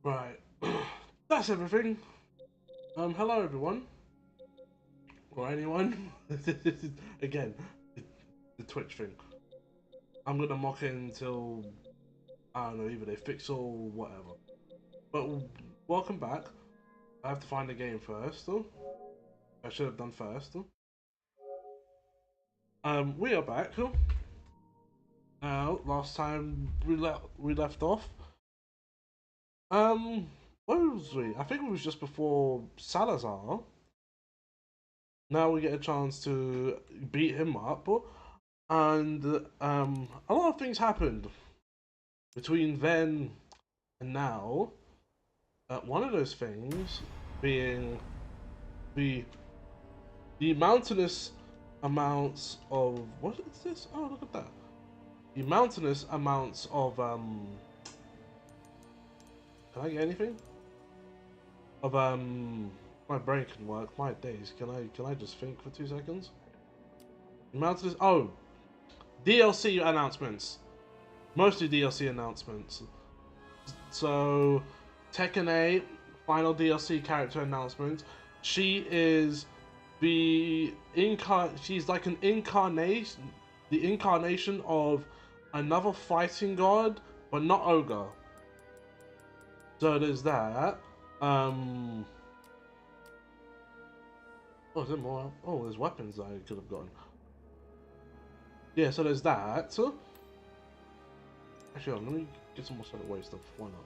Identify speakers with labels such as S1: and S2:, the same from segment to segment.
S1: Right. That's everything. Hello everyone. Or anyone. Again, the Twitch thing. I'm gonna mock it until, I don't know, either they fix or whatever. But welcome back. I have to find the game first. I should have done first. We are back. Now, last time we left off. Um, where was we? I think it was just before Salazar. Now we get a chance to beat him up, and a lot of things happened between then and now. One of those things being the the mountainous amounts of what is this? Oh, look at that! The mountainous. Can I get anything? Of My brain can work. My days. Can I just think for 2 seconds? Mountainous. Oh, DLC announcements. Mostly DLC announcements. So, Tekken 8 final DLC character announcement. She is she's like an incarnation, the incarnation of another fighting god, but not ogre. So there's that. Oh, is there more? Oh, there's weapons I could have gotten. Yeah, so there's that. Actually, let me get some more solid waste stuff. Why not?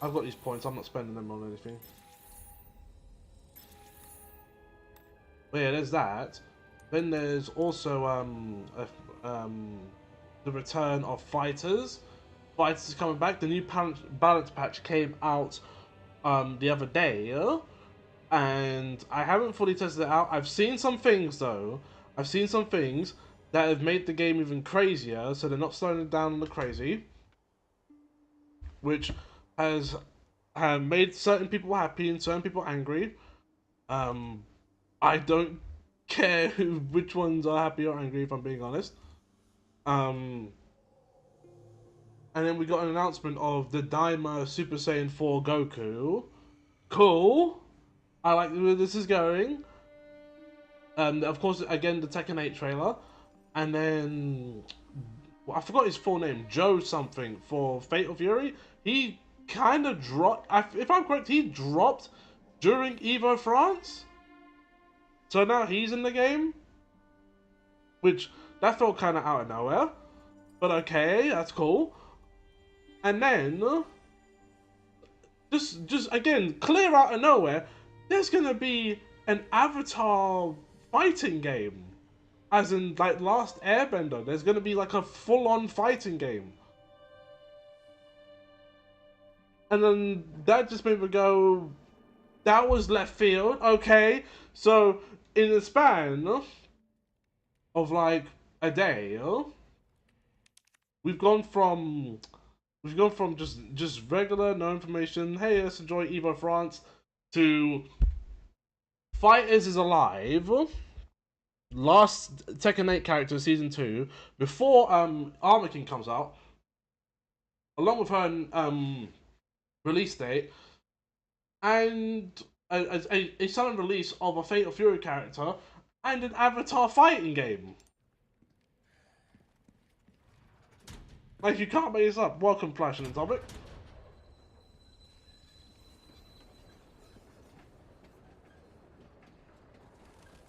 S1: I've got these points. I'm not spending them on anything. But yeah, there's that. Then there's also the return of fighters. Fighters is coming back. The new balance patch came out the other day, and I haven't fully tested it out. I've seen some things though. I've seen some things that have made the game even crazier. So they're not slowing it down on the crazy, which has made certain people happy and certain people angry. Um, I don't care which ones are happy or angry, if I'm being honest. Um, and then we got an announcement of the Daima Super Saiyan 4 Goku. Cool. I like where this is going. Of course, again, the Tekken 8 trailer. And then, well, I forgot his full name, Joe something, for Fatal Fury. He kind of dropped, if I'm correct, he dropped during Evo France. So now he's in the game. Which, that felt kind of out of nowhere. But okay, that's cool. And then, just again, clear out of nowhere, there's gonna be an Avatar fighting game. As in, like, Last Airbender, there's gonna be like a full-on fighting game. And then that just made me go, that was left field, okay. So, in the span of like a day, we've gone from just regular, no information, hey, let's enjoy Evo France, to Fighters is alive. Last Tekken 8 character season 2 before Armor King comes out, along with her release date, and a sudden release of a Fatal Fury character and an Avatar fighting game. Like, you can't make this up. Welcome, Flash and Atomic.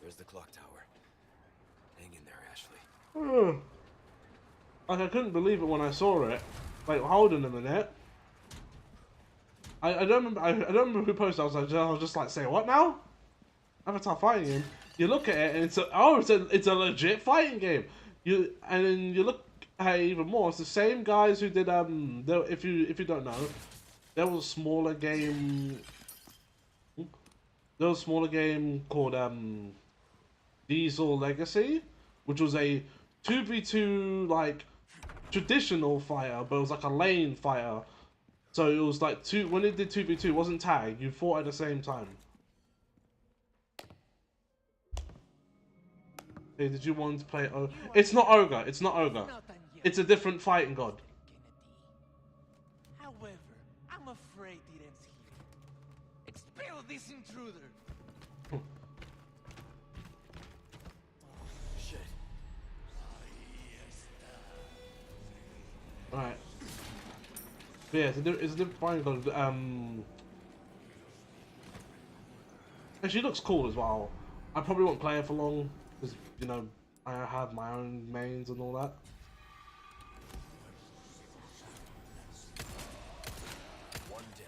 S2: There's the clock tower. Hang in there, Ashley.
S1: Like, I couldn't believe it when I saw it. Like, hold on a minute. I don't remember. I don't remember who posted. I was just like, say what now? Avatar fighting game. You look at it and it's a legit fighting game. And then you look at it even more. It's the same guys who did if you don't know, there was a smaller game. There was a smaller game called Diesel Legacy, which was a 2v2 like traditional fighter, but it was like a lane fighter. So it was like when it did 2v2, it wasn't tag. You fought at the same time. Hey, did you want to play Ogre? It's not Ogre. It's not Ogre. It's a different fighting god.
S3: However,
S2: this intruder. Shit.
S1: Alright. Yeah, it's a different fighting code. And she looks cool as well. I probably won't play her for long, because, you know, I have my own mains and all that.
S2: One down.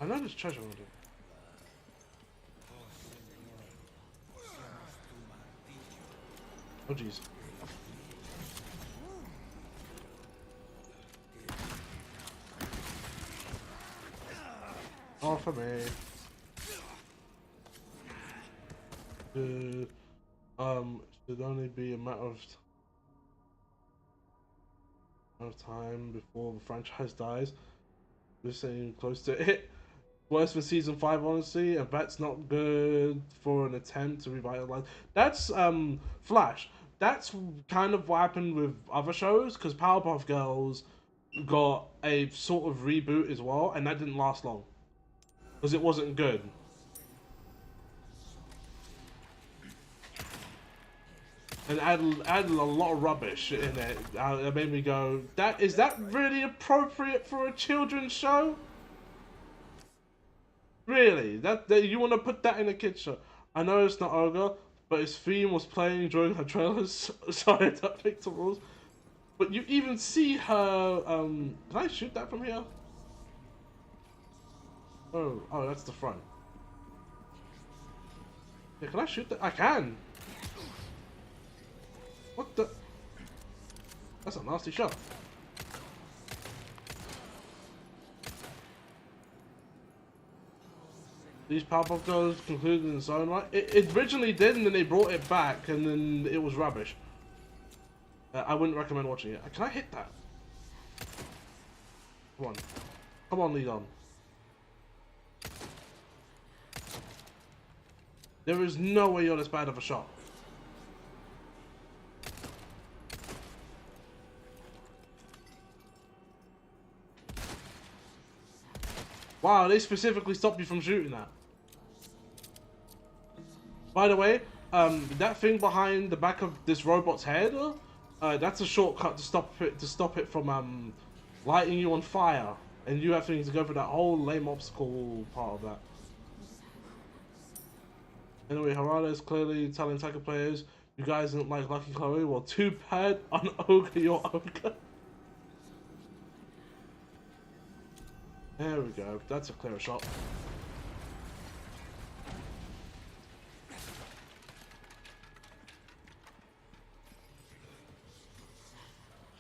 S1: I know there's treasure on it. Oh jeez. Oh, for me. Should only be a matter of time before the franchise dies. We're saying close to it. Worse than season 5, honestly, and that's not good for an attempt to revitalize. That's Flash. That's kind of what happened with other shows, because Powerpuff Girls got a sort of reboot as well, and that didn't last long because it wasn't good. And added a lot of rubbish in it. It made me go, is that really appropriate for a children's show? Really? That you want to put that in a kid's show? I know it's not Ogre, but his theme was playing during her trailers. Sorry, I don't make the rules. But you even see her. Can I shoot that from here? Oh, that's the front. Yeah, can I shoot that? I can. What the? That's a nasty shot. These Powerpuff Girls concluded in its own right. It originally did, and then they brought it back, and then it was rubbish. I wouldn't recommend watching it. Can I hit that? Come on. Come on, lead on. There is no way you're this bad of a shot. Wow, they specifically stopped you from shooting that. By the way, that thing behind the back of this robot's head, that's a shortcut to stop it from lighting you on fire, and you have to go through that whole lame obstacle part of that. Anyway, Harada is clearly telling Taka players, you guys didn't like Lucky Chloe, well, too bad on Ogre, you're Ogre. There we go, that's a clear shot.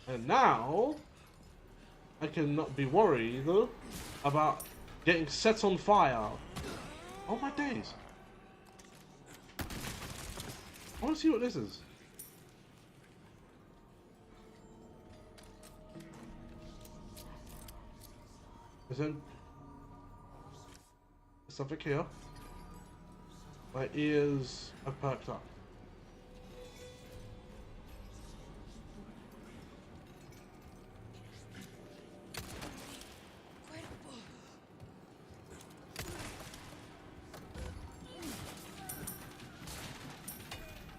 S1: And now, I cannot be worried about getting set on fire. Oh my days. I want to see what this is. Is there something here? My ears are perked up.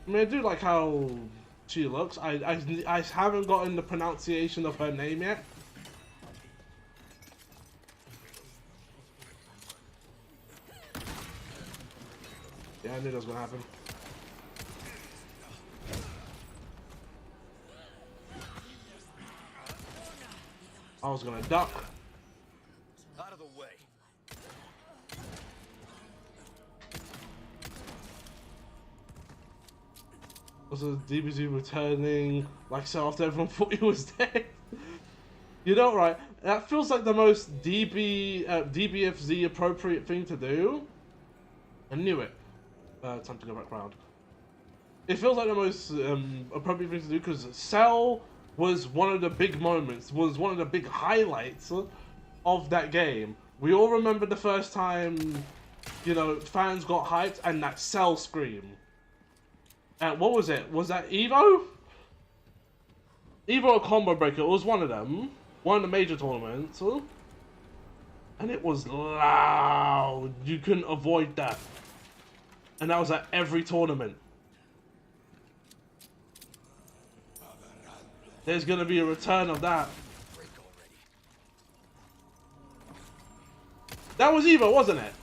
S1: I mean, I do like how she looks. I haven't gotten the pronunciation of her name yet. Yeah, I knew that was gonna happen. I was gonna duck.
S2: Out of the way.
S1: Also, DBZ returning, like so after everyone thought he was dead. You know, right? That feels like the most DBFZ appropriate thing to do. I knew it. Time to go back round. It feels like the most appropriate thing to do because Cell was one of the big moments, was one of the big highlights of that game. We all remember the first time, you know, fans got hyped and that Cell scream. What was it? Was that Evo? Evo or Combo Breaker? It was one of them. One of the major tournaments. and it was loud. You couldn't avoid that. And that was at every tournament. There's gonna be a return of that. That was Evo, wasn't it?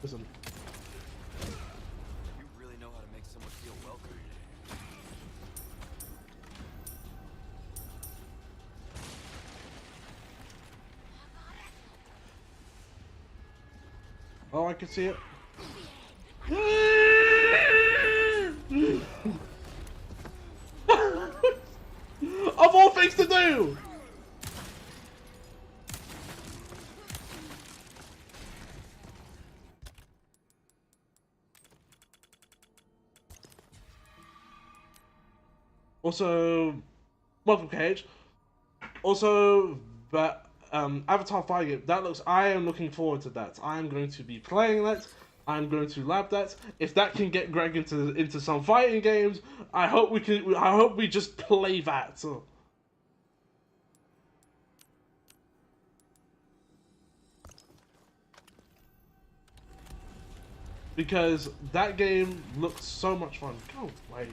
S1: Listen.
S2: You really know how to make someone feel welcome.
S1: Oh, I can see it. Of all things to do! Also, welcome Cage. Also, but Avatar Fire Game, that looks. I am looking forward to that. I am going to be playing that. I'm going to lab that. If that can get Greg into some fighting games, I hope we can. I hope we just play that. So. Because that game looks so much fun. Go away.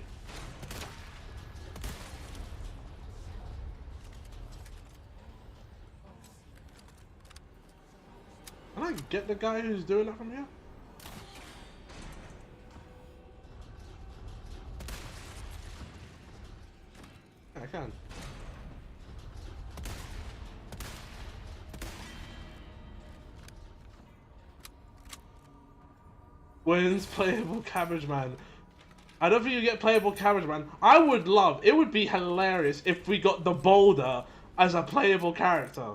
S1: Can I get the guy who's doing that from here? Yeah, I can. Wins playable Cabbage Man. I don't think you get playable Cabbage Man. I would love, it would be hilarious if we got the boulder as a playable character.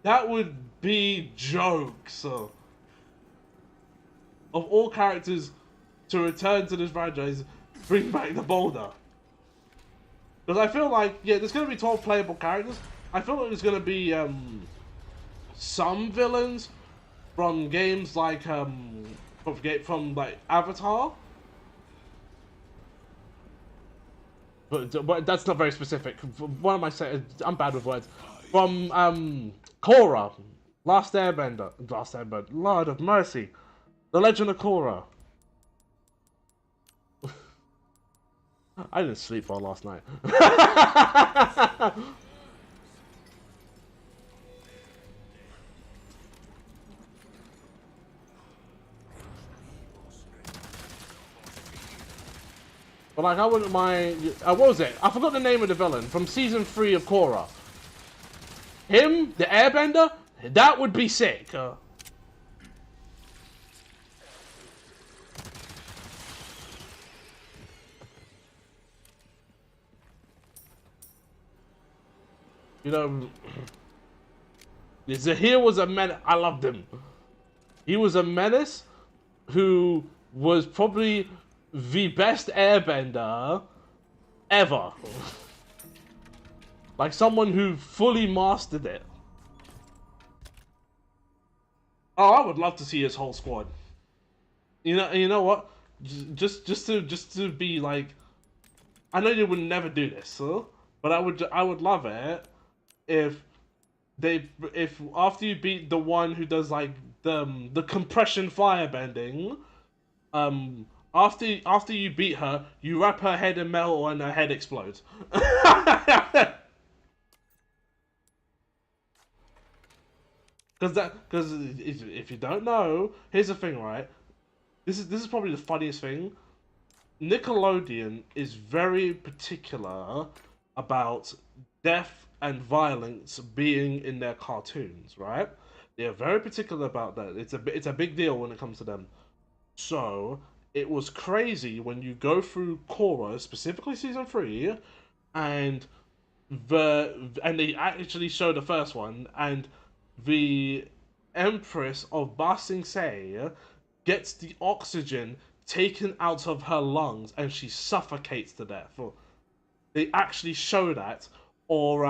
S1: That would be jokes. Of all characters to return to this franchise, bring back the boulder. Because I feel like, yeah, there's going to be 12 playable characters. I feel like there's going to be some villains from games like from like Avatar, but that's not very specific. What am I saying? I'm bad with words. From Korra, Last Airbender, Lord of Mercy, The Legend of Korra. I didn't sleep well last night. But like, I wouldn't mind. What was it? I forgot the name of the villain from season 3 of Korra. Him, the Airbender. That would be sick. You know, Zahir was a menace. I loved him. He was a menace who was probably the best airbender ever. Like someone who fully mastered it. Oh, I would love to see his whole squad. You know what? Just to be like, I know you would never do this, huh? But I would love it if if after you beat the one who does like the compression firebending, after you beat her, you wrap her head in metal and her head explodes. Because if you don't know, here's the thing, right? This is probably the funniest thing. Nickelodeon is very particular about death and violence being in their cartoons, right? They're very particular about that. It's a big deal when it comes to them. So it was crazy when you go through Korra, specifically season 3, and they actually show the first one, and the Empress of Ba Sing Se gets the oxygen taken out of her lungs and she suffocates to death. They actually show that, or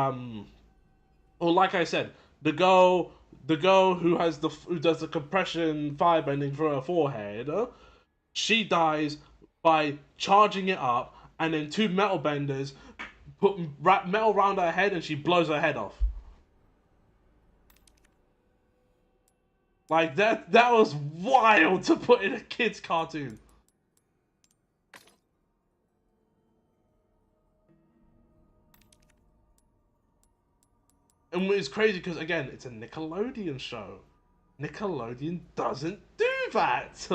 S1: like I said, the girl the girl who does the compression firebending through her forehead, she dies by charging it up, and then two metal benders put metal around her head, and she blows her head off. Like that was wild to put in a kid's cartoon. And it's crazy because again, it's a Nickelodeon show. Nickelodeon doesn't do that.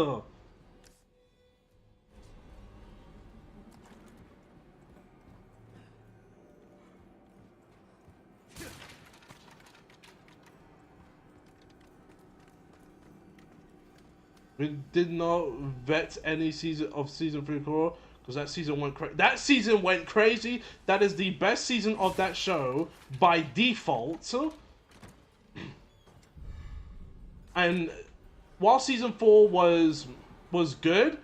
S1: We did not vet any season of season 3 core because that season went crazy. That season went crazy. That is the best season of that show by default. And while season 4 was good,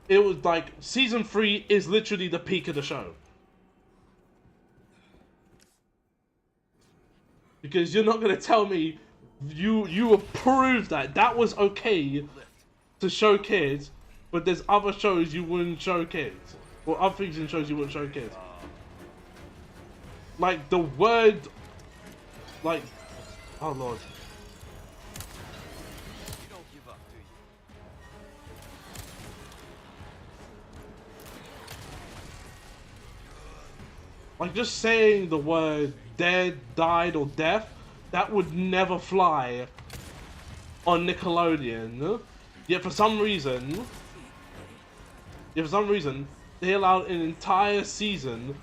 S1: it was like season 3 is literally the peak of the show. Because you're not gonna tell me you approve that was okay to show kids, but there's other shows you wouldn't show kids, or other things in shows you wouldn't show kids. Like the word, like, oh lord.
S2: You don't give up, do you?
S1: Like just saying the word dead, died, or death, that would never fly on Nickelodeon. Yet for some reason, they allowed an entire season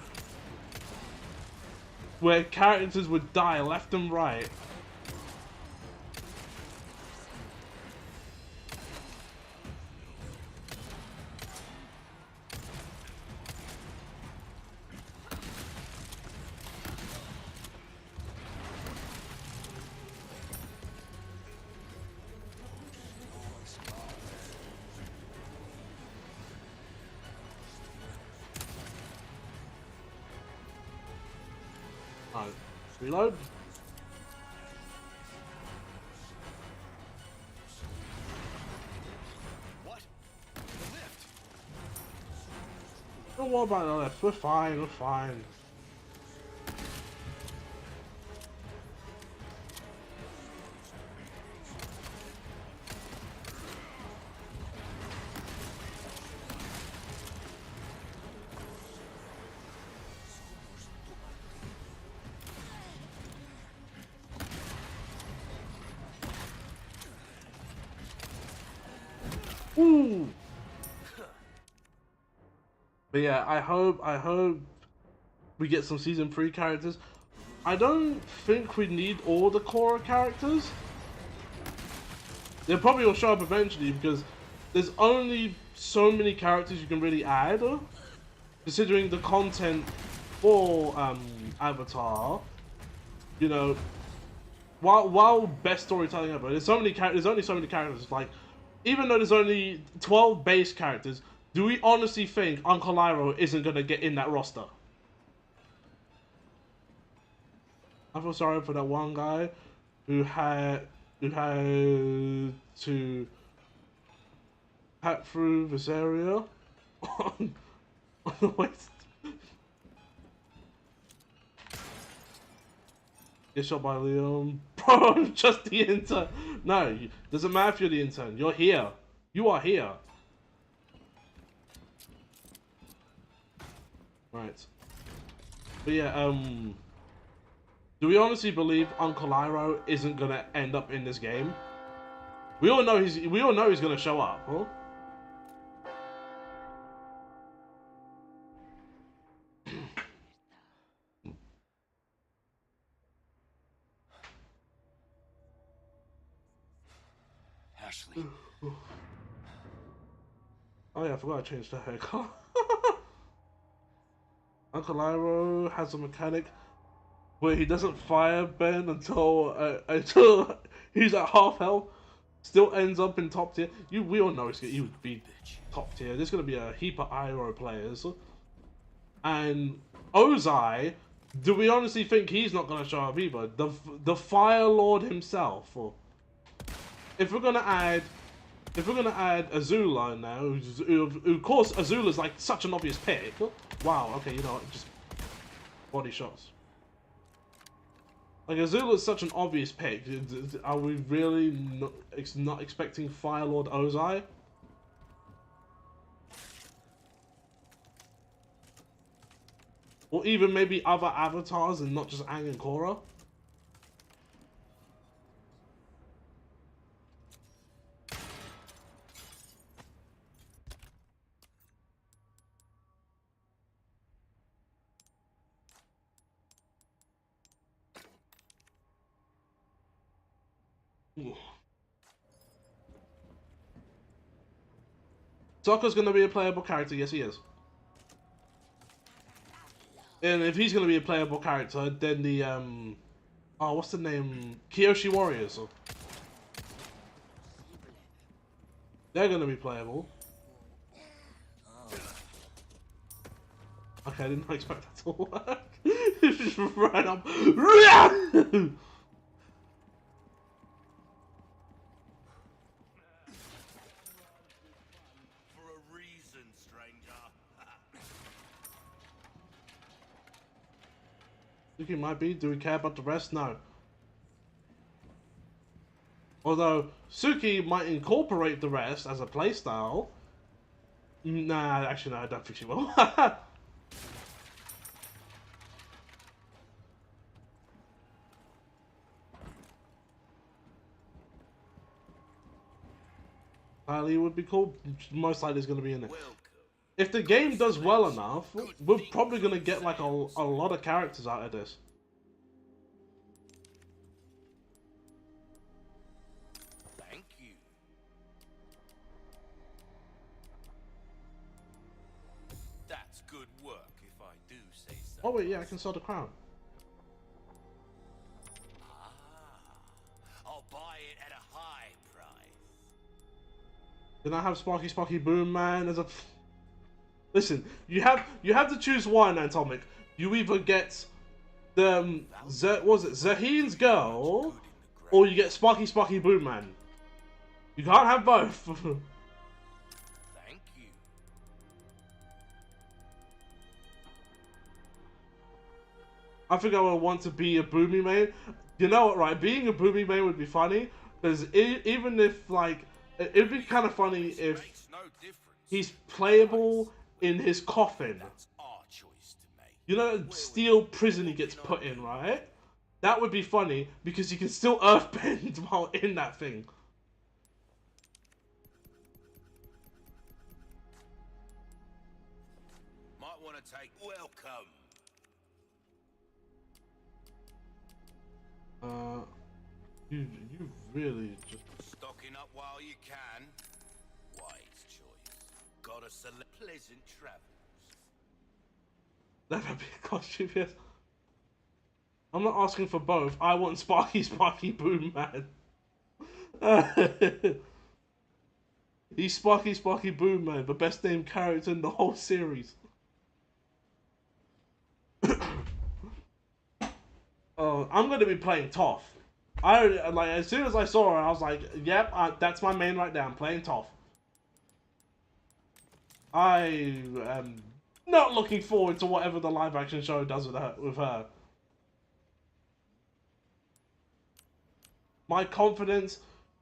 S1: where characters would die left and right. Alright, reload.
S2: What? The lift.
S1: Don't worry about the left. We're fine. We're fine. Ooh. But yeah, I hope we get some season 3 characters. I don't think we need all the core characters. They probably will show up eventually because there's only so many characters you can really add, considering the content for Avatar. You know, while best storytelling ever, there's only so many characters. Like, even though there's only 12 base characters, do we honestly think Uncle Iroh isn't gonna get in that roster? I feel sorry for that one guy who had to hack through this area on the west. Get shot by Liam. Bro, I'm just the intern. No, doesn't matter if you're the intern. You're here. You are here. Right. But yeah, do we honestly believe Uncle Iroh isn't gonna end up in this game? We all know he's gonna show up, huh?
S2: Ashley.
S1: Oh yeah, I forgot I changed the haircut. Uncle Iroh has a mechanic where he doesn't fire Ben until he's at half health. Still ends up in top tier. We all know he would be top tier. There's gonna be a heap of Iroh players, and Ozai Do we honestly think he's not gonna show up either? The Fire Lord himself, or if we're gonna add Azula now, who of course Azula's like such an obvious pick. Wow, okay, you know what, just body shots. Like Azula's such an obvious pick. Are we really not expecting Fire Lord Ozai? Or even maybe other avatars and not just Aang and Korra? Sokka's gonna be a playable character, yes he is. And if he's gonna be a playable character, then the oh, what's the name? Kyoshi Warriors. They're gonna be playable. Okay, I didn't expect that to work. Just ran up. Suki might be. Do we care about the rest? No. Although Suki might incorporate the rest as a playstyle. Nah, actually no, I don't think she will. Ali would be cool. Most likely is going to be in it. If the game does well enough, we're probably going to get like a lot of characters out of this.
S2: Thank you. That's good work, if I do say so.
S1: Oh wait, yeah, I can sell the crown.
S2: I'll buy it at a high price.
S1: Can I have Sparky Boom Man as a? Listen, you have to choose one, Atomic. You either get the Zaheen's girl, or you get Sparky Boom Man. You can't have both.
S2: Thank you.
S1: I think I would want to be a Boomy main. You know what, right? Being a Boomy main would be funny, because even if, like, it'd be kind of funny if he's playable in his coffin.
S2: That's our choice to make.
S1: You know that steel prison he gets put in, right? That would be funny, because he can still earthbend while in that thing.
S2: Might want to take welcome.
S1: You really just
S2: Stocking up while you can. Wise choice. Gotta select pleasant travels.
S1: that would be a costume, yes. I'm not asking for both. I want Sparky Boom Man. He's Sparky Boom Man, the best named character in the whole series. I'm gonna be playing Toph. Like as soon as I saw her, I was like, "Yep, that's my main right now. I'm playing Toph." I am not looking forward to whatever the live action show does with her. My confidence,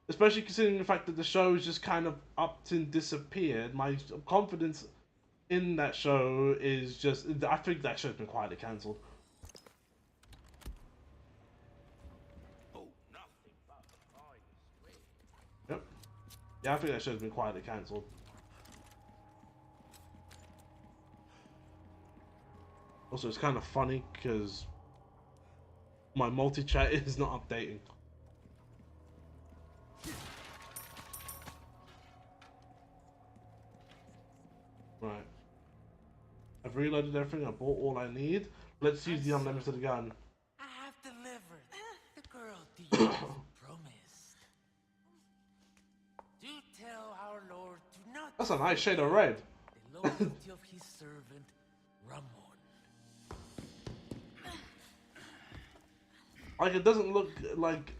S1: especially considering the fact that the show is just kind of upped and disappeared, my confidence in that show is just. I think that show's been quietly cancelled. Yep. Yeah, I think that show's been quietly cancelled. Also, it's kind of funny because my multi-chat is not updating. Right. I've reloaded everything. I bought all I need. Let's use the unlimited gun.
S3: I have delivered the girl to you promised. Do tell our Lord to not.
S1: That's a nice shade of red.
S3: The loyalty of his servant Ramon.
S1: Like, it doesn't look like...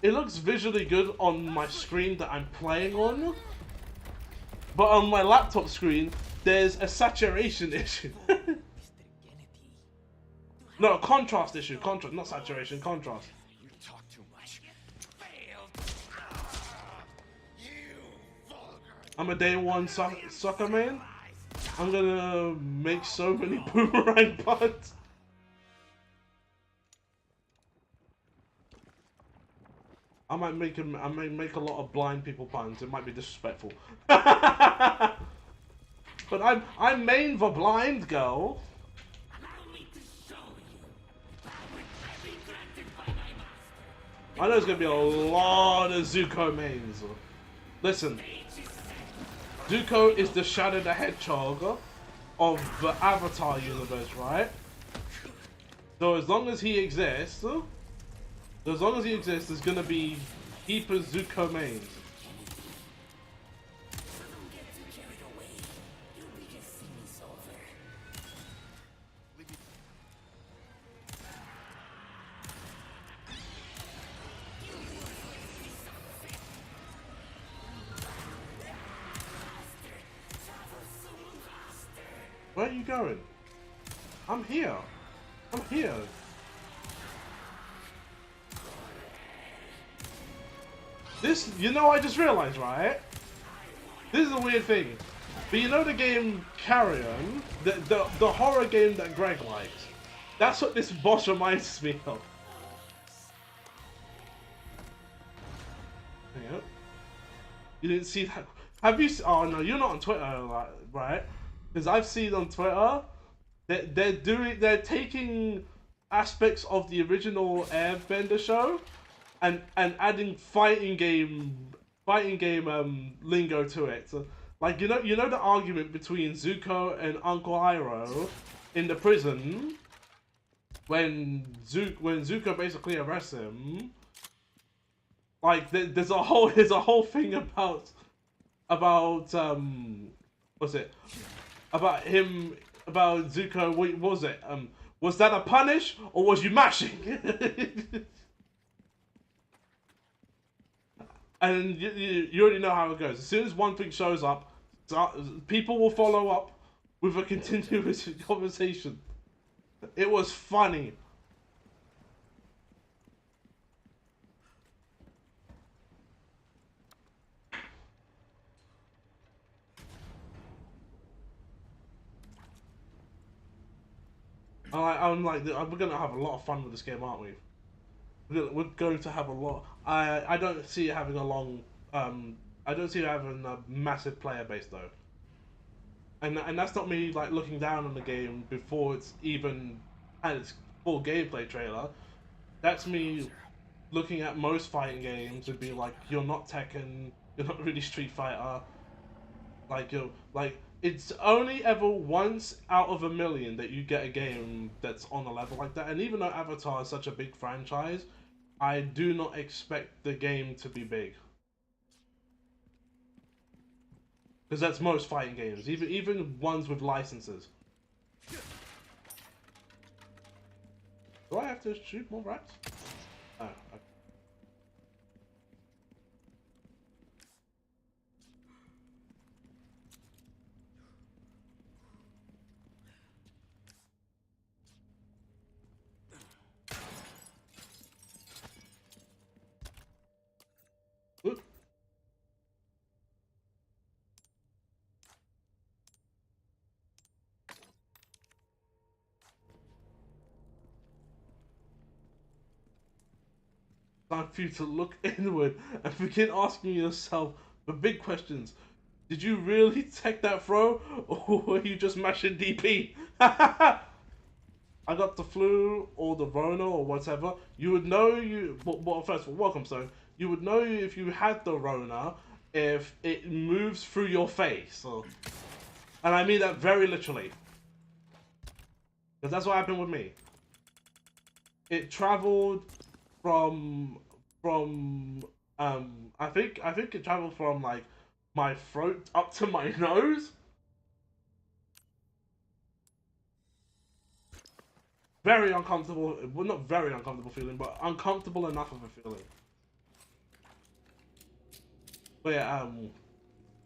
S1: It looks visually good on my screen that I'm playing on, but on my laptop screen, there's a saturation issue. No, a contrast issue. Contrast, not saturation, contrast.
S2: You talk too much. Failed.
S1: I'm a day one soccer man. I'm gonna make so many boomerang punts. I might make a lot of blind people puns. It might be disrespectful. But I'm main the blind girl. I know there's gonna be a lot of Zuko mains. Listen, Zuko is the Shadow the Hedgehog of the Avatar universe, right? So as long as he exists, there's gonna be heap of Zuko mains. Where are you going? I'm here. I'm here. This, you know, I just realized, right? This is a weird thing. But you know the game Carrion? The horror game that Greg likes? That's what this boss reminds me of. Hang on. You didn't see that? Have you? Oh no, you're not on Twitter, right? Because I've seen on Twitter that they're taking aspects of the original Airbender show and adding fighting game lingo to it. So, like, you know the argument between Zuko and Uncle Iroh in the prison when Zuko basically arrests him. Like, there's a whole thing about what's it? About him, about Zuko. What was it? Was that a punish or was you mashing? And you already know how it goes. As soon as one thing shows up, people will follow up with a continuous conversation. It was funny. I'm like, we're gonna have a lot of fun with this game, aren't we? We're going to have a lot. I don't see it having a long. I don't see it having a massive player base though. And that's not me like looking down on the game before it's even had its full gameplay trailer. That's me looking at most fighting games and being like, you're not Tekken, you're not really Street Fighter. Like it's only ever once out of a million that you get a game that's on a level like that. And even though Avatar is such a big franchise, I do not expect the game to be big. Because that's most fighting games, even ones with licenses. Do I have to shoot more rats? Oh, okay. Oop. Time for you to look inward and begin asking yourself the big questions. Did you really take that throw, or were you just mashing DP? I got the flu or the Rona or whatever. You would know well, first of all, welcome, Stone. You would know if you had the Rona if it moves through your face. And I mean that very literally. Because that's what happened with me. It traveled from I think it traveled from like my throat up to my nose. very uncomfortable. Well, not very uncomfortable feeling, but uncomfortable enough of a feeling. But yeah,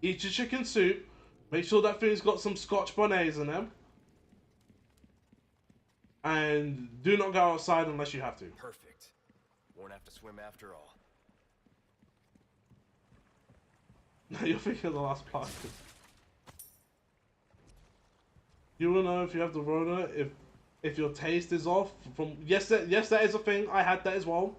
S1: eat your chicken soup. Make sure that thing's got some Scotch bonnets in them. And do not go outside unless you have to.
S2: Perfect. Won't have to swim after all.
S1: You're thinking of the last part. You will know if you have the Rona if your taste is off. From yes, that is a thing. I had that as well.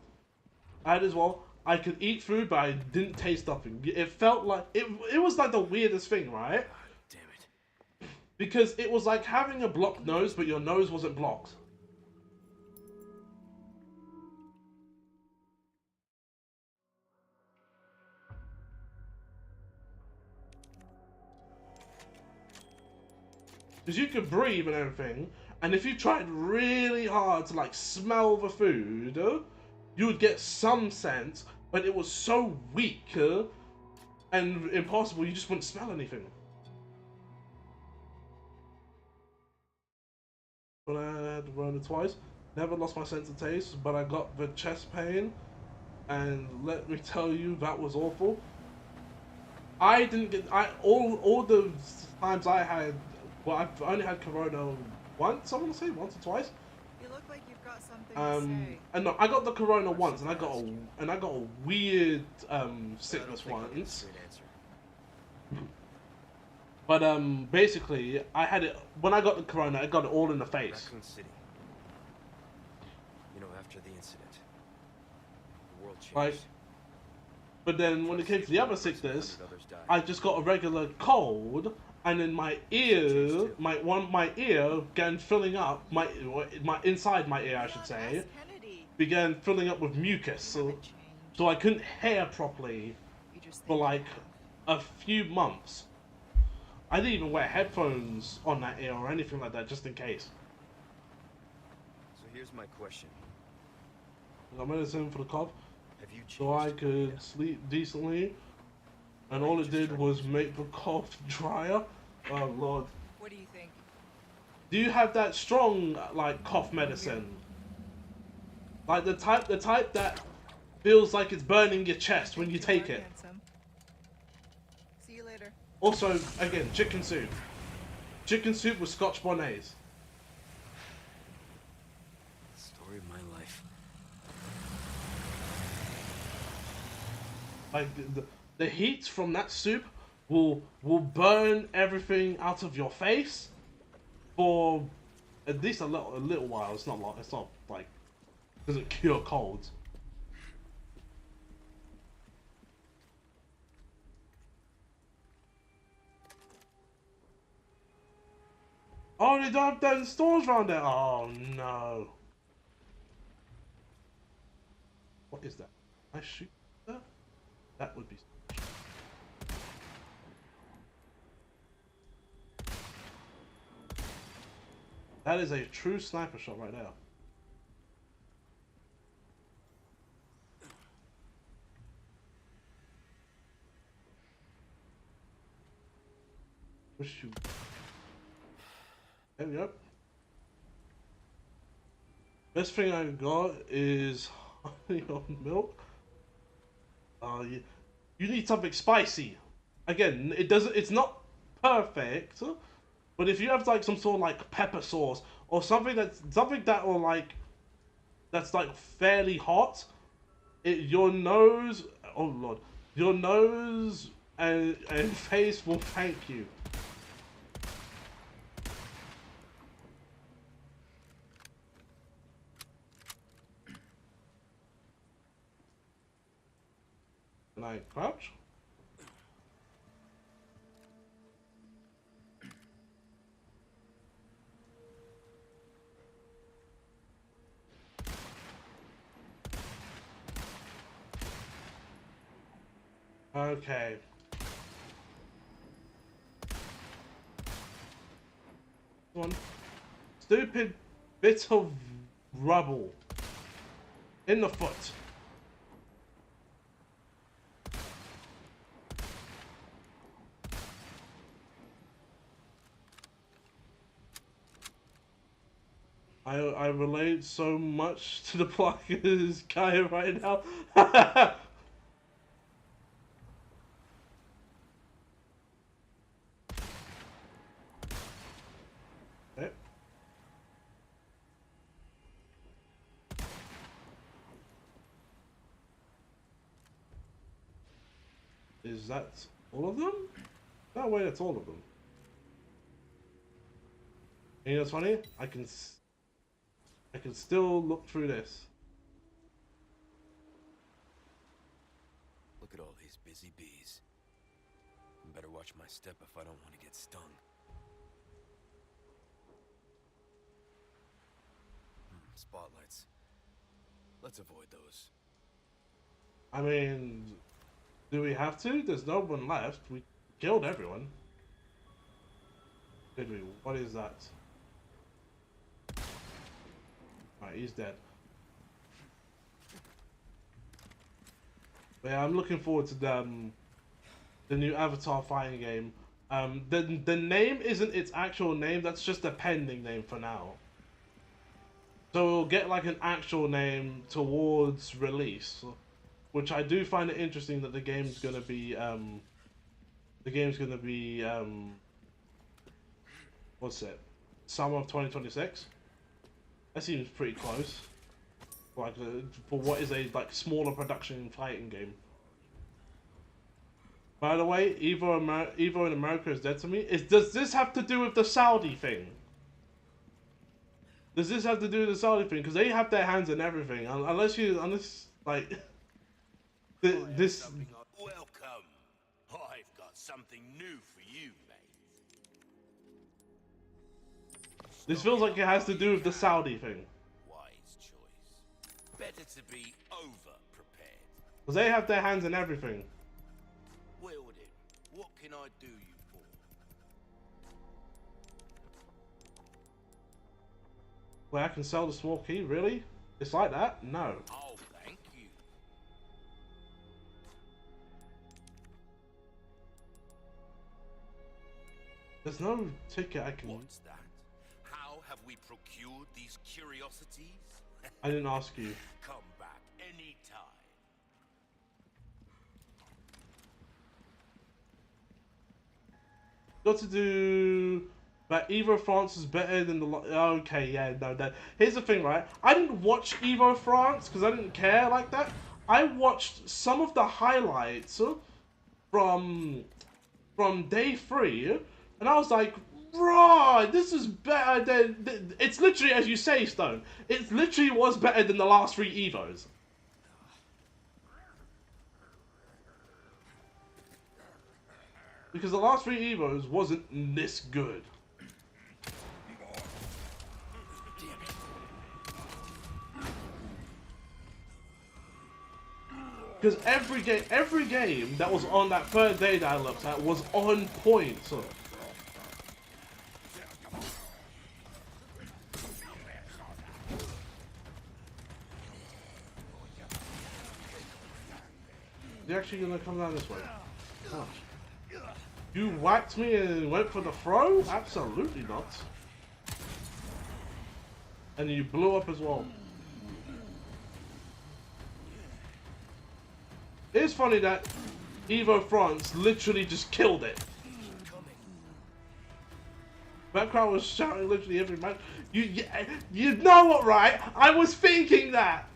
S1: I could eat food, but I didn't taste nothing. It felt like it was like the weirdest thing, right?
S2: God damn it.
S1: Because it was like having a blocked nose, but your nose wasn't blocked. Because you could breathe and everything, and if you tried really hard to like smell the food, you would get some sense, but it was so weak and impossible, you just wouldn't smell anything. But I had Rona twice, never lost my sense of taste, but I got the chest pain, and let me tell you, that was awful. I didn't get all the times I had. Well, I've only had Corona once. I want to say once or twice.
S4: You look like you've got something to say.
S1: And no, I got the Corona once, and I got a weird sickness once. But basically, I had it when I got the Corona. I got it all in the face.
S2: Raccoon City. You know, after the incident, the world changed.
S1: Like, but then when it came to the other sickness, I just got a regular cold, and then my ear, my ear began filling up. My inside my ear, I should say, began filling up with mucus, so I couldn't hear properly for like a few months. I didn't even wear headphones on that ear or anything like that, just in case.
S2: So here's my question.
S1: I got medicine for the cough,
S2: Have you changed?
S1: so I could sleep decently, and all it did was make the cough drier. Oh lord.
S4: What do you think?
S1: Do you have that strong like cough medicine? Like the type that feels like it's burning your chest when you take it.
S4: Handsome. See you later.
S1: Also, again, chicken soup. Chicken soup with Scotch bonnets.
S2: Story of my life.
S1: Like the heat from that soup will burn everything out of your face for at least a little while. It's not long. It's not like doesn't cure colds. Oh, they don't have them stores around there. Oh no. What is that? I shoot that? That would be. That is a true sniper shot right now. Wish you. There we go. Best thing I got is honey on milk. You need something spicy. Again, it's not perfect, but if you have like some sort of like pepper sauce or something that will like that's like fairly hot, your nose, oh lord, your nose and face will thank you. Can I crouch? Okay. One stupid bit of rubble in the foot. I relate so much to the Pluckers guy right now. Okay. Is that all of them? No way, that's all of them. And you know what's funny? I can still look through this.
S2: Look at all these busy bees. I better watch my step if I don't want to get stung. Spotlights. Let's avoid those.
S1: I mean, do we have to? There's no one left. We killed everyone. Did we? What is that? Alright, he's dead. But yeah, I'm looking forward to the new Avatar fighting game. The name isn't its actual name. That's just a pending name for now. So we'll get like an actual name towards release, which I do find it interesting that the game's gonna be what's it? Summer of 2026. That seems pretty close. Like for what is a like smaller production fighting game. By the way, Evo in America is dead to me. Does this have to do with the Saudi thing? Does this have to do with the Saudi thing? Because they have their hands in everything. Unless like this.
S2: Welcome. I've got something new for you, mate.
S1: This feels like it has to do with the Saudi thing.
S2: Wise choice. Better to be over prepared.
S1: Because they have their hands in everything.
S2: Wielding. What can I do you for?
S1: Wait, I can sell the small key? Really? It's like that? No.
S2: Oh, thank you.
S1: There's no ticket I can...
S2: What's that? How have we procured these curiosities?
S1: I didn't ask you.
S2: Come back anytime.
S1: Got to do... But Evo France is better than the... Okay, yeah, no, that... Here's the thing, right? I didn't watch Evo France because I didn't care like that. I watched some of the highlights from day 3, and I was like, right, this is better than... It's literally, as you say, Stone, it literally was better than the last 3 Evos. Because the last 3 Evos wasn't this good. Because every game that was on that third day that I looked at was on point. So. You're actually gonna come down this way. Oh. You whacked me and went for the throw? Absolutely not. And you blew up as well. It's funny that Evo France literally just killed it. That crowd was shouting literally every match. You know what, right? I was thinking that.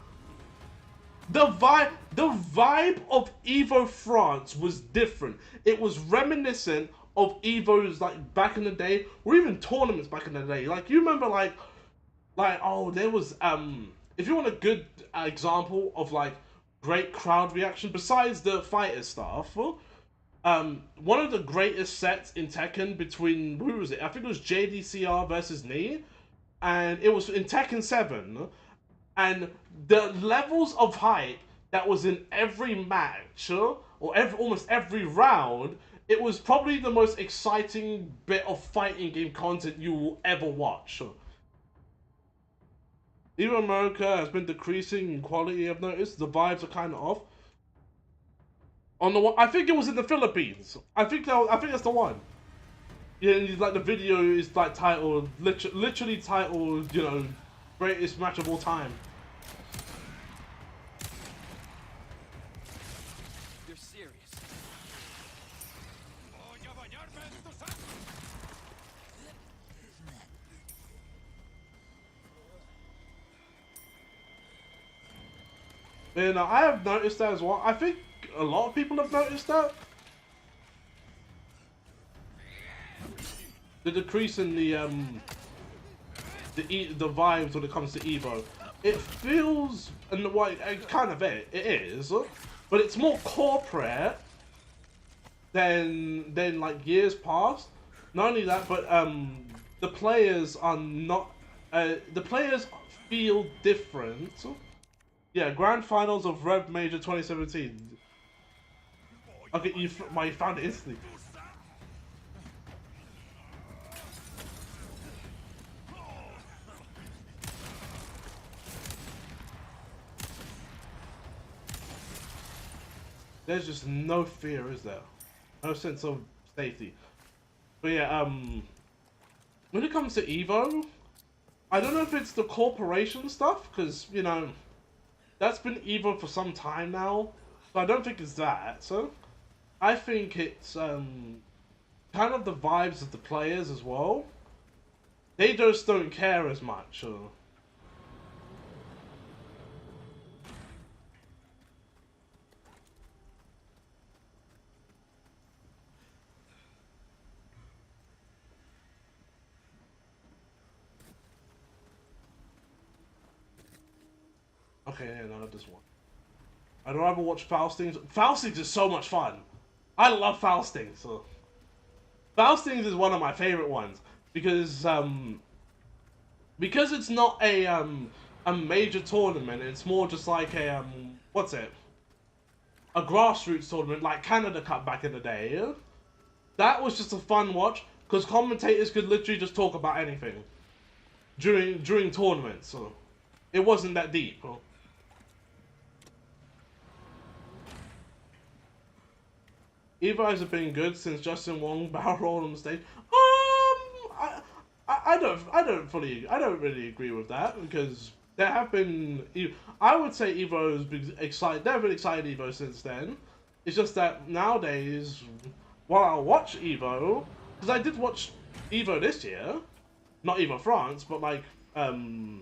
S1: The vibe of Evo France was different. It was reminiscent of Evos like back in the day, or even tournaments back in the day. Like you remember, like oh, there was if you want a good example of like great crowd reaction besides the fighter stuff, one of the greatest sets in Tekken between who was it? I think it was JDCR versus Knee, and it was in Tekken 7. And the levels of hype that was in every match, or almost every round, it was probably the most exciting bit of fighting game content you will ever watch. Even America has been decreasing in quality, I've noticed. The vibes are kind of off. On the one, I think it was in the Philippines. I think that's the one. Yeah, and like the video is like titled, literally titled, you know, greatest match of all time.
S2: You're serious.
S1: And I have noticed that as well. I think a lot of people have noticed that. The decrease in the vibes when it comes to Evo. It feels, and well, kind of it is, but it's more corporate than like years past. Not only that, but the players are not. The players feel different. Yeah, Grand Finals of Rev Major 2017. Okay, you found it instantly. There's just no fear, is there? No sense of safety. But yeah, when it comes to Evo, I don't know if it's the corporation stuff, because, you know, that's been Evo for some time now. So I don't think it's that. So I think it's kind of the vibes of the players as well. They just don't care as much. Okay, yeah, no, not this one. I'd rather watch Faustings. Faustings is so much fun. I love Faustings. So. Faustings is one of my favorite ones because it's not a major tournament. It's more just like a what's it? A grassroots tournament like Canada Cup back in the day. That was just a fun watch because commentators could literally just talk about anything during tournaments. So it wasn't that deep. Evo has been good since Justin Wong barrel rolled on the stage. I don't really agree with that because there have been. I would say Evo's been excited. There have been excited Evo since then. It's just that nowadays, while I watch Evo, because I did watch Evo this year, not Evo France, but like Evo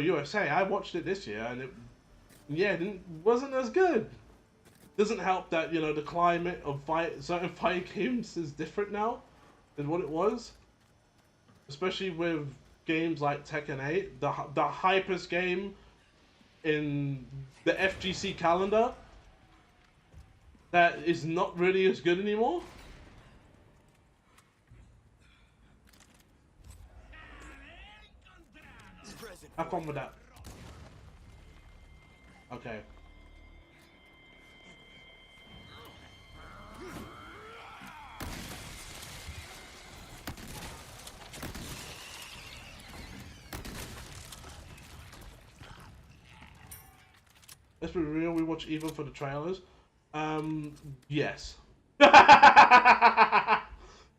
S1: USA. I watched it this year and it wasn't as good. Doesn't help that, you know, the climate of certain fight games is different now than what it was, especially with games like Tekken 8, the hypest game in the FGC calendar that is not really as good anymore. Have fun with that. Okay. Let's be real, we watch Evo for the trailers. Yes.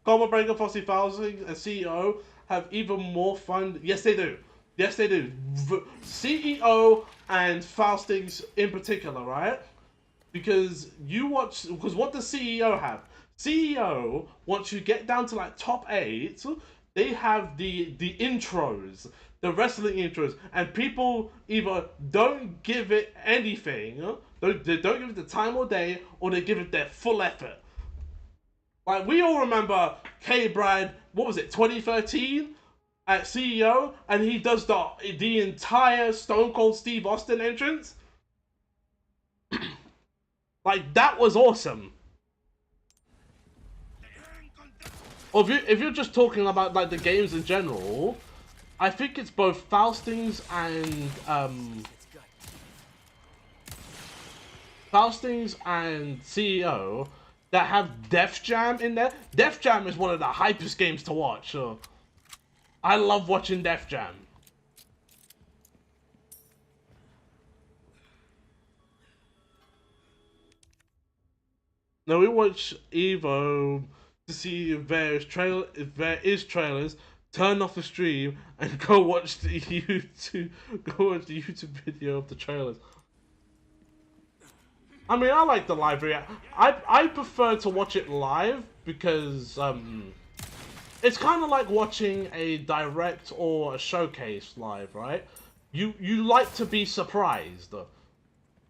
S1: Combo Breaker, Fossey Fausting, and CEO have even more fun. Yes, they do. Yes, they do. CEO and Faustings in particular, right? Because what does CEO have? CEO, once you get down to like top 8, they have the intros, the wrestling intros, and people either don't give it anything, they don't give it the time or day, or they give it their full effort. Like, we all remember K Brad, what was it, 2013 at CEO, and he does the entire Stone Cold Steve Austin entrance. Like, that was awesome. Or if you're just talking about like the games in general, I think it's both Faustings and CEO that have Def Jam in there. Def Jam is one of the hypest games to watch. So I love watching Def Jam. Now we watch Evo to see if there is trailers turn off the stream and go watch the YouTube video of the trailers. I mean, I like the live react. I prefer to watch it live because it's kind of like watching a direct or a showcase live, right? You like to be surprised,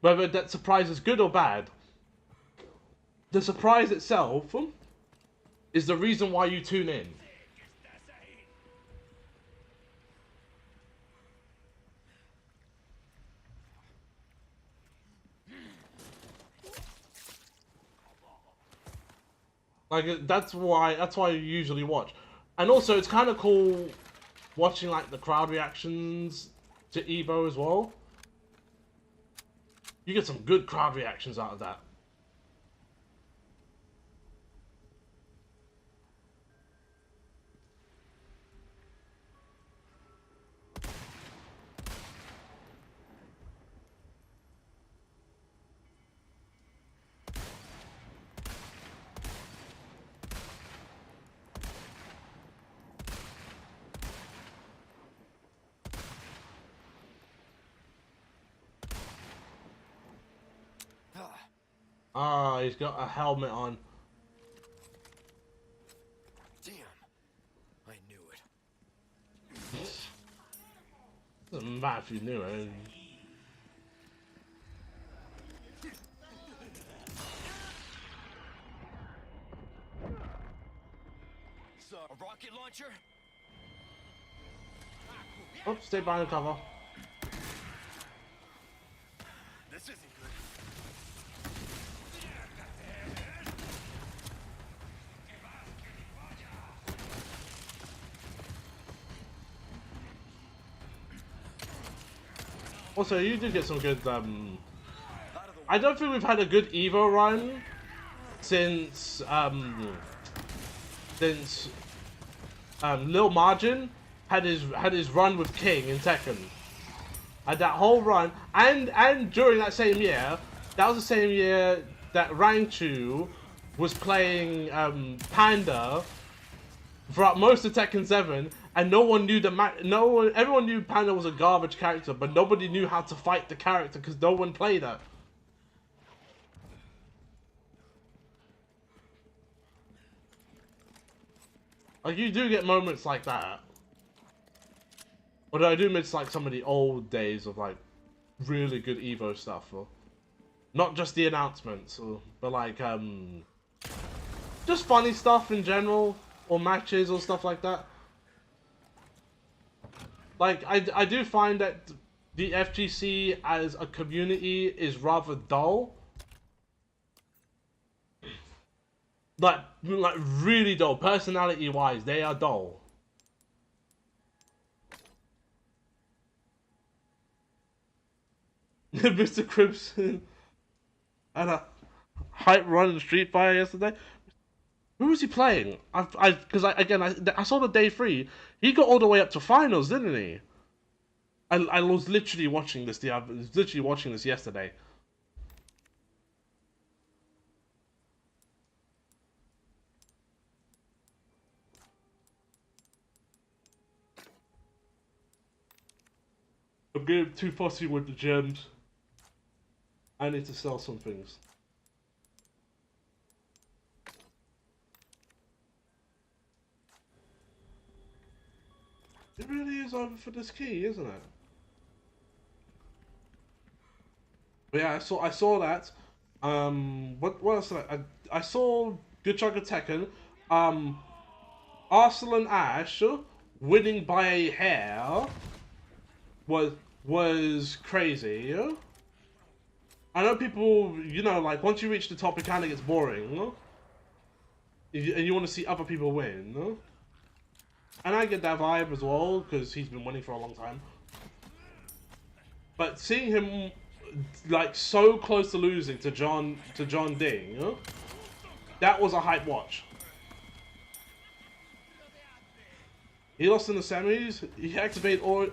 S1: whether that surprise is good or bad. The surprise itself is the reason why you tune in. Like that's why you usually watch. And also it's kind of cool watching like the crowd reactions to Evo as well. You get some good crowd reactions out of that. Ah, he's got a helmet on.
S2: Damn, I knew it.
S1: Doesn't matter if you knew it.
S2: So, a rocket launcher?
S1: Oh, stay behind the cover.
S2: This isn't good.
S1: Also, you did get some good, I don't think we've had a good Evo run since Lil Margin had his run with King in Tekken. And that whole run, and during that same year, that was the same year that Rangchu was playing Panda throughout most of Tekken 7, and no one knew everyone knew Panda was a garbage character, but nobody knew how to fight the character because no one played her. Like, you do get moments like that. Although I do miss, like, some of the old days of, like, really good Evo stuff. Or not just the announcements, but, like, just funny stuff in general. Or matches or stuff like that. Like, I do find that the FGC as a community is rather dull. Like really dull. Personality-wise, they are dull. Mr. Crimson had a hype run in Street Fighter yesterday. Who was he playing? Because I saw the day 3. He got all the way up to finals, didn't he? I was literally watching this. I was literally watching this yesterday. I'm getting too fussy with the gems. I need to sell some things. It really is over for this key, isn't it? But yeah, I saw that. What else? I saw good chunk of Tekken. Arsenal and Ash winning by a hair was crazy. I know people, like once you reach the top, it kind of gets boring, and you want to see other people win. And I get that vibe as well, because he's been winning for a long time. But seeing him, like, so close to losing to John Ding, that was a hype watch. He lost in the semis, he activated all...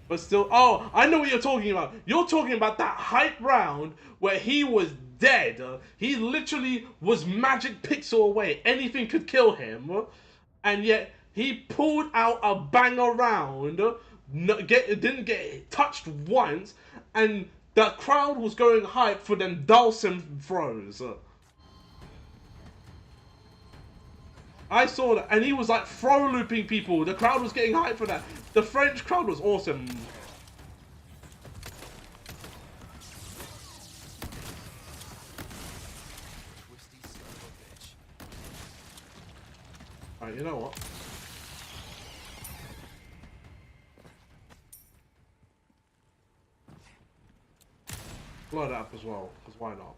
S1: but still... Oh, I know what you're talking about. You're talking about that hype round where he was dead. He literally was magic pixel away. Anything could kill him. And yet, He pulled out a banger round, didn't get touched once, and the crowd was going hype for them Dhalsim throws. I saw that, and he was like throw looping people. The crowd was getting hyped for that. The French crowd was awesome.
S2: Twisty son of a bitch.
S1: Alright, you know what? Blow that up as well, because why not?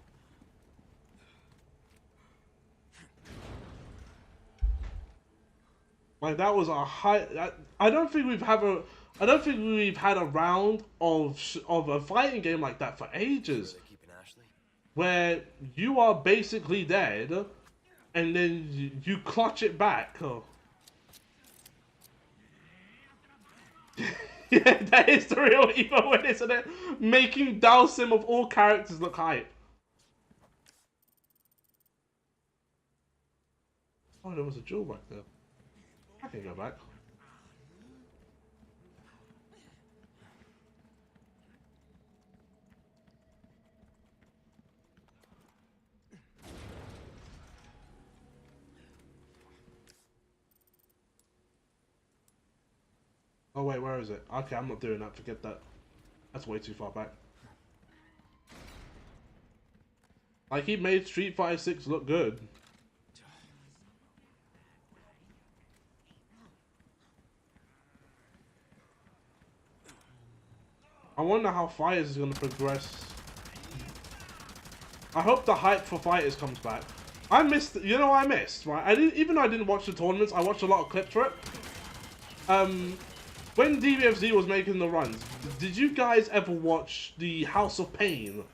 S1: Like that was a high. I don't think we've had a. I don't think we've had a round of a fighting game like that for ages,
S2: They keeping Ashley?
S1: where you are basically dead, and then you clutch it back. Oh. Yeah, that is the real Evo win, isn't it? Making Dhalsim of all characters look hype. Oh, there was a jewel back there. I can go back. Oh wait, where is it? Okay, I'm not doing that. Forget that. That's way too far back. Like he made Street Fighter 6 look good. I wonder how Fighters is gonna progress. I hope the hype for Fighters comes back. I missed. You know what I missed, right? I didn't. Even though I didn't watch the tournaments, I watched a lot of clips for it. When DBFZ was making the runs, did you guys ever watch the House of Pain?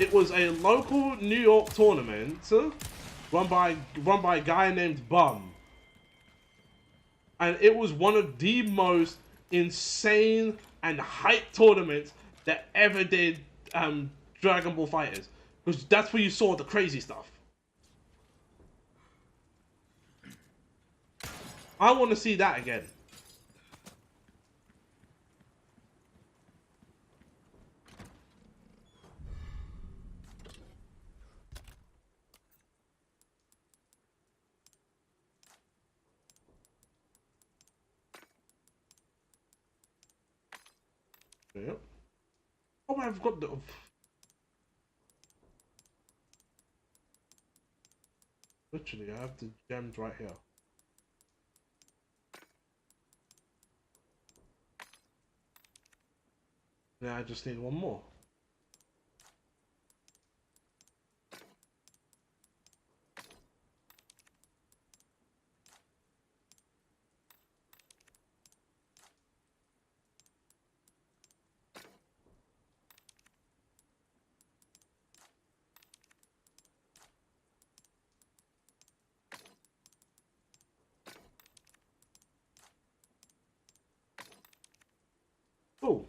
S1: It was a local New York tournament run by a guy named Bum, and it was one of the most insane and hype tournaments that ever did Dragon Ball Fighters, because that's where you saw the crazy stuff. I want to see that again. Yep. Oh, I've got the. Literally, I have the gems right here. Now I just need one more. Oh.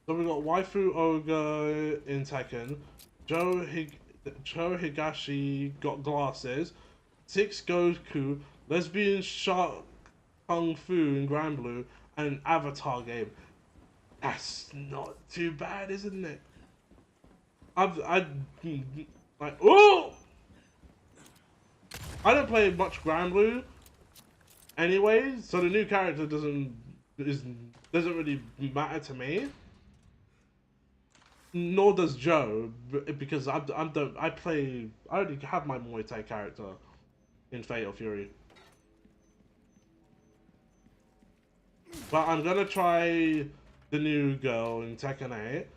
S1: So we got Waifu Ogre in Tekken, Joe Higashi got glasses, Six Goku, Lesbian Shark Kung Fu in Grand Blue, and an Avatar game. That's not too bad, isn't it? I like oh. I don't play much Grand Blue, anyway, so the new character doesn't really matter to me. Nor does Joe, because I already have my Muay Thai character in Fatal Fury. But I'm gonna try the new girl in Tekken 8.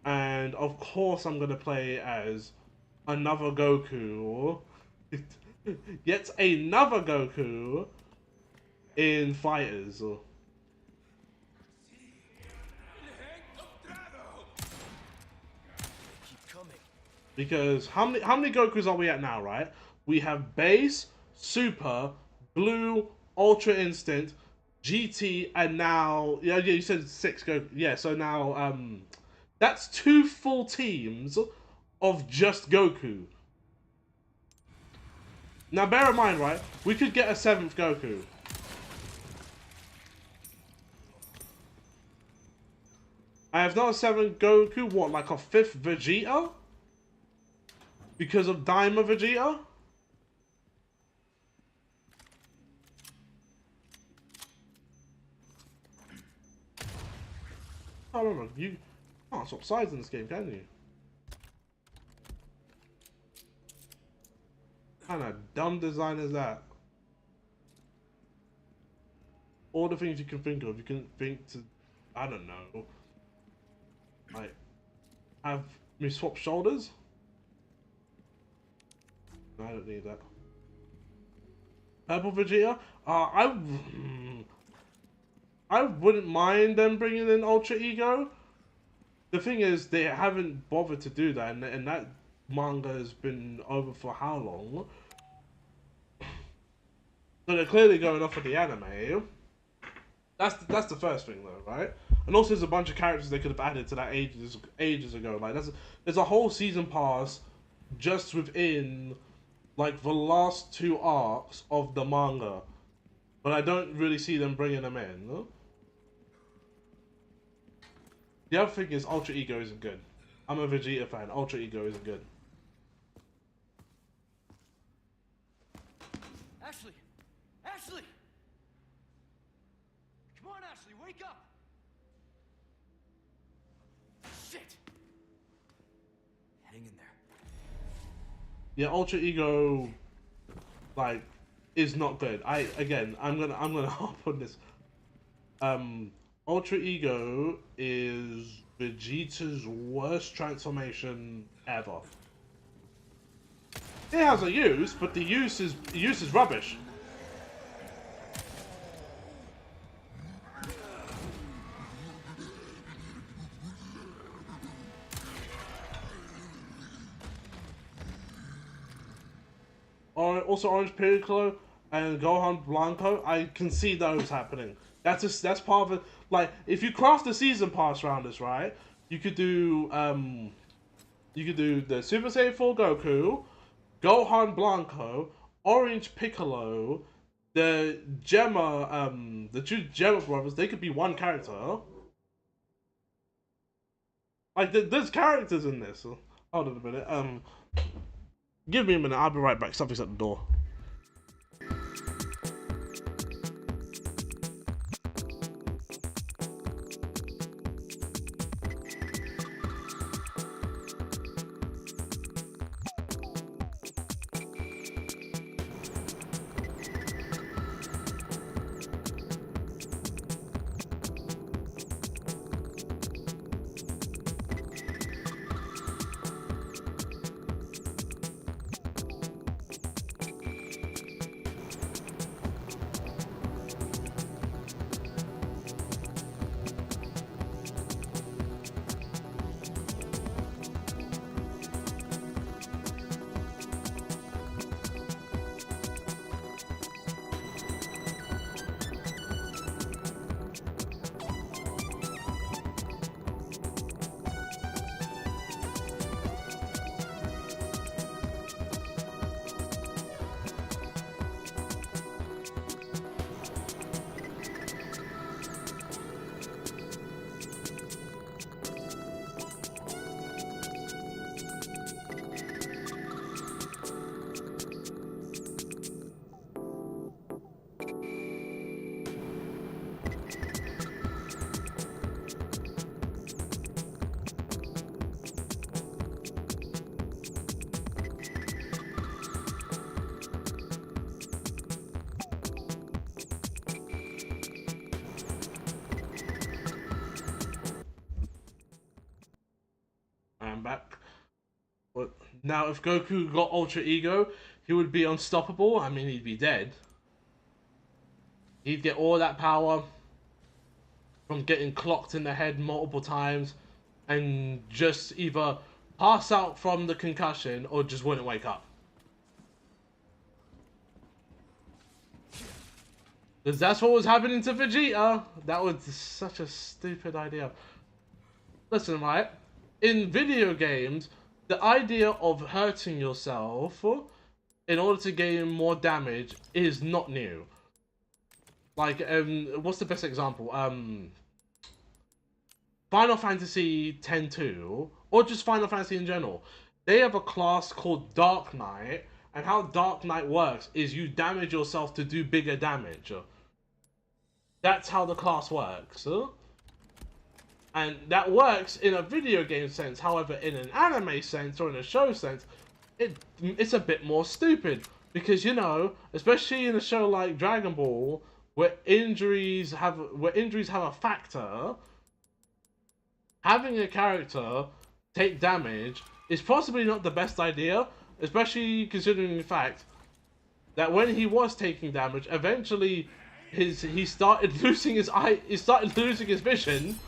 S1: And of course I'm gonna play as another Goku. Yet another Goku in Fighters. Because how many Gokus are we at now, right? We have Base, Super, Blue, Ultra Instinct, GT, and now yeah you said 6 Goku. Yeah, so now that's 2 full teams of just Goku. Now, bear in mind, right? We could get a 7th Goku. I have not a 7th Goku. What, like a 5th Vegeta? Because of Daima Vegeta? I don't remember. You can't swap sides in this game, can you? What kind of dumb design is that? All the things you can think of, you can think to, I don't know, like, have me swap shoulders? No, I don't need that. Purple Vegeta? I wouldn't mind them bringing in Ultra Ego. The thing is, they haven't bothered to do that, and that manga has been over for how long? So they're clearly going off of the anime. That's the first thing, though, right? And also, there's a bunch of characters they could have added to that ages ago. Like, there's a whole season pass just within like the last 2 arcs of the manga, but I don't really see them bringing them in. No? The other thing is Ultra Ego isn't good. I'm a Vegeta fan. Ultra Ego isn't good.
S3: Ashley! Ashley! Come on, Ashley, wake up! Shit! Hang in there.
S1: Yeah, Ultra Ego, like, is not good. I'm gonna hop on this. Ultra Ego is Vegeta's worst transformation ever. It has a use, but the use is rubbish. Also, Orange Piccolo and Gohan Blanco, I can see those happening. That's part of it. Like, if you craft the season pass around this, right? You could do the Super Saiyan 4 Goku, Gohan Blanco, Orange Piccolo, the Gemma, the 2 Gemma brothers. They could be one character. Like, there's characters in this. Hold on a minute. Give me a minute. I'll be right back. Something's at the door. I'm back. But now, if Goku got Ultra Ego, he would be unstoppable. I mean, he'd be dead. He'd get all that power from getting clocked in the head multiple times and just either pass out from the concussion or just wouldn't wake up. Because that's what was happening to Vegeta. That was such a stupid idea. Listen, right? In video games, the idea of hurting yourself in order to gain more damage is not new. Like, what's the best example? Final Fantasy X-2, or just Final Fantasy in general. They have a class called Dark Knight, and how Dark Knight works is you damage yourself to do bigger damage. That's how the class works. And that works in a video game sense. However, in an anime sense or in a show sense, it's a bit more stupid. Because, you know, especially in a show like Dragon Ball, where injuries have a factor, having a character take damage is possibly not the best idea, especially considering the fact that when he was taking damage, eventually he started losing his vision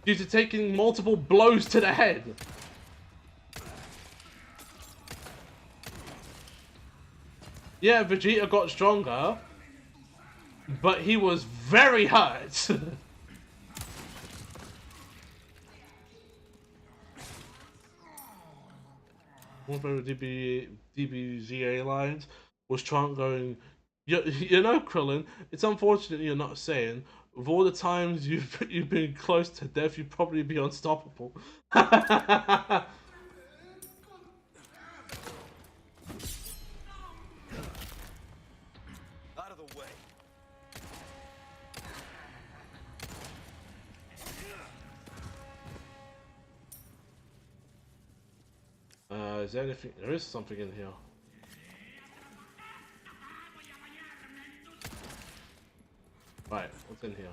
S1: due to taking multiple blows to the head. Yeah, Vegeta got stronger, but he was very hurt. One of the DBZA lines was Trump going, you know, Krillin, it's unfortunate you're not saying, with all the times you've been close to death, you'd probably be unstoppable.
S2: Out of the way.
S1: Is there anything? There is something in here. Right, what's in here?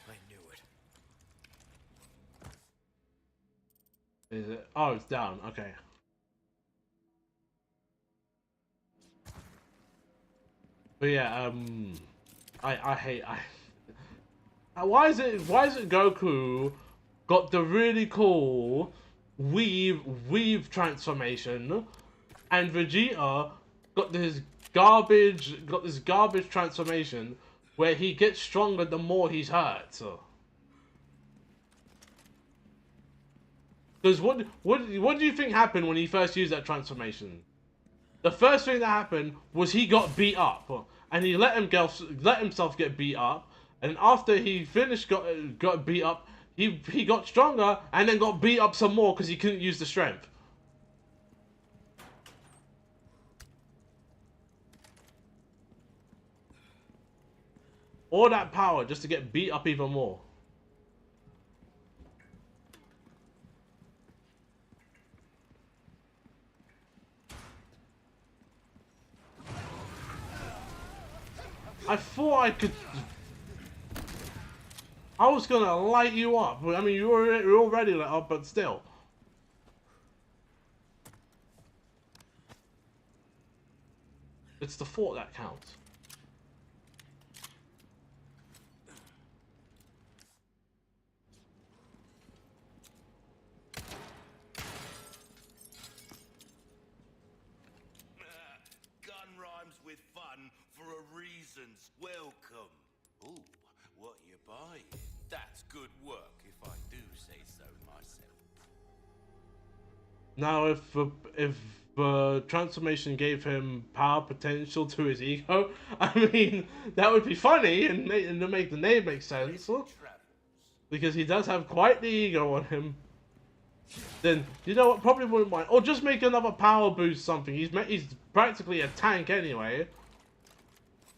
S2: I knew it.
S1: Is it? Oh, it's down. Okay. But yeah, I hate why is it Goku got the really cool weave transformation, and Vegeta got this garbage transformation where he gets stronger the more he's hurt. Because what do you think happened when he first used that transformation? The first thing that happened was he got beat up, and he let himself get beat up, and after he finished got beat up, he got stronger and then got beat up some more because he couldn't use the strength. All that power just to get beat up even more. I thought I could. I was gonna light you up. I mean, you're already lit up, but still. It's the thought that counts.
S2: Gun rhymes with fun for a reason. Welcome. Ooh, what you buying? That's good work, if I do say so myself.
S1: Now, if transformation gave him power potential to his ego, I mean, that would be funny and to make the name make sense. Because he does have quite the ego on him. Then, you know what, probably wouldn't mind. Or just make another power boost something. He's practically a tank anyway.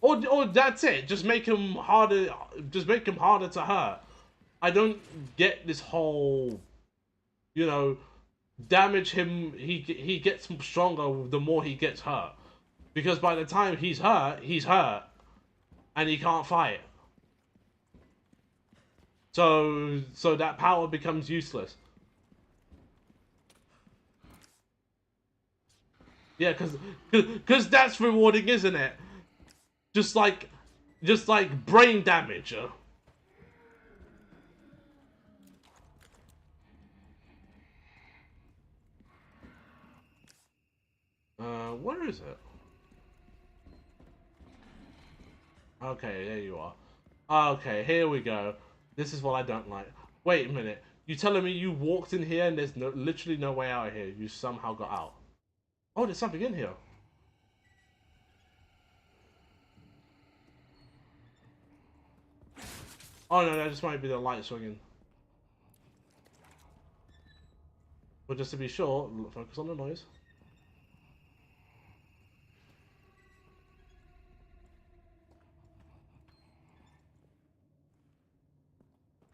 S1: Or that's it. Just make him harder to hurt. I don't get this whole, you know, damage him, he gets stronger the more he gets hurt. Because by the time he's hurt. And he can't fight. So that power becomes useless. Yeah, cause that's rewarding, isn't it? Just like brain damage. Where is it? Okay, there you are. Okay, here we go. This is what I don't like. Wait a minute. You telling me you walked in here and there's literally no way out of here? You somehow got out. Oh, there's something in here. Oh no, that just might be the light swinging. But just to be sure, focus on the noise.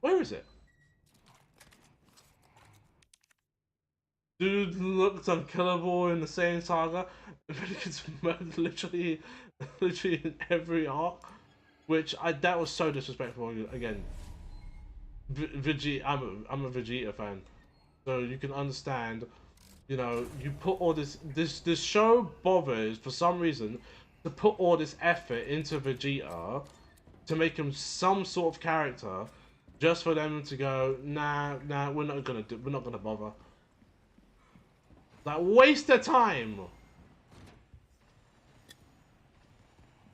S1: Where is it? Dude looks unkillable in the same saga. It gets murdered literally in every arc. Which that was so disrespectful again. Vegeta, I'm a Vegeta fan. So you can understand, you know, you put all this show bothers for some reason to put all this effort into Vegeta to make him some sort of character, just for them to go, nah, we're not gonna bother. Like, waste of time.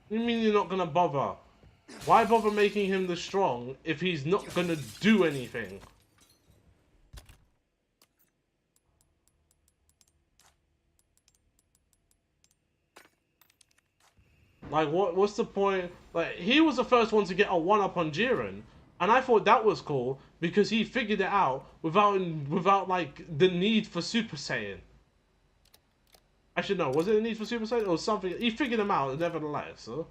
S1: You mean you're not gonna bother? Why bother making him the strong if he's not gonna do anything? Like, what's the point? Like, he was the first one to get a 1-up on Jiren, and I thought that was cool because he figured it out without like the need for Super Saiyan. Actually, no, was it a need for Super Saiyan or something? He figured them out, nevertheless. Huh?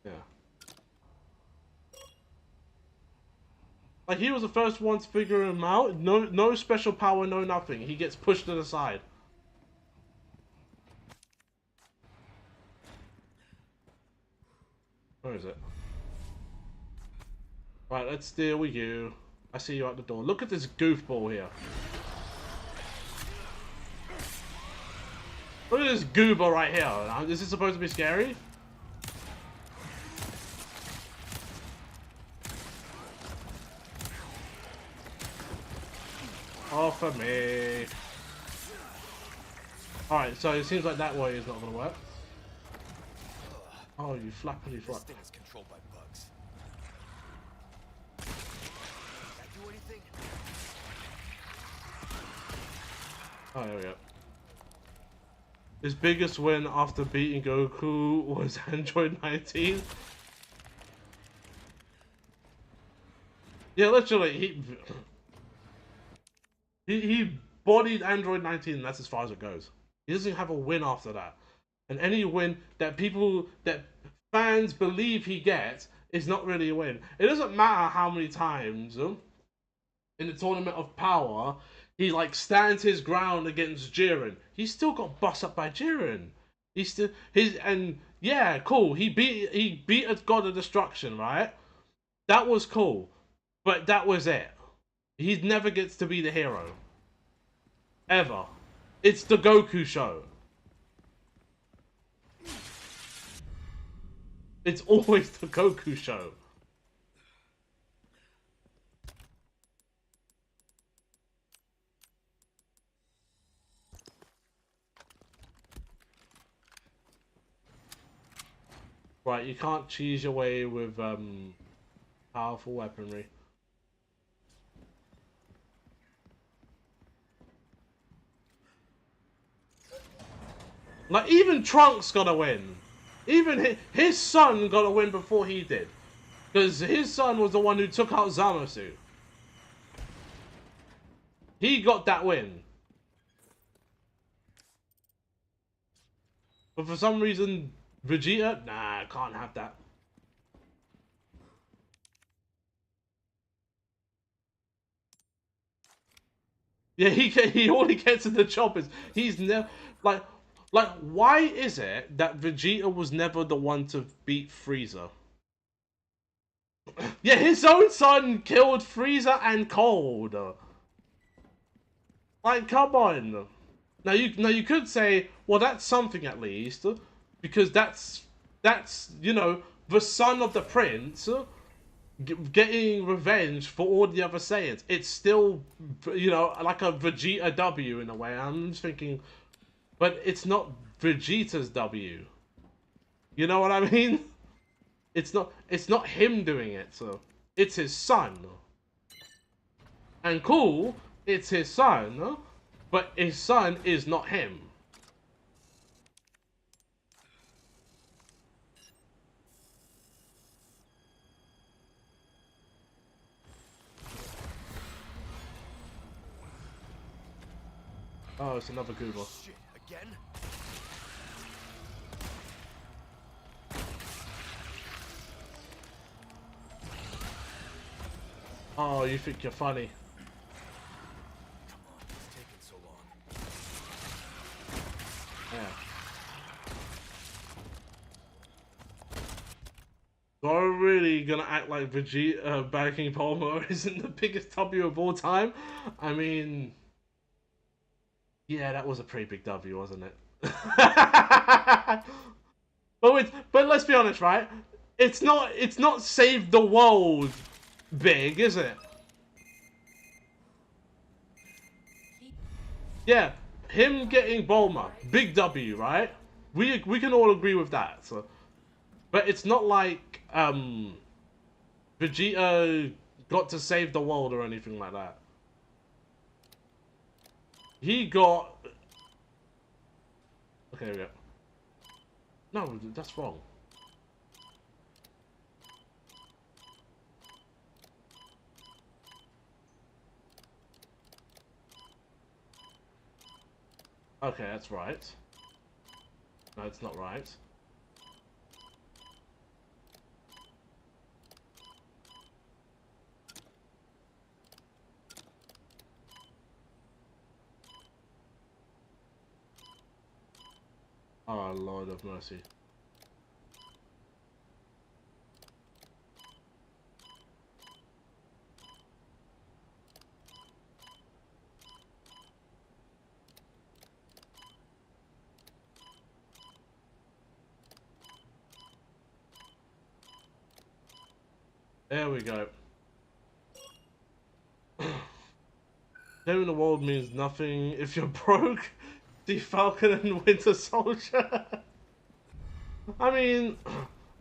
S1: Yeah. Like, he was the first one to figure him out. No special power, no nothing. He gets pushed to the side. Where is it? Right, let's deal with you. I see you at the door. Look at this goofball here. Look at this goober right here. Is this supposed to be scary? Oh, for me. Alright, so it seems like that way is not going to work. Oh, you flappity flap.
S2: This thing is controlled by bugs. Can I do anything?
S1: Oh, there we go. His biggest win after beating Goku was Android 19. Yeah, literally, he bodied Android 19, and that's as far as it goes. He doesn't have a win after that. And any win that fans believe he gets is not really a win. It doesn't matter how many times in the Tournament of Power he like stands his ground against Jiren. He still got bossed up by Jiren. Yeah, cool. He beat a God of Destruction, right? That was cool. But that was it. He never gets to be the hero. Ever. It's the Goku show. It's always the Goku show. Right, you can't cheese your way with powerful weaponry. Like, even Trunks got a win. Even his son got a win before he did. Because his son was the one who took out Zamasu. He got that win. But for some reason, Vegeta, nah, can't have that. Yeah, he all he gets in the chop is he's never like why is it that Vegeta was never the one to beat Frieza? Yeah, his own son killed Frieza and Cold. Like, come on. Now you could say, well, that's something at least, because that's you know, the son of the prince getting revenge for all the other Saiyans. It's still, you know, like a Vegeta W in a way. I'm just thinking, but it's not Vegeta's W. You know what I mean? It's not him doing it, so it's his son. And cool, it's his son, but his son is not him. Oh, it's another Goober.
S2: Shit, again?
S1: Oh, you think you're funny.
S2: Come on, it's taking so long.
S1: Yeah. So I'm really gonna act like Vegeta backing Bulma isn't the biggest W of all time? I mean, yeah, that was a pretty big W, wasn't it? but let's be honest, right? It's not save the world big, is it? Yeah, him getting Bulma, big W, right? We can all agree with that. So, but it's not like Vegeta got to save the world or anything like that. He got. Okay, yeah. No, that's wrong. Okay, that's right. No, it's not right. Oh, Lord of mercy. There we go. Saving the world means nothing if you're broke. The Falcon and Winter Soldier. I mean,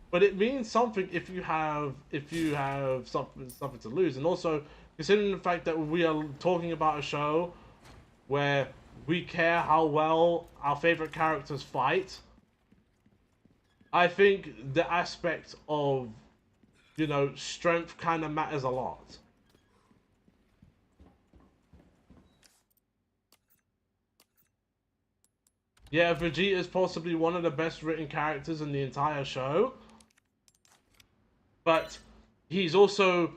S1: but it means something if you have something to lose, and also considering the fact that we are talking about a show where we care how well our favorite characters fight. I think the aspect of, you know, strength kind of matters a lot. Yeah, Vegeta is possibly one of the best written characters in the entire show, but he's also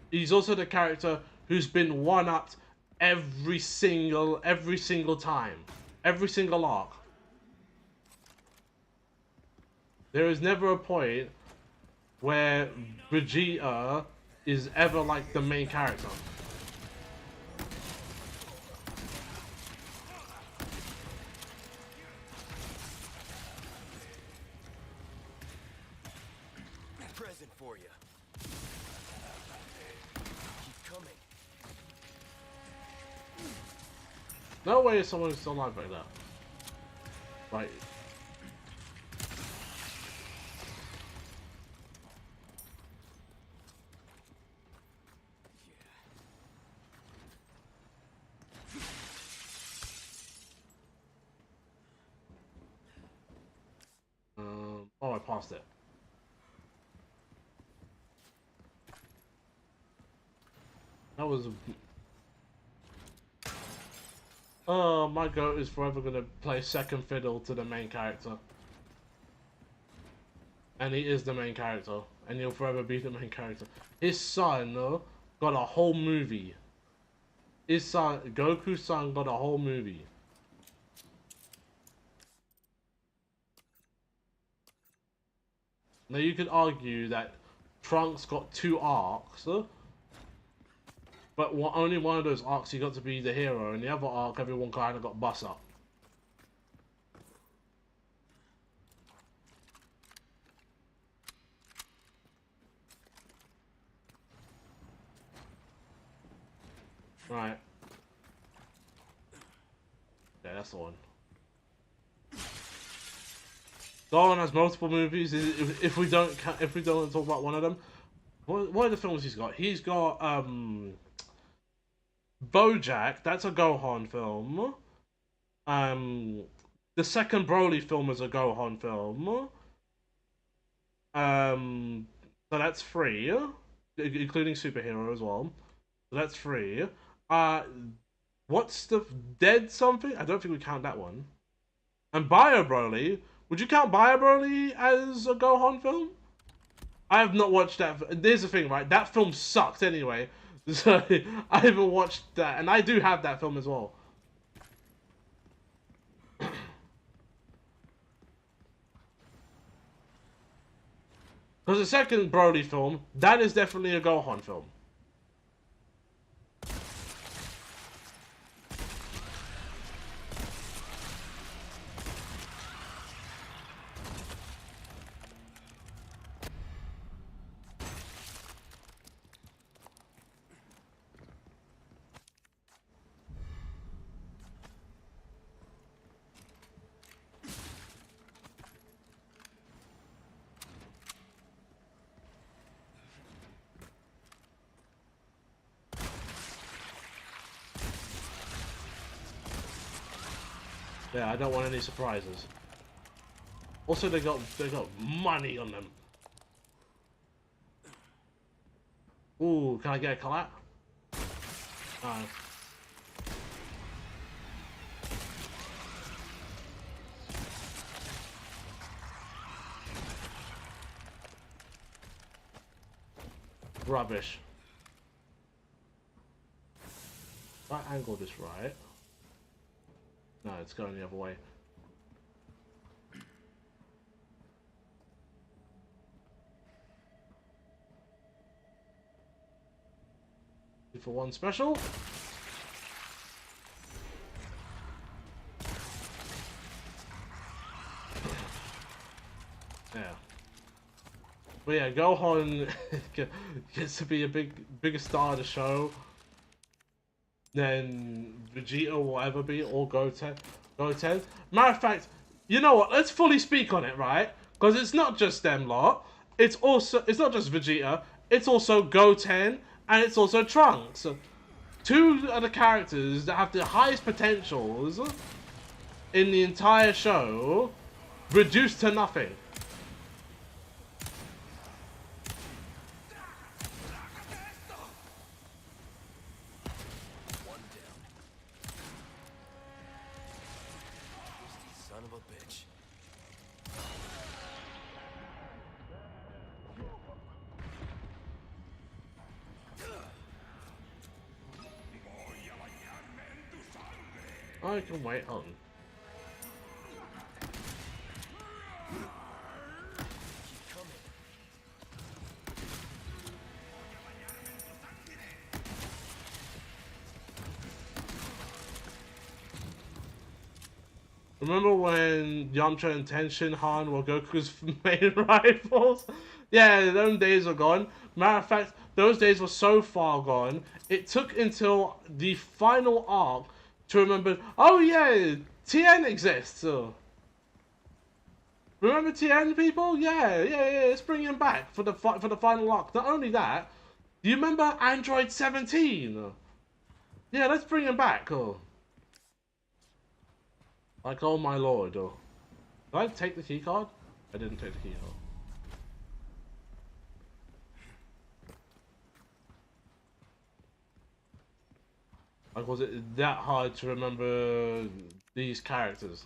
S1: he's also the character who's been one-upped every single time, every single arc. There is never a point where Vegeta is ever like the main character.
S2: Present for you. Keep coming.
S1: No way is someone still alive like that. Right. Oh, I passed it. That was. My goat is forever gonna play second fiddle to the main character. And he is the main character. And he'll forever be the main character. His son got a whole movie. His son, Goku's son, got a whole movie. Now you could argue that Trunks got 2 arcs, but only one of those arcs he got to be the hero, and the other arc everyone kind of got bust up. Right. Okay. Okay, that's the one. Gohan has multiple movies. If we don't talk about one of them, what are the films he's got? He's got BoJack. That's a Gohan film. Um, the second Broly film is a Gohan film. So that's three, including superhero as well. So that's three. Uh, what's the Dead something? I don't think we count that one. And Bio Broly. Would you count Bio Broly as a Gohan film? I have not watched that. There's the thing, right? That film sucked anyway. So I haven't watched that, and I do have that film as well. Because the second Broly film, that is definitely a Gohan film. Yeah, I don't want any surprises. Also, they got money on them. Ooh, can I get a collab? No. Rubbish. If I angle this right. No, it's going the other way. For one special. Yeah. But yeah, Gohan gets to be a bigger star of the show than Vegeta will ever be, or Goten. Matter of fact, you know what? Let's fully speak on it, right? Because it's not just them lot. It's not just Vegeta. It's also Goten and it's also Trunks. Two of the characters that have the highest potentials in the entire show, reduced to nothing.
S2: Son of a bitch.
S1: I can wait on. Remember when Yamcha and Tenshin Han were Goku's main rivals? Yeah, those days are gone. Matter of fact, those days were so far gone, it took until the final arc to remember, oh yeah, Tien exists. Remember Tien, people? Yeah, let's bring him back for the final arc. Not only that, do you remember Android 17? Yeah, let's bring him back. Like, oh my lord. Did I take the keycard? I didn't take the keycard. Like, was it that hard to remember these characters?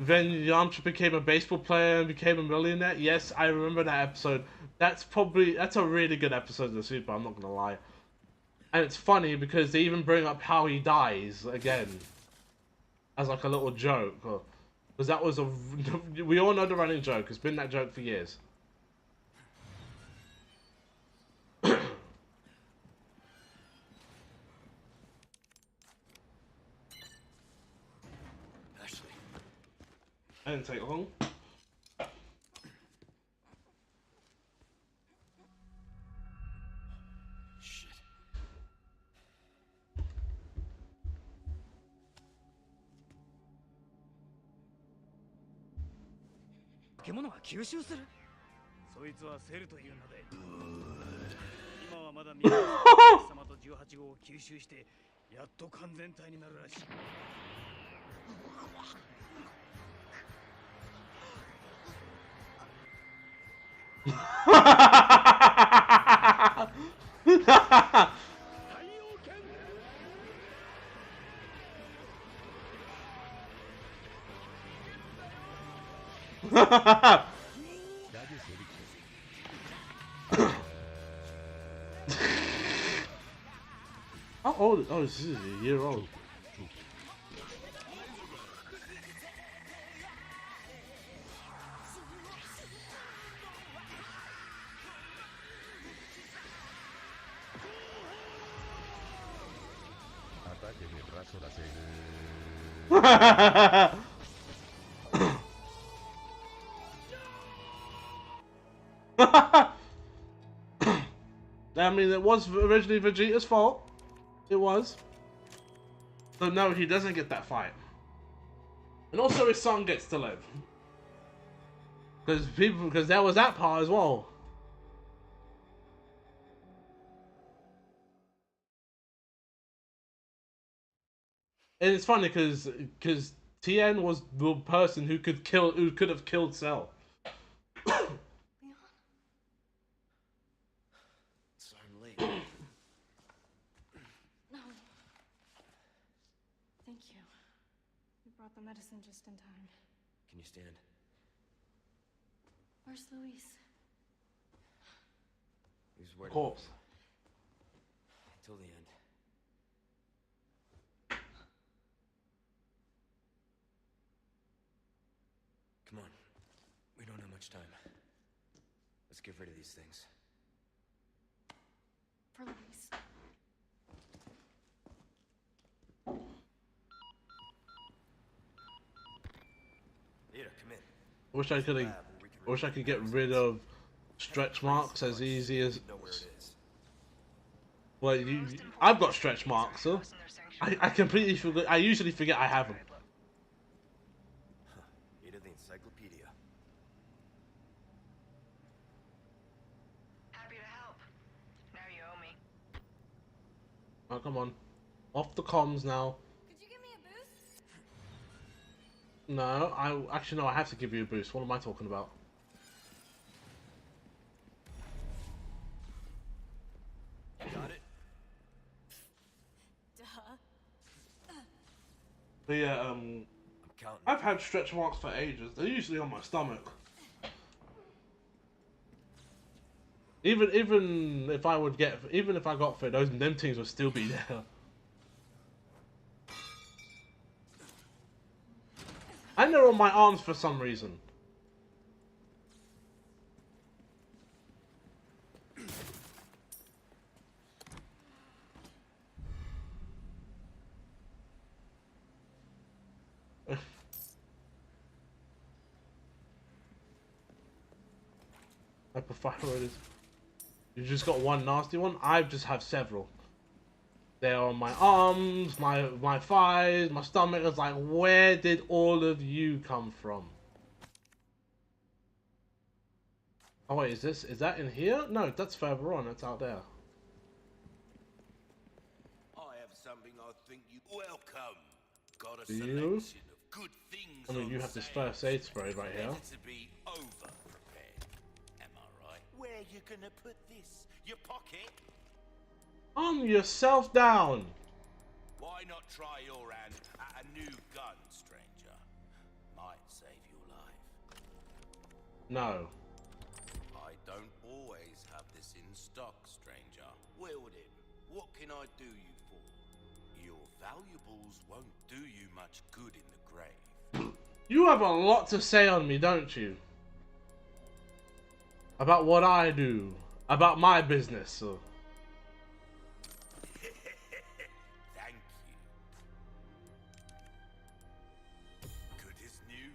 S1: Then Yamcha became a baseball player and became a millionaire. Yes, I remember that episode. That's a really good episode of the Super, I'm not gonna lie. And it's funny because they even bring up how he dies again. As like a little joke. Because that was we all know the running joke. It's been that joke for years.
S2: Ashley.
S1: I didn't take long.
S2: Shit.
S5: け物が吸収する。そいつはセルというので、今はまだミカ様と18号を吸収してやっと完全体になるらしい。
S1: How old? Oh, this is a year old. I mean, it was originally Vegeta's fault. It was. But no, he doesn't get that fight. And also his son gets to live. Because there was that part as well. And it's funny because Tien was the person who could have killed Cell.
S3: Sorry I'm late.
S6: No. Thank you. You brought the medicine just in time.
S3: Can you stand?
S6: Where's Luis?
S3: He was worried
S1: Corpse.
S3: till the end. Come on. We don't have much time. Let's get rid of these things.
S6: For Luis.
S3: Here, come in.
S1: Wish I could get rid of stretch marks as easy as.
S3: Know where it is.
S1: Well, I've got stretch marks, so I completely forget. I usually forget I have them.
S3: Read the encyclopedia.
S4: Happy to help. Now you owe me.
S1: Oh, come on, off the comms now.
S6: Could you give me a boost?
S1: No, no. I have to give you a boost. What am I talking about?
S3: Got it?
S6: Duh.
S1: But yeah,
S3: I'm counting.
S1: I've had stretch marks for ages. They're usually on my stomach. Even if I got fit, them things would still be there. And they're on my arms for some reason. Hyperthyroidism. You just got one nasty one? I just have several. They're on my arms, my thighs, my stomach. It's like, where did all of you come from? Oh wait, is that in here? No, that's further on. That's out there.
S2: I have something I think you welcome. Got a
S1: Do
S2: selection
S1: you?
S2: of good things.
S1: I mean,
S2: on
S1: you have this
S2: sale.
S1: first aid spray right here.
S2: Better to be over prepared. Am I right? Where you gonna put this? Your pocket?
S1: Calm yourself down.
S2: Why not try your hand at a new gun, stranger? Might save your life.
S1: No.
S2: I don't always have this in stock, stranger. Wield it. What can I do you for? Your valuables won't do you much good in the grave.
S1: You have a lot to say on me, don't you? About what I do. About my business. So.
S2: Thank you. Good as new.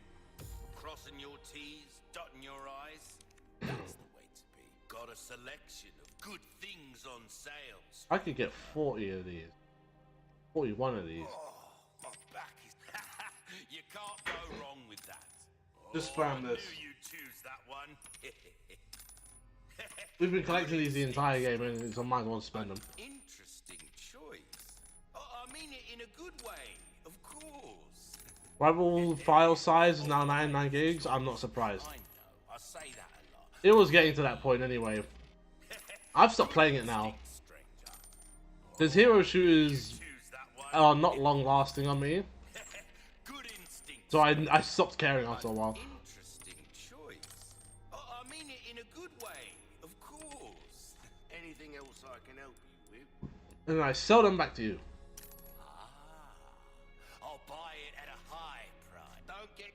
S2: Crossing your T's, dotting your I's. That's the way to be. Got a selection of good things on sales.
S1: I could get 40 of these. 41 of these.
S2: Oh, my back is... You can't go wrong with that.
S1: Just spam
S2: I
S1: this.
S2: knew you'd choose one.
S1: We've been collecting these the entire game, and so I might as well spend them.
S2: Interesting choice. I mean it in a good way, of course.
S1: Rival file size is now 99 gigs. I'm not surprised.
S2: I know, I say that a lot.
S1: It was getting to that point anyway. I've stopped playing it now.
S2: Stranger.
S1: Because hero shooters
S2: Choose that one.
S1: are not long lasting on me.
S2: Good instinct.
S1: So I stopped caring after a while.
S2: Interesting choice. I mean it in a good way, of course. Anything else I can help you with?
S1: And I sell them back to you.
S2: Ah, I'll buy it at a high price. Don't get.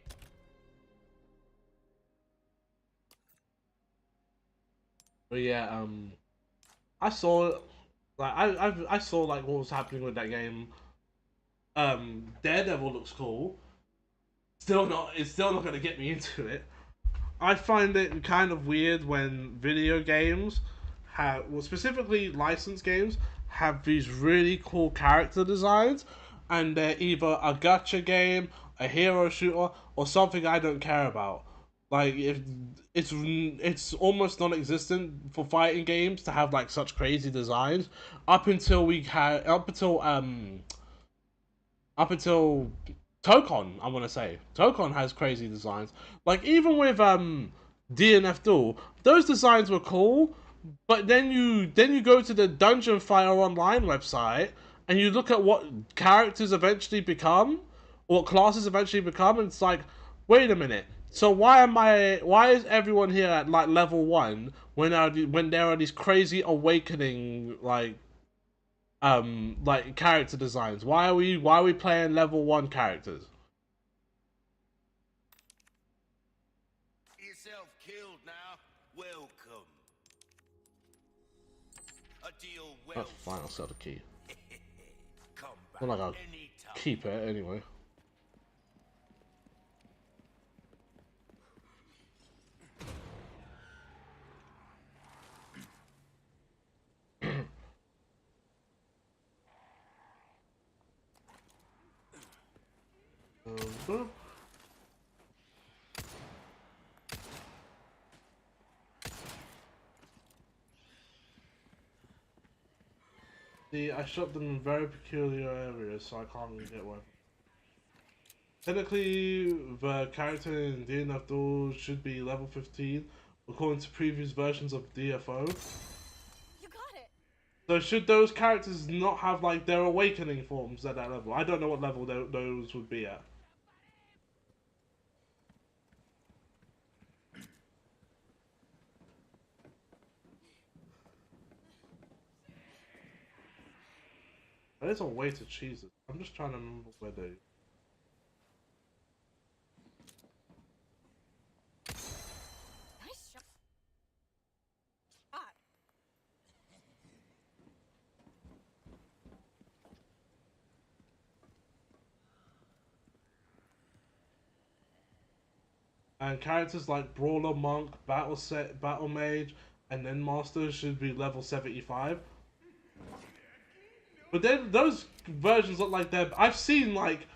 S1: But yeah, I saw like I saw like what was happening with that game. Daredevil looks cool. It's still not gonna get me into it. I find it kind of weird when video games have, well, specifically licensed games, have these really cool character designs, and they're either a gacha game, a hero shooter, or something I don't care about. Like if it's almost non-existent for fighting games to have like such crazy designs. Up until Tokon, I want to say. Tokon has crazy designs. Like, even with DNF Duel, those designs were cool, but then you go to the Dungeon Fire Online website, and you look at what characters eventually become, or what classes eventually become, and it's like, wait a minute. So why is everyone here at like level 1 when there are these crazy awakening like character designs? Why are we playing level 1 characters?
S2: Yourself killed now. Welcome. A deal well.
S1: That's fine, I'll sell the key.
S2: Come back
S1: Not like I'll
S2: anytime.
S1: keep it anyway. See, I shot them in very peculiar areas, so I can't get one. Technically, the character in DNF Duel should be level 15, according to previous versions of DFO.
S6: You got it.
S1: So should those characters not have like their awakening forms at that level? I don't know what level those would be at. There's a way to cheese it. I'm just trying to remember where they.
S6: Nice shot. Ah.
S1: And characters like Brawler, Monk, Battle Mage, and then Master should be level 75. But then those versions look like they're. I've seen like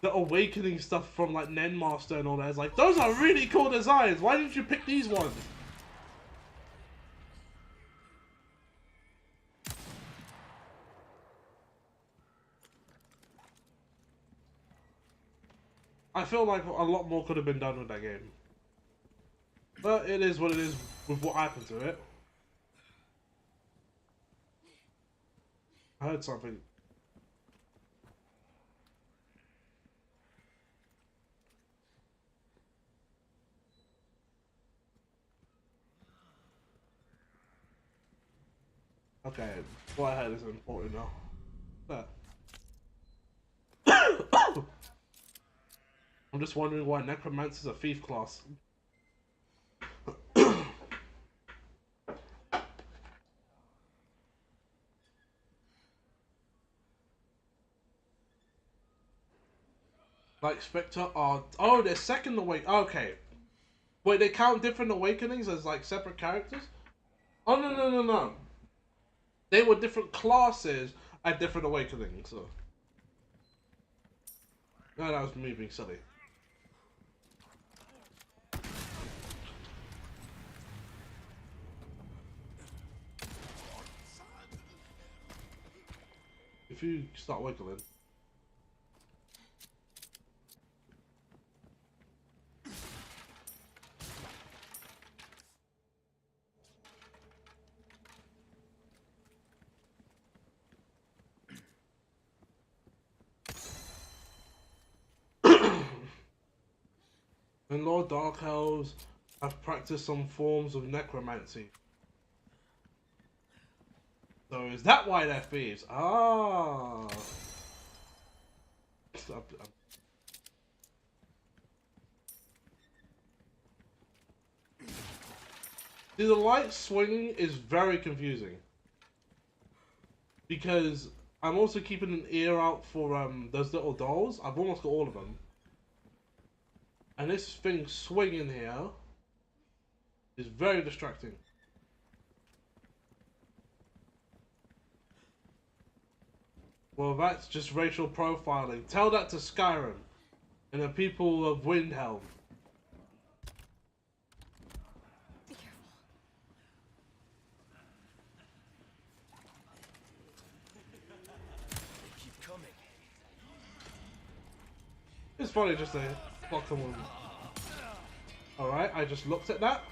S1: the awakening stuff from like Nen Master and all that. It's like, those are really cool designs. Why didn't you pick these ones? I feel like a lot more could have been done with that game. But it is what it is with what happened to it. I heard something. Okay, what I heard is important now. But I'm just wondering why Necromancer's a thief class. Like Spectre are... Oh, they're second awake. Okay. Wait, they count different awakenings as like separate characters? Oh, no. They were different classes at different awakenings, so... No, that was me being silly. you start wiggling. And Lord Dark Elves have practiced some forms of necromancy. So is that why they're thieves? Ah. See, the light swinging is very confusing. Because I'm also keeping an ear out for those little dolls. I've almost got all of them. And this thing swinging here is very distracting. Well, that's just racial profiling. Tell that to Skyrim and the people of Windhelm.
S6: Be careful.
S3: They keep coming.
S1: It's funny just to fuck someone. Alright, I just looked at that.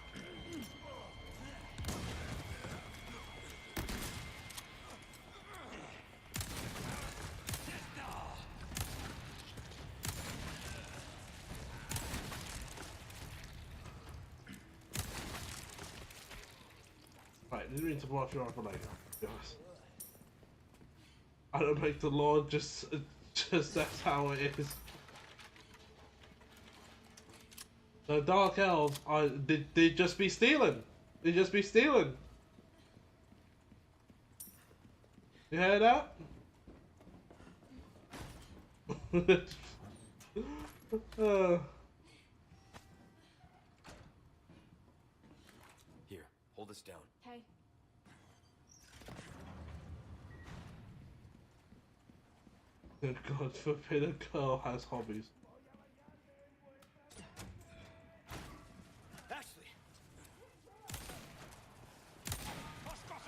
S1: Right, didn't mean to blow off your arm for later. Yes. I don't make the law, just that's how it is. The Dark Elves are they just be stealing. They just be stealing. You hear that?
S3: Here, hold this down.
S6: Hey.
S1: God forbid a girl has hobbies.
S3: Ashley!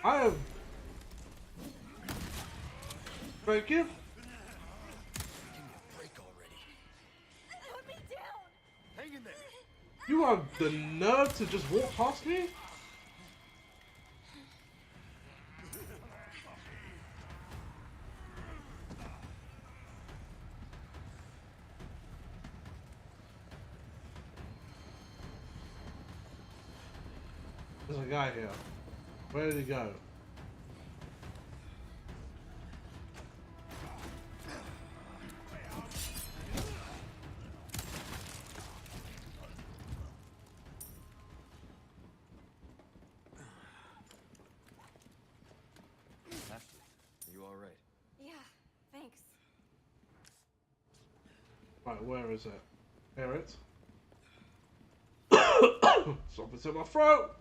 S1: I have. Thank you.
S3: Give me a break already.
S6: Put me down!
S3: Hang in there!
S1: You have the nerve to just walk past me? There's a guy here. Where did he go?
S3: Ashley, are you alright?
S6: Yeah, thanks.
S1: Right, where is it? Hear it? Something's in my throat!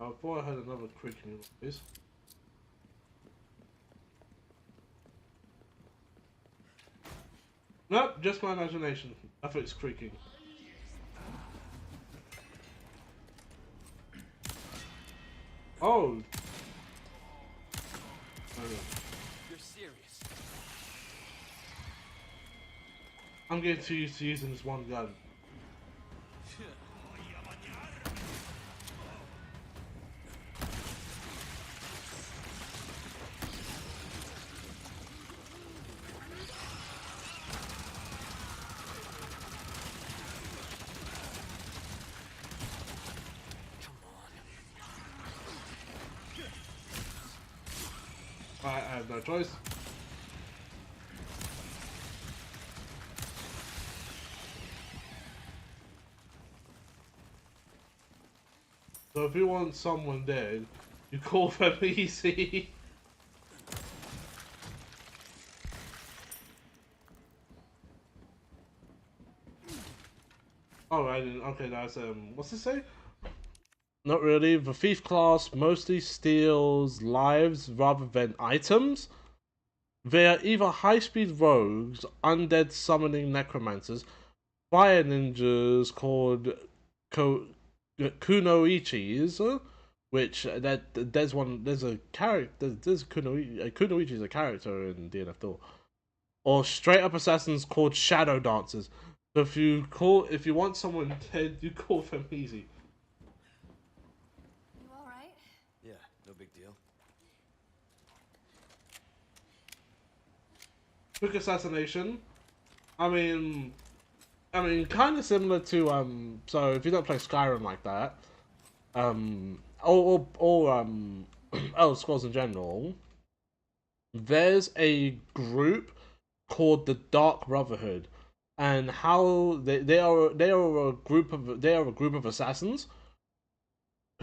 S1: I thought I heard another creaking noise. Nope, just my imagination. I thought it's creaking. Oh!
S3: You're serious.
S1: I'm getting too used to using this one gun. I have no choice. So if you want someone dead, you call them easy. Oh, I didn't. Okay, that's what's this say? Not really. The thief class mostly steals lives rather than items. They are either high-speed rogues, undead summoning necromancers, fire ninjas called kunoichis, which there's a character, there's kunoichi is a character in DNF2, or straight up assassins called shadow dancers. So if you want someone dead, you call them easy.
S6: You alright?
S3: Yeah, no big deal.
S1: Quick assassination. I mean, kind of similar to So if you don't play Skyrim like that, or Elder Scrolls in general, there's a group called the Dark Brotherhood, and how they are a group of assassins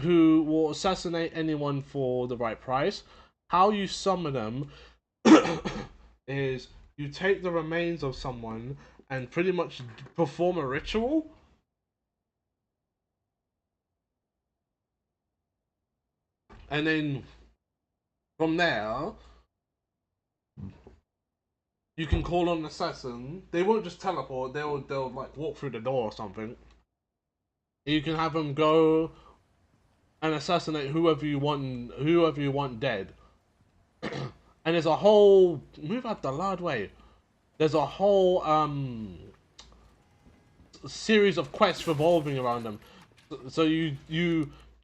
S1: who will assassinate anyone for the right price. How you summon them is you take the remains of someone and pretty much perform a ritual. And then from there, you can call on an assassin. They won't just teleport. They'll like walk through the door or something. You can have them go and assassinate whoever you want dead. And there's a whole move out the loud way. There's a whole series of quests revolving around them. So you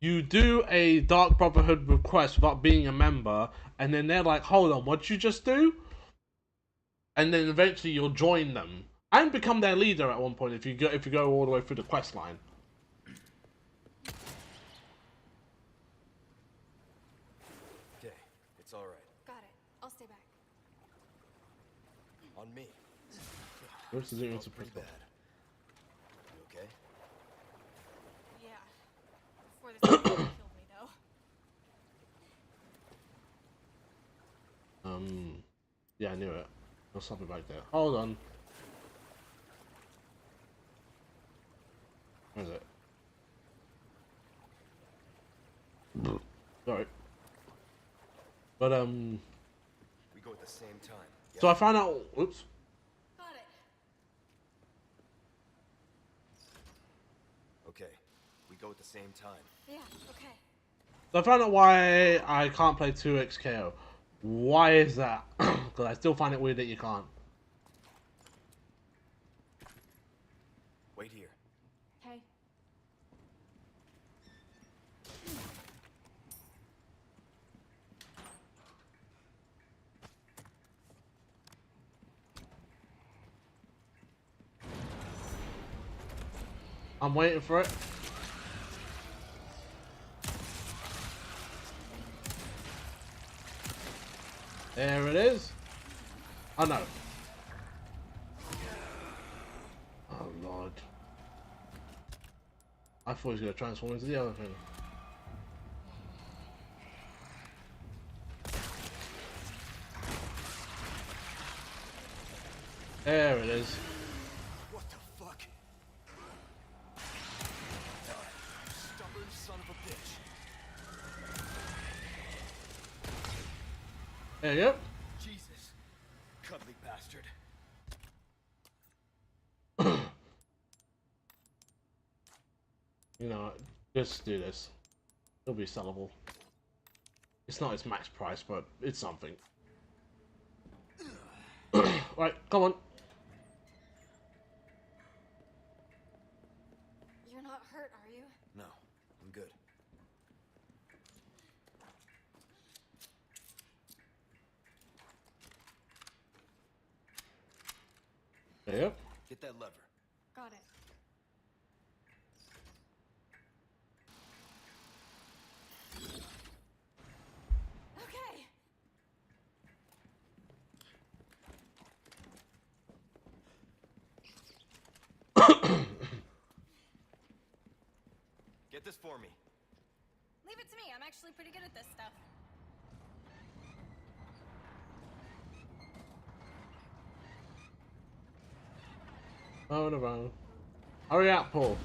S1: do a Dark Brotherhood request without being a member, and then they're like, "Hold on, what'd you just do?" And then eventually you'll join them and become their leader at one point if you go all the way through the quest line.
S3: Okay, it's all right.
S6: Got it. I'll stay back.
S3: On me.
S1: This is even
S3: Pretty bad. You okay?
S6: Yeah. Before this thing killed me, though.
S1: Yeah, I knew it. There's something back there. Hold on. Where is it? Sorry. But
S3: We go at the same time. Yeah?
S1: so I found out. Oops.
S6: Got it.
S3: Okay, we go at the same time.
S6: Yeah, okay.
S1: So I found out why I can't play 2xKO. Why is that? Because I still find it weird that you can't.
S3: Wait here.
S6: Hey.
S1: I'm waiting for it. There it is. Oh no. Oh lord. I thought he was going to transform into the other thing. There it is.
S3: What the fuck? Stubborn son of a bitch.
S1: There you go.
S3: Jesus. Cuddly bastard.
S1: You know, just do this. It'll be sellable. It's not its max price, but it's something. Right, come on.
S6: You're not hurt, are you?
S3: No, I'm good.
S1: There you go.
S3: Get that lever.
S6: Got it. Okay.
S3: Get this for me.
S6: Leave it to me. I'm actually pretty good at this stuff.
S1: Oh no. Hurry up, Paul.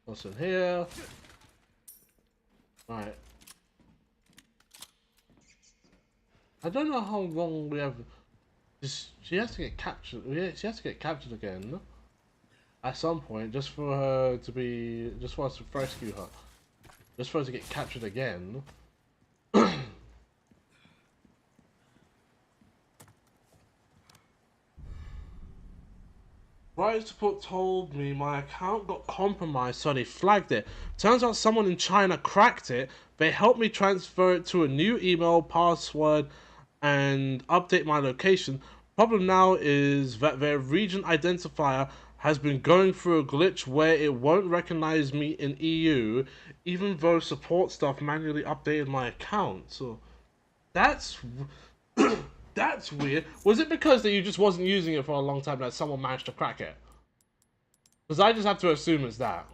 S1: What's in here? Right. I don't know how long we have. She has to get captured. Yeah, she has to get captured again. at some point, just for her to be, just for us to rescue her, just for her to get captured again. Riot support told me my account got compromised, so they flagged it. Turns out someone in China cracked it. They helped me transfer it to a new email, password, and update my location. Problem now is that their region identifier has been going through a glitch where it won't recognize me in EU, even though support staff manually updated my account. So that's that's weird. Was it because that you just wasn't using it for a long time that someone managed to crack it? Because I just have to assume it's that.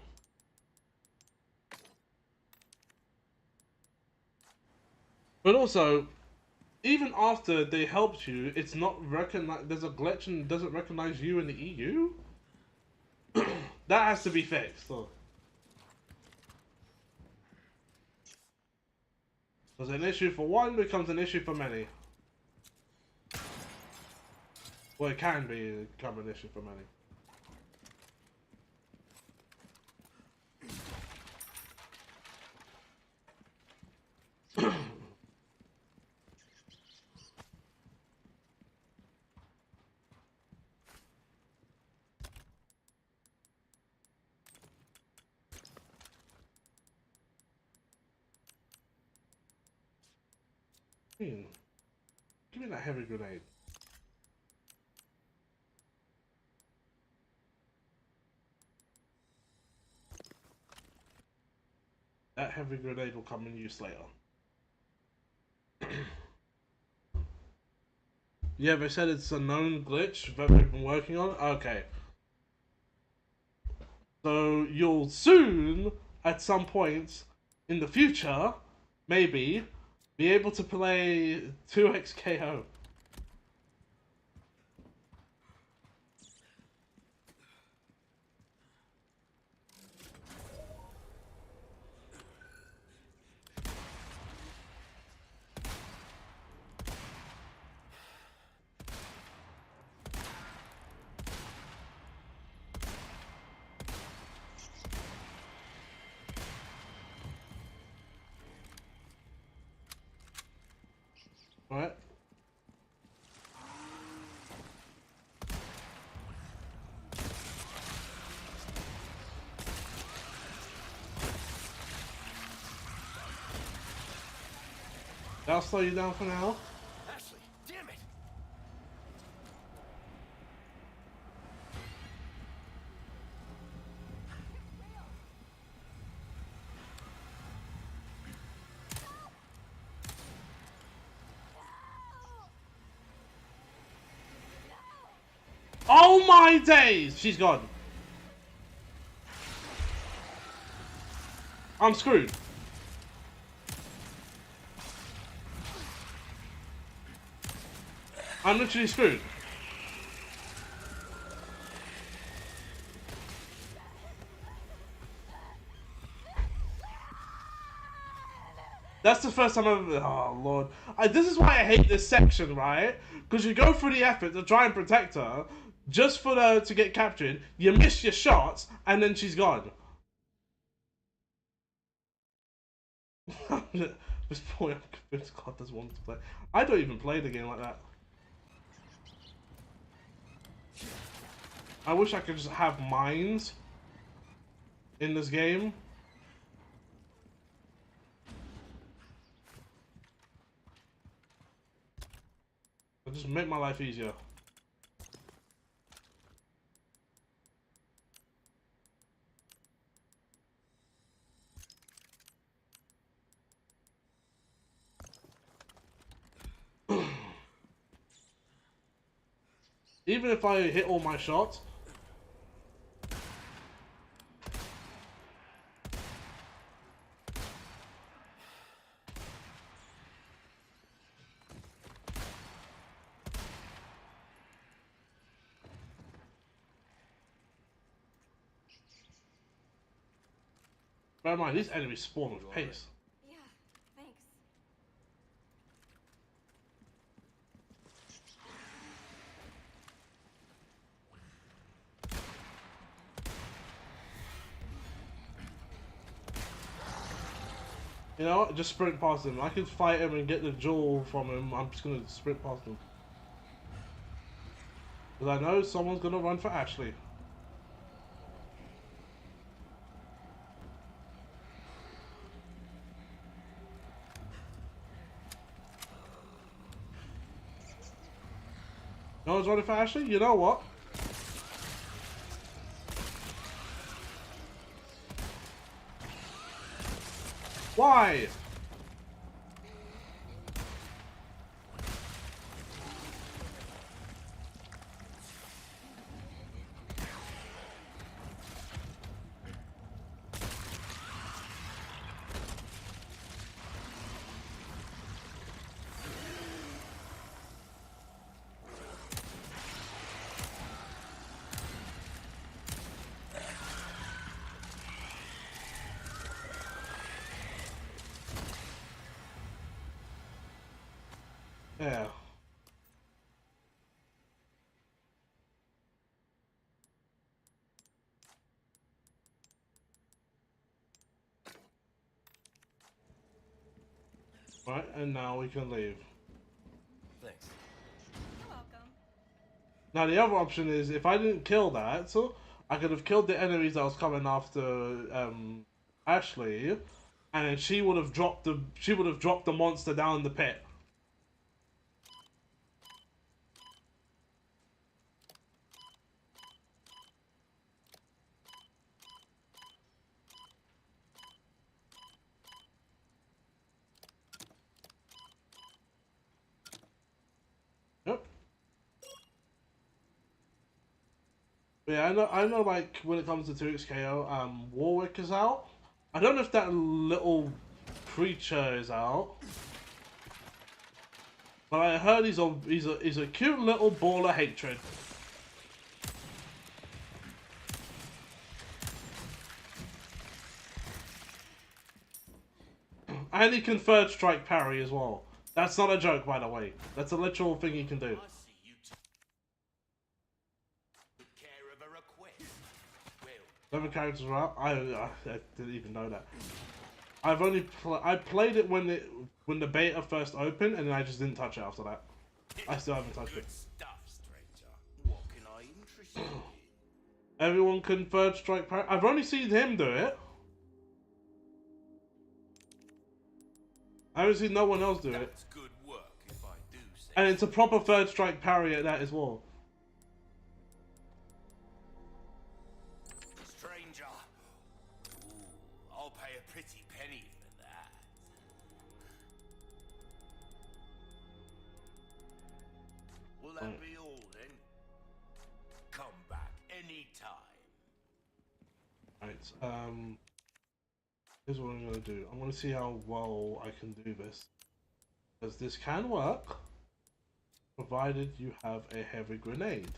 S1: But also, even after they helped you, it's not recognize. There's a glitch and doesn't recognize you in the EU. That has to be fixed. So. Because an issue for one becomes an issue for many. Well, it can become an issue for many. Give me that heavy grenade. That heavy grenade will come in use later. Yeah, they said it's a known glitch that they've been working on. Okay. So you'll soon, at some point in the future, maybe, be able to play 2xKO. Right? That'll slow you down for now.
S2: Ashley, damn it!
S1: Oh my days! She's gone. I'm screwed. I'm literally screwed. That's the first time I've ever... Oh, Lord. This is why I hate this section, right? Because you go through the effort to try and protect her, just for her to get captured, you miss your shots, and then she's gone. This boy, I'm convinced God doesn't want to play. I don't even play the game like that. I wish I could just have mines in this game. It'll just make my life easier. Even if I hit all my shots. Bear in mind, these enemies spawn with pace.
S6: Yeah, thanks.
S1: You know what? Just sprint past him. I could fight him and get the jewel from him. I'm just gonna sprint past him. Because I know someone's gonna run for Ashley. No one's running for Ashley? You know what? Why? Yeah. Right, and now we can leave.
S3: Thanks.
S6: You're welcome.
S1: Now the other option is if I didn't kill that, so I could have killed the enemies that was coming after Ashley, and then she would have dropped the monster down the pit. Yep. But yeah, I know. Like when it comes to 2XKO, Warwick is out. I don't know if that little creature is out, but I heard he's a cute little ball of hatred. And he can third strike parry as well. That's not a joke, by the way. That's a literal thing he can do.
S2: I see you took care of a request. Well,
S1: 7 characters are out. I didn't even know that. I've only I played it when the beta first opened, and then I just didn't touch it after that. I still haven't touched it.
S2: good stuff, stranger. What can I interest you in?
S1: Everyone can third strike parry. I've only seen him do it. I haven't seen no one else do it.
S2: That's good work, if I do say.
S1: And it's a proper third strike parry at that as well.
S2: Stranger. Ooh, I'll pay a pretty penny for that. Will that be all then? Come back anytime.
S1: Right, here's what I'm gonna do. I'm gonna see how well I can do this. Because this can work, provided you have a heavy grenade.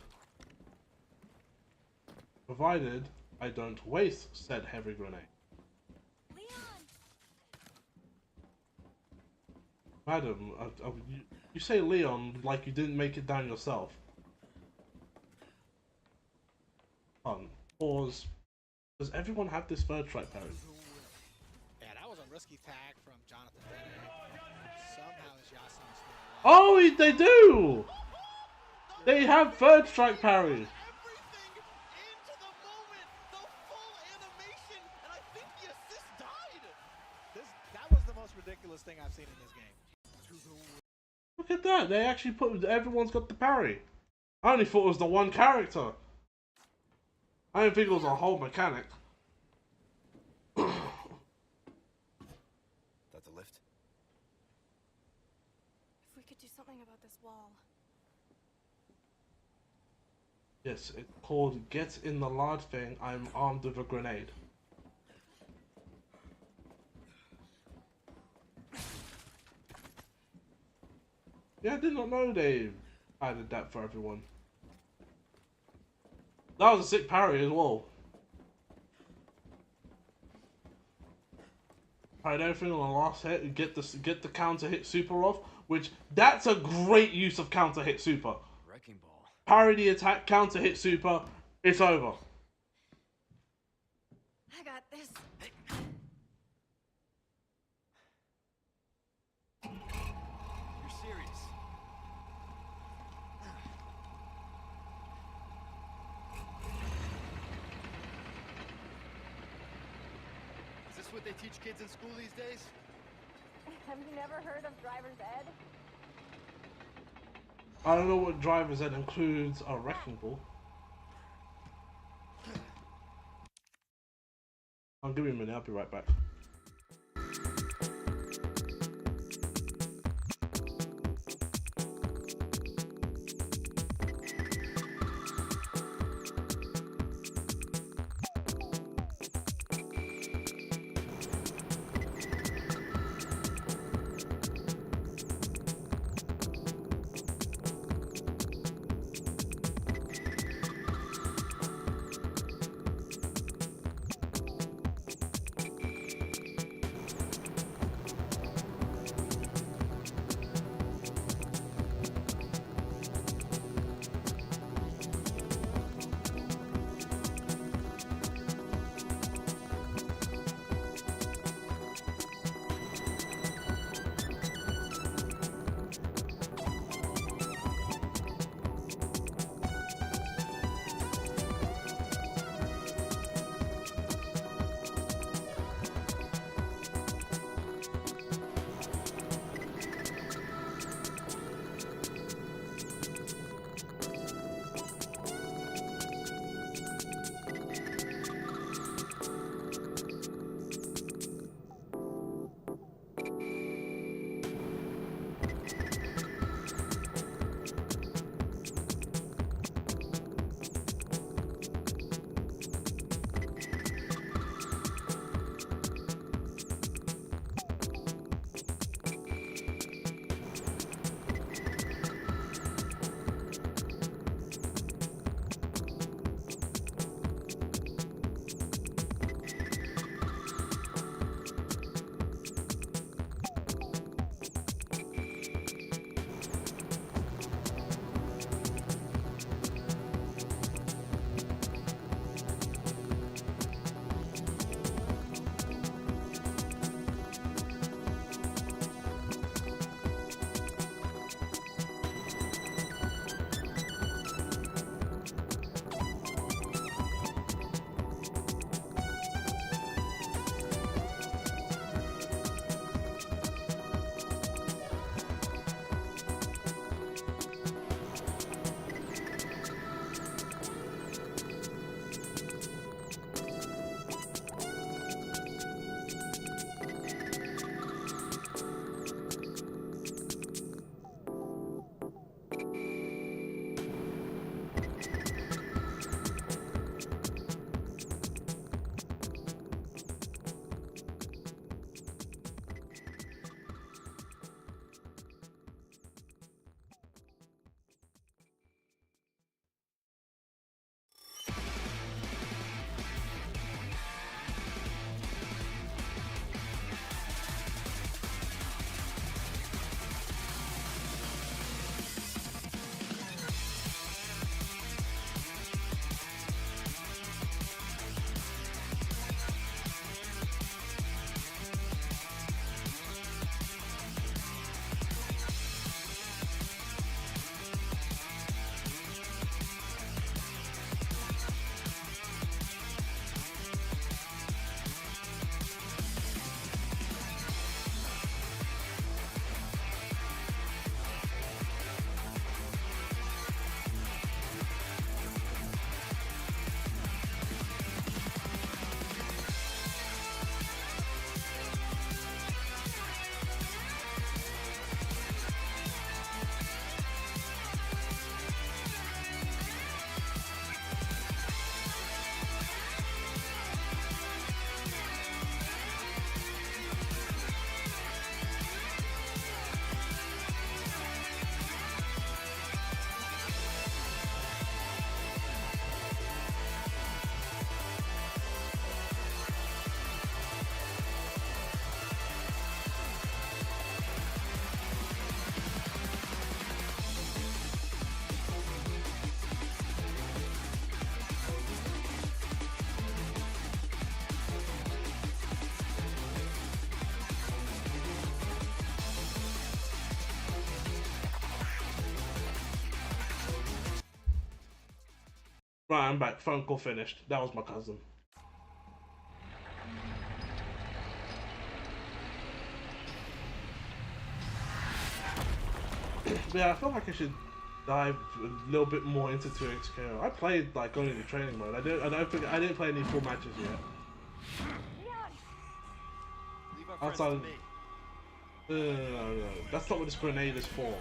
S1: Provided I don't waste said heavy grenade.
S6: Leon!
S1: Madam, you say Leon like you didn't make it down yourself. Pause. Does everyone have this third strike parry?
S7: Yeah, that was a risky tag from Jonathan Bennett. Somehow his Yasin is still alive.
S1: Oh, they do! They have third strike parry.
S7: Everything into the moment, the full animation, and I think the assist died. That was the most ridiculous thing I've seen in this game.
S1: Look at that. They actually everyone's got the parry. I only thought it was the one character. I didn't think it was a whole mechanic.
S3: That the lift?
S6: If we could do something about this wall.
S1: Yes, it's called Get in the Lard Thing. I'm armed with a grenade. Yeah, I did not know they added that for everyone. That was a sick parry as well. Tried everything on the last hit, get the counter hit super off, which that's a great use of counter hit super.
S3: Wrecking ball.
S1: Parry the attack, counter hit super, it's over.
S6: I got this.
S8: This what they teach kids in school these days?
S9: Have you never heard of driver's ed?
S1: I don't know what driver's ed includes a wrecking ball. I'll give you a minute, I'll be right back. Right, I'm back. Phone call finished. That was my cousin. Yeah, I feel like I should dive a little bit more into 2XKO. I played like going into training mode. I didn't play any full matches yet.
S8: Leave our friends
S1: Outside.
S8: to me.
S1: No. That's not what this grenade is for.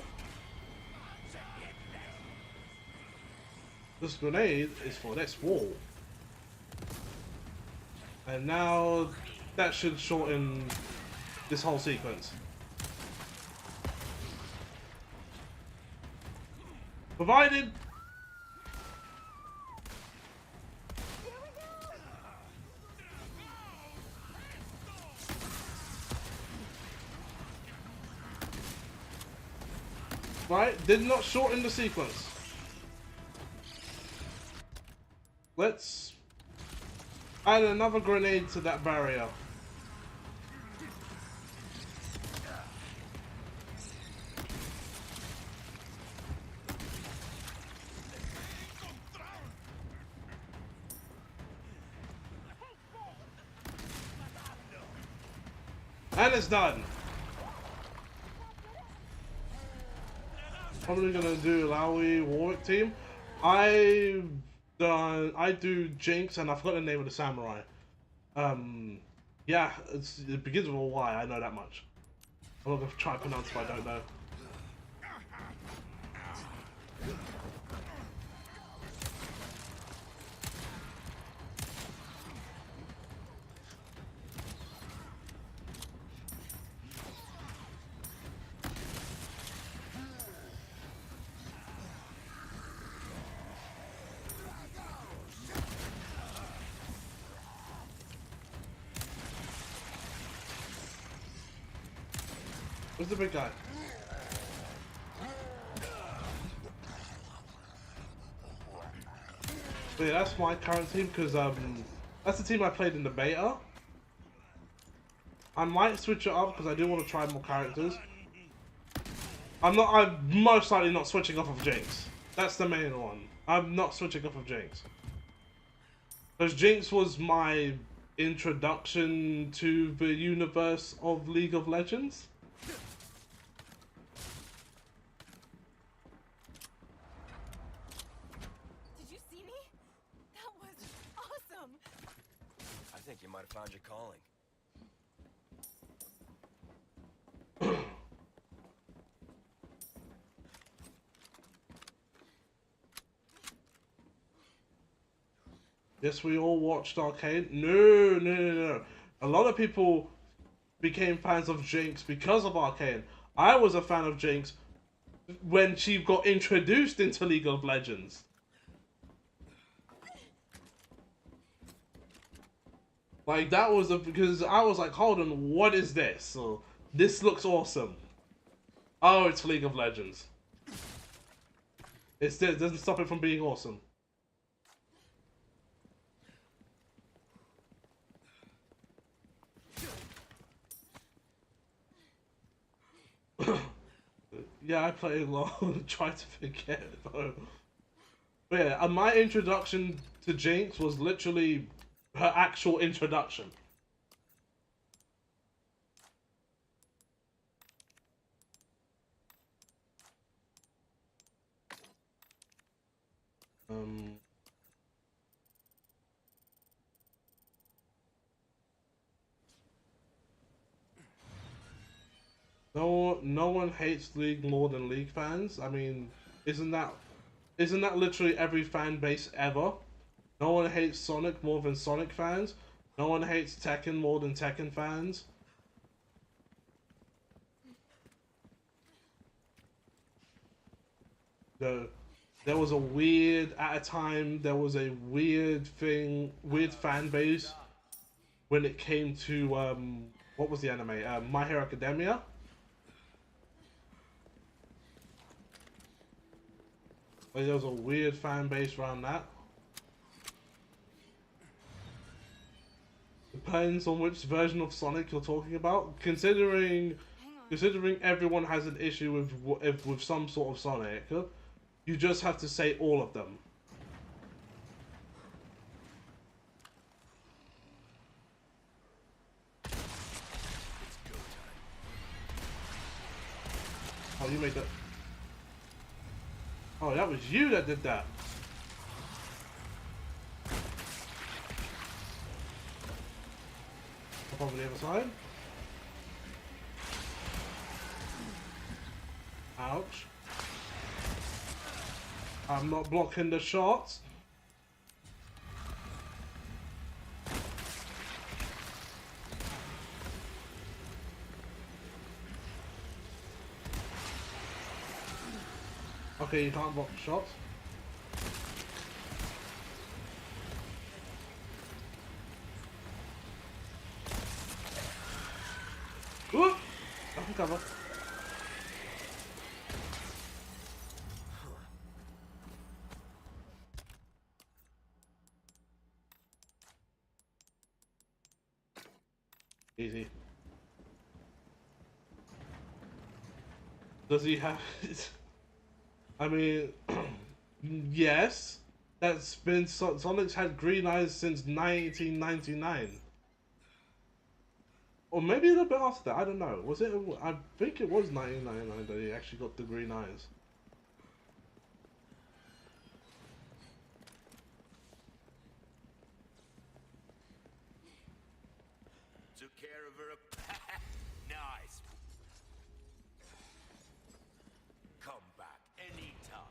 S1: This grenade is for this wall. And now that should shorten this whole sequence. Provided. Right, did not shorten the sequence. Let's add another grenade to that barrier. And it's done. Probably gonna do Lowy Warwick team. I do Jinx and I forgot the name of the samurai. Yeah, it begins with a Y. I know that much. I'm not gonna try to pronounce if I don't know. Where's the big guy? But yeah, that's my current team because that's the team I played in the beta. I might switch it up because I do want to try more characters. I'm most likely not switching off of Jinx. That's the main one. I'm not switching off of Jinx. Because Jinx was my introduction to the universe of League of Legends.
S6: Did you see me? That was awesome.
S3: I think you might have found your calling.
S1: Yes, we all watched Arcane. No. A lot of people became fans of Jinx because of Arcane. I was a fan of Jinx when she got introduced into League of Legends. Like, that was because I was like, hold on, what is this? So, this looks awesome. Oh, it's League of Legends. It doesn't stop it from being awesome. Yeah, I played a lot and tried to forget though. But yeah, my introduction to Jinx was literally her actual introduction. No one hates League more than League fans. I mean, isn't that literally every fan base ever? No one hates Sonic more than Sonic fans. No one hates Tekken more than Tekken fans. There was a weird, at a time, there was a weird fan base when it came to, what was the anime? My Hero Academia? Like, there was a weird fan base around that. Depends on which version of Sonic you're talking about. Considering everyone has an issue with some sort of Sonic, you just have to say all of them. Oh, you made that. Oh, that was you that did that. Up over the other side. Ouch. I'm not blocking the shots. Okay, you can't block the shots. Ooh! I can cover. Easy. Does he have... I mean... yes. That's been... Sonic's had green eyes since 1999. Or maybe a little bit after that, I don't know. Was it... I think it was 1999 that he actually got the green eyes.
S2: Took care of her. Nice. Come back anytime.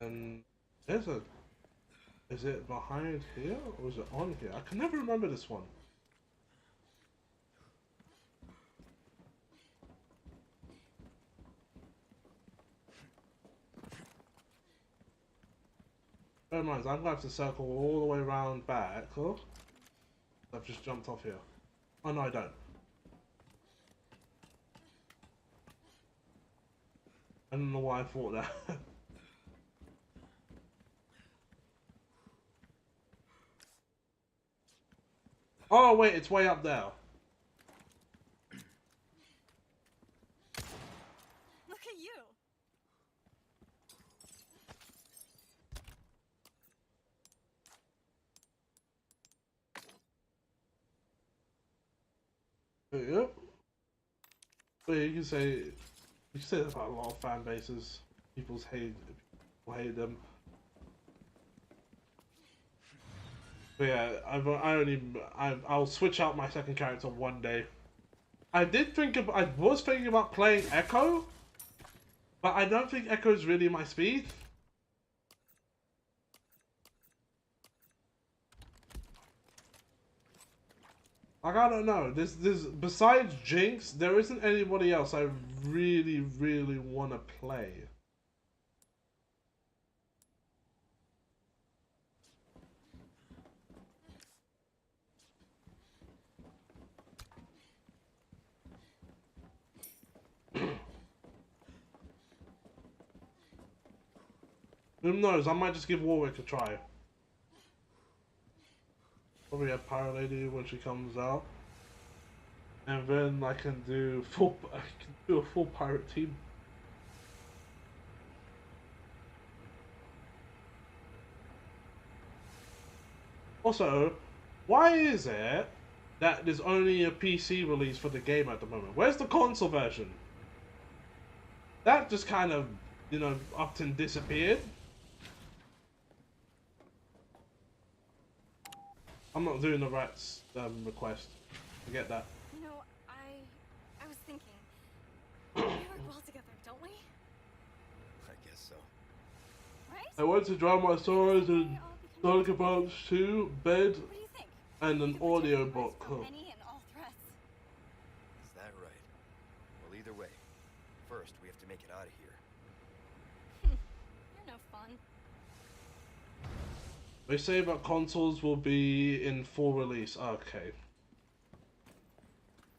S1: And there's a... Is it behind here or is it on here? I can never remember this one. Bear in mind, I'm gonna have to circle all the way around back. Oh, I've just jumped off here. Oh no, I don't. I don't know why I thought that. Oh wait, it's way up there.
S6: Look at you.
S1: Yep. But you can say that about a lot of fan bases. People hate them. But yeah, I'll switch out my second character one day. I was thinking about playing Echo, but I don't think Echo is really my speed. Like, I don't know. There's besides Jinx, there isn't anybody else I really want to play. Who knows? I might just give Warwick a try. Probably have Pirate Lady when she comes out, and then I can do a full pirate team. Also, why is it that there's only a PC release for the game at the moment? Where's the console version? That just kind of, you know, up and disappeared. I'm not doing the rat's request. Forget that.
S6: You know, I was thinking. We work well together, don't we?
S3: I guess so.
S6: Right?
S1: I went to Drama Stores and Sonic Advance 2, bed,
S6: What do you think?
S1: and an audio book.
S6: Any and all threats.
S3: Is that right? Well, either way, first we have to make it out of here.
S6: You're no fun.
S1: They say that consoles will be in full release. Okay.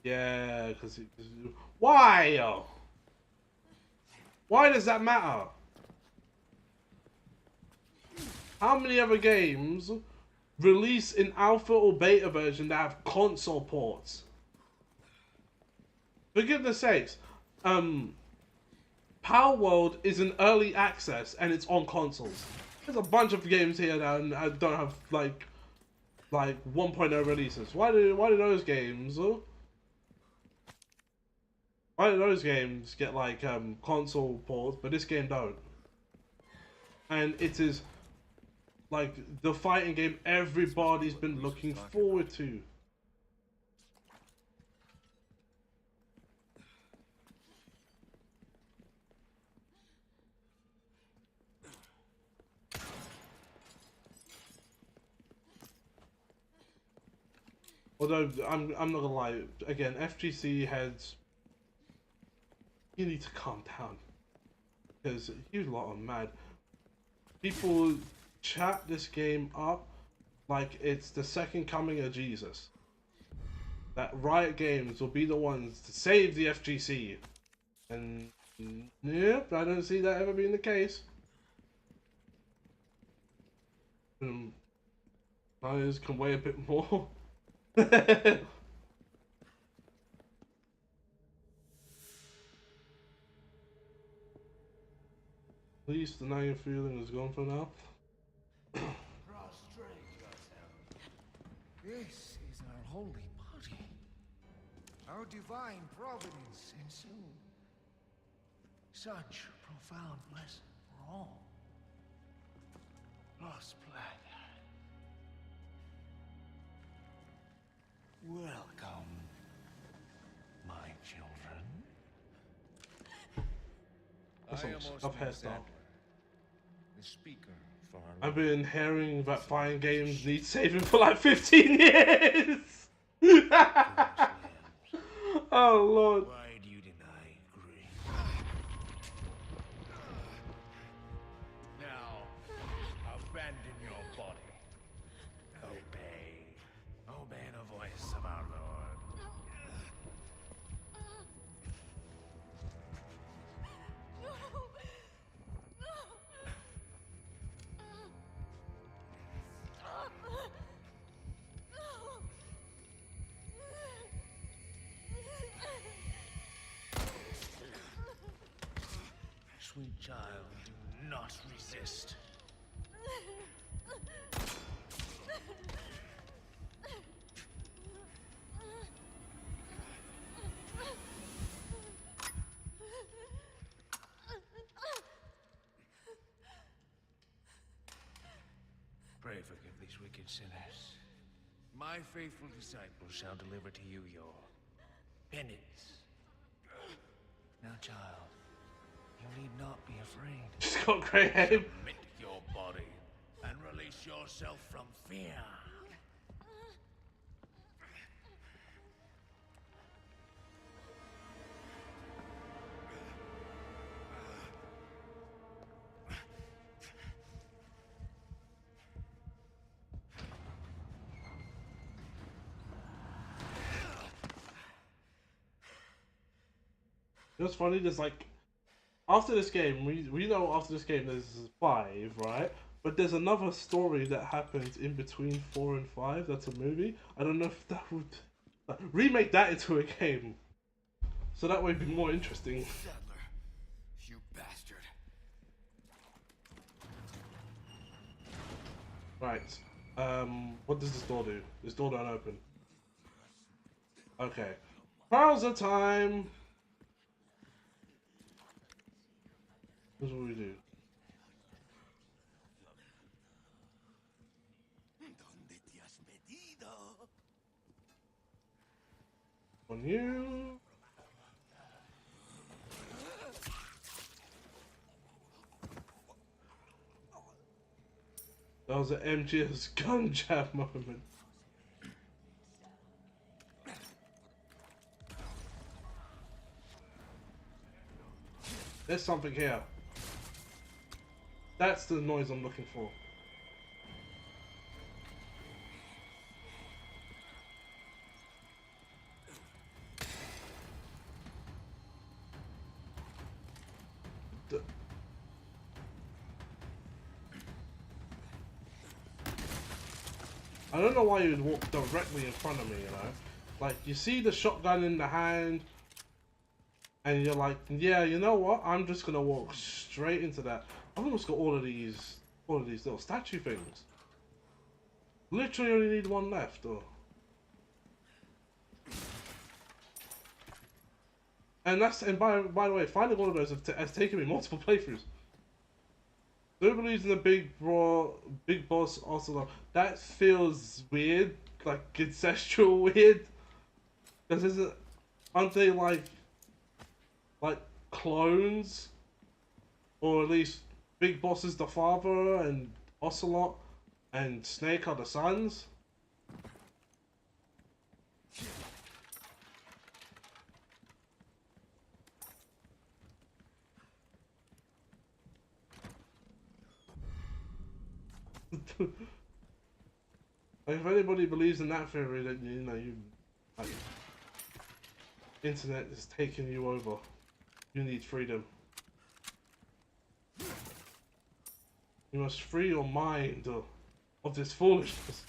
S1: Yeah, because why? Why does that matter? How many other games release in alpha or beta version that have console ports? For goodness sakes, Power World is in early access and it's on consoles. There's a bunch of games here that don't have like 1.0 releases. Why do those games Why do those games get like console ports, but this game don't? And it is like the fighting game everybody's been looking forward to. Although I'm not gonna lie, again, FGC heads, you need to calm down because you lot are mad. People chat this game up like it's the second coming of Jesus. That Riot Games will be the ones to save the FGC, and yep, I don't see that ever being the case. Players can weigh a bit more. At least the nagging feeling is gone for now.
S10: Prostrate yourself. This is our holy body. Our divine providence ensued. Such profound lesson for all. Lost blood. Welcome, my children.
S1: That's
S10: I am
S1: a
S10: Osman
S1: hairstyle.
S10: Sadler, the speaker for our
S1: I've been hearing that fighting games need saving for like 15 years. Oh Lord.
S10: Why do you deny grace? Now, abandon your body. Obey. Obey the voice of our Lord. Sweet child, do not resist. Pray forgive these wicked sinners. My faithful disciples shall deliver to you your penance. Now, child, you need not be afraid.
S1: She's got grey hair.
S10: Submit your body and release yourself from fear.
S1: It was funny, there's like, after this game, we know after this game there's 5, right? But there's another story that happens in between 4 and 5, that's a movie. I don't know if that would, remake that into a game. So that would be more interesting.
S3: Sadler, you bastard.
S1: Right, what does this door do? This door don't open. Okay. Browser time! Here's what we do. On you. That was an MGS gun jab moment. There's something here. That's the noise I'm looking for. I don't know why you would walk directly in front of me, you know? Like, you see the shotgun in the hand, and you're like, yeah, you know what? I'm just gonna walk straight into that. I've almost got all of these little statue things. Literally only need one left, or... And by the way, finding all of those has taken me multiple playthroughs. Who believes in the big boss Ocelot? That feels weird, like ancestral weird. Because aren't they like clones, or at least Big Boss is the father and Ocelot and Snake are the sons? Like, if anybody believes in that theory, then like, internet is taking you over. You need freedom. You must free your mind of this foolishness.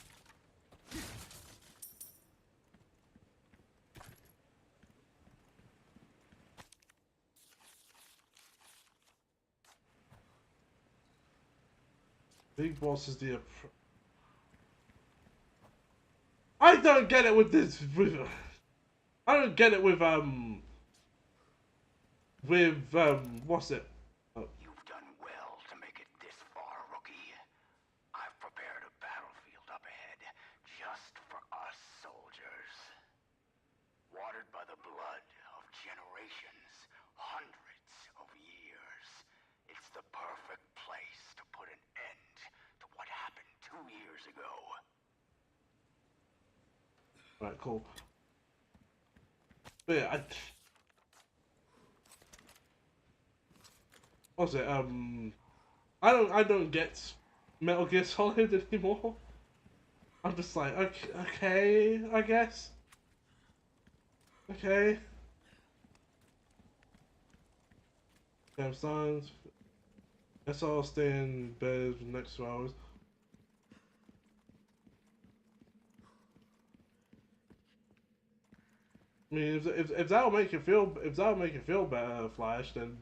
S1: Big Boss is the. I don't get it with this. I don't get it with what's it?
S2: You've done well to make it this far, rookie. I've prepared a battlefield up ahead just for us soldiers. Watered by the blood of generations, hundreds of years. It's the perfect place to put an end to what happened 2 years ago.
S1: Right, cool. But yeah, what's it? I don't get Metal Gear Solid anymore. I'm just like, okay, I guess. Okay. Damn sons. Guess I'll stay in bed for the next 2 hours. I mean, if that'll make you feel better, Flash, then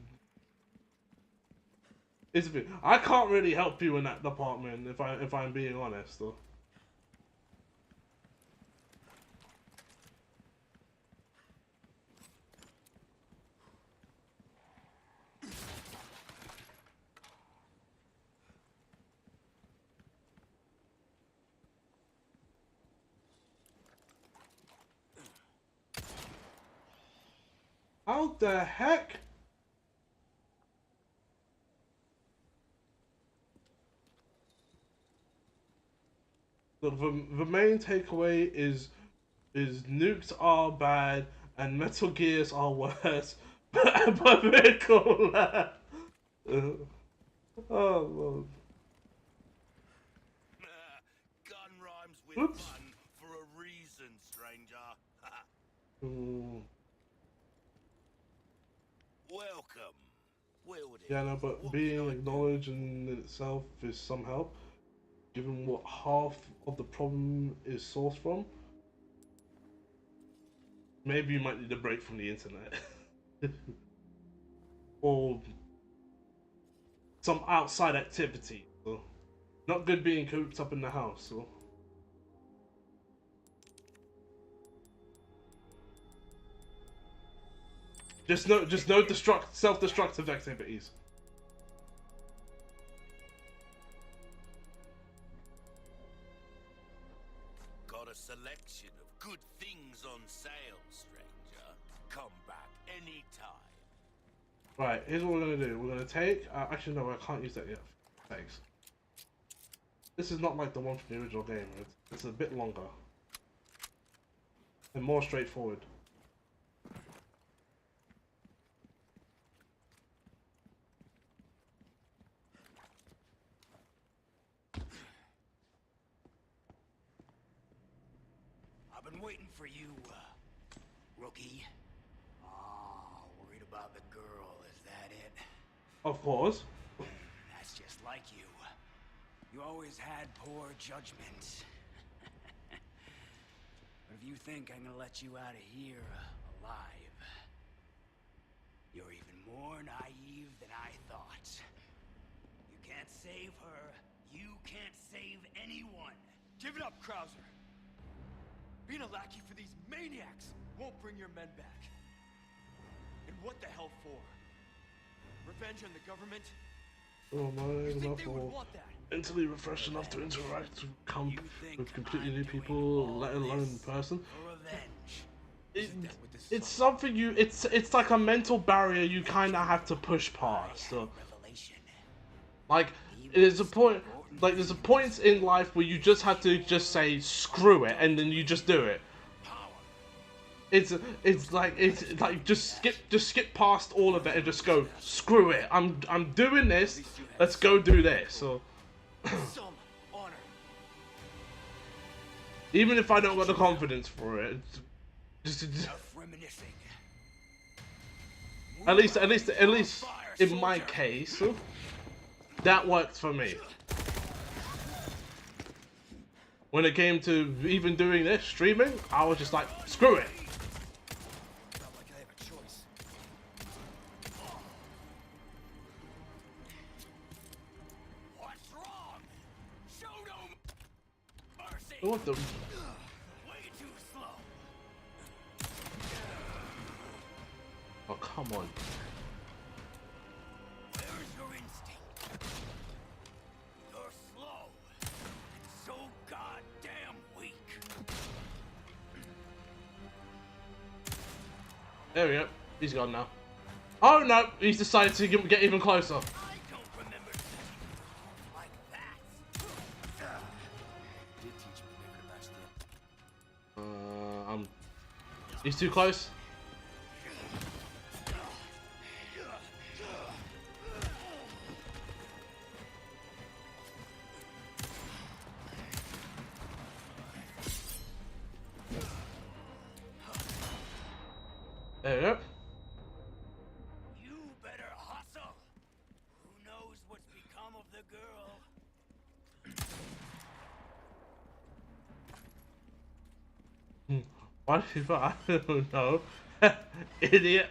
S1: it's I can't really help you in that department if I'm being honest, though. How the heck? The main takeaway is nukes are bad and Metal Gears are worse, but they're cool. Oh Lord.
S2: Gun rhymes with
S1: Oops.
S2: fun for a reason, stranger. Welcome.
S1: Yeah, no, but being acknowledged in itself is some help, given what half of the problem is sourced from. Maybe you might need a break from the internet. Or some outside activity. So. Not good being cooped up in the house. So. Just no self-destructive activities.
S2: Got a selection of good things on sale, stranger. Come back anytime.
S1: Right, here's what we're gonna do. We're gonna take. Actually, no, I can't use that yet. Thanks. This is not like the one from the original game. It's a bit longer and more straightforward.
S2: I've been waiting for you, rookie. Oh, worried about the girl, is that it?
S1: Of course.
S2: That's just like you. You always had poor judgment. But if you think I'm gonna let you out of here alive, you're even more naive than I thought. You can't save her. You can't save anyone.
S3: Give it up, Krauser. Being a lackey for these maniacs won't bring your men back. And what the hell for? Revenge on the government?
S1: Oh my,
S3: You think
S1: enough
S3: they would
S1: or
S3: want that?
S1: mentally refreshed enough to interact with completely new people, let alone in person. It's something it's like a mental barrier you kind of have to push past. So, like, there's a point, there's a point in life where you just have to just say screw it, and then you just do it. It's like just skip past all of it and just go screw it. I'm doing this. Let's go do this. So
S3: Some honor.
S1: even if I don't got the confidence for it, just
S3: Reminiscing.
S1: at least in my case, that worked for me. When it came to even doing this streaming, I was just like screw it.
S3: Not like I have a choice. What's wrong? Show no mercy.
S1: What the?
S3: Way too slow.
S1: Oh come on.
S3: Where's your instinct? You're slow. So goddamn weak.
S1: There we go. He's gone now. Oh no! He's decided to get even closer.
S3: I don't remember like that. Did teach me never to match them.
S1: He's too close. There we go.
S3: You better hustle. Who knows what's become of the girl?
S1: Why did you? I don't know. Idiot.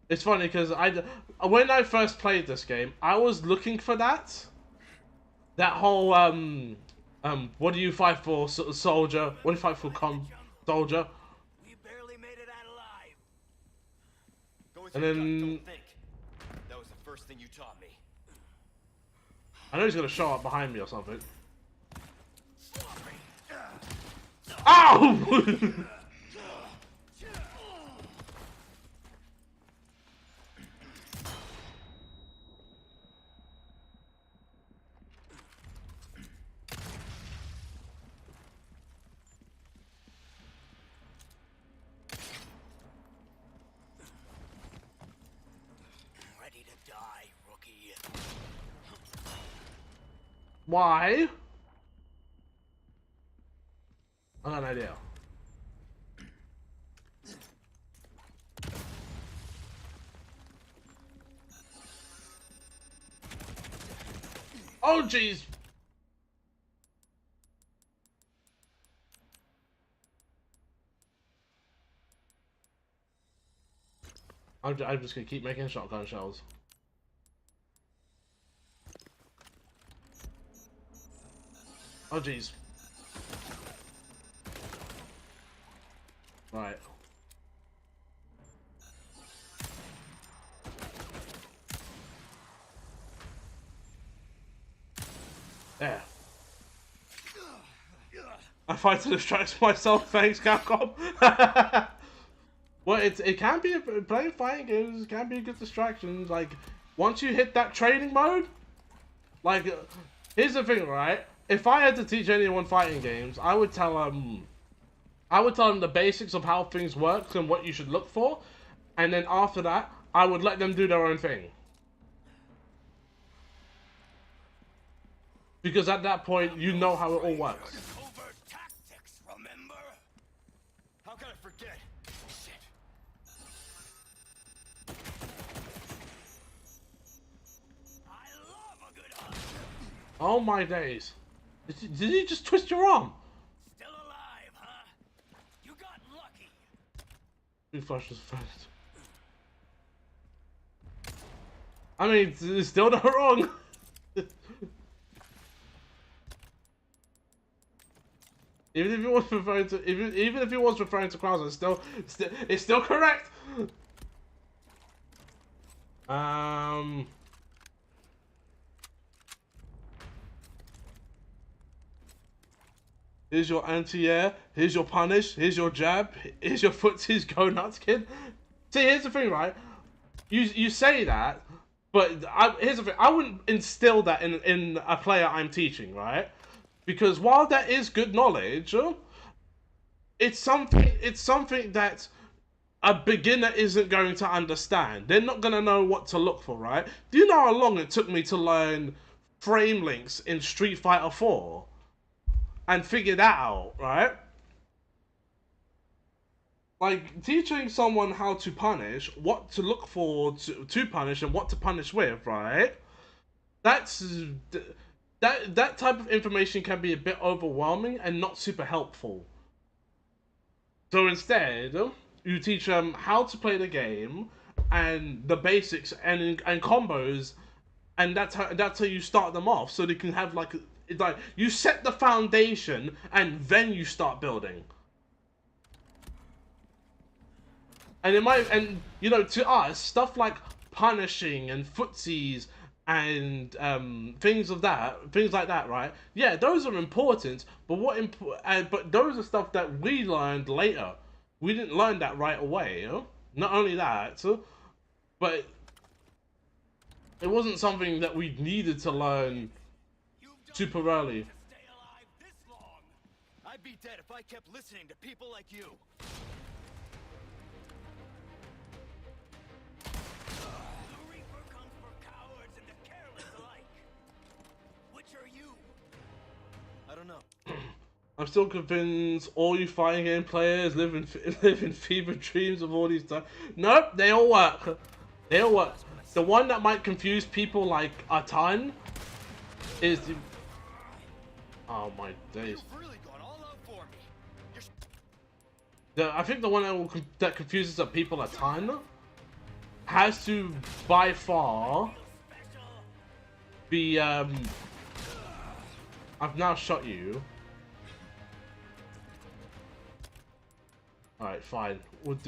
S1: It's funny because when I first played this game, I was looking for that whole what do you fight for, soldier? What do you fight for, soldier?
S3: We barely made it out alive. Go with
S1: And
S3: your
S1: then-
S3: gut, don't think. That was the first thing you taught me.
S1: I know he's gonna show up behind me or something. Ow!
S3: Ready to die, rookie.
S1: Why? I got an idea. Oh jeez. I'm just gonna keep making shotgun shells. Oh jeez. Right. There. I fight to distract myself, thanks Capcom. Well, it can be, playing fighting games can be a good distraction. Like, once you hit that training mode, like, here's the thing, right? If I had to teach anyone fighting games, I would tell them the basics of how things work and what you should look for, and then after that, I would let them do their own thing. Because at that point, you know how it all works.
S3: Covert tactics, remember? How can I forget? Shit. I love a good hunt.
S1: Oh my days. Did he just twist your arm?
S3: Still alive, huh? You got lucky.
S1: Who flushes first? I mean, it's still not wrong. Even if it was referring to, even if it was referring to Krauser, it's still correct. Here's your anti-air. Here's your punish. Here's your jab. Here's your footsies. Go nuts, kid. See, here's the thing, right? You say that, but here's the thing. I wouldn't instill that in a player I'm teaching, right? Because while that is good knowledge, it's something that a beginner isn't going to understand. They're not going to know what to look for, right? Do you know how long it took me to learn frame links in Street Fighter 4? And figure that out, right? Like, teaching someone how to punish, what to look for to punish, and what to punish with, right? That's... That type of information can be a bit overwhelming and not super helpful. So instead, you teach them how to play the game and the basics and combos, and that's how you start them off, so they can have like you set the foundation and then you start building. And it might, and you know, to us, stuff like punishing and footsies and things like that, right? Yeah, those are important, but but those are stuff that we learned later. We didn't learn that right away. You know? Not only that, but it wasn't something that we needed to learn super early.
S3: I'd be dead if I kept listening to people like you.
S2: The Reaper comes for cowards and the careless alike. Which are you?
S3: I don't know.
S1: I'm still convinced all you fighting game players live in fever dreams of all these times. Nope, they all work. They all work. The one that might confuse people like a ton is the... Oh my days.
S3: You've really gone all out for me.
S1: I think the one that confuses the people a ton has to, by far, be, I've now shot you. Alright, fine. We'll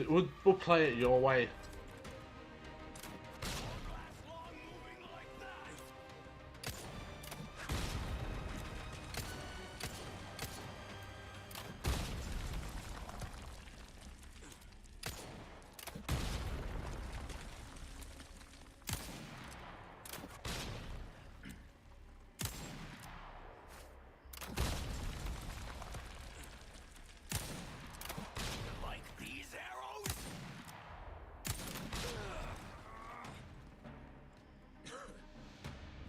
S1: play it your way.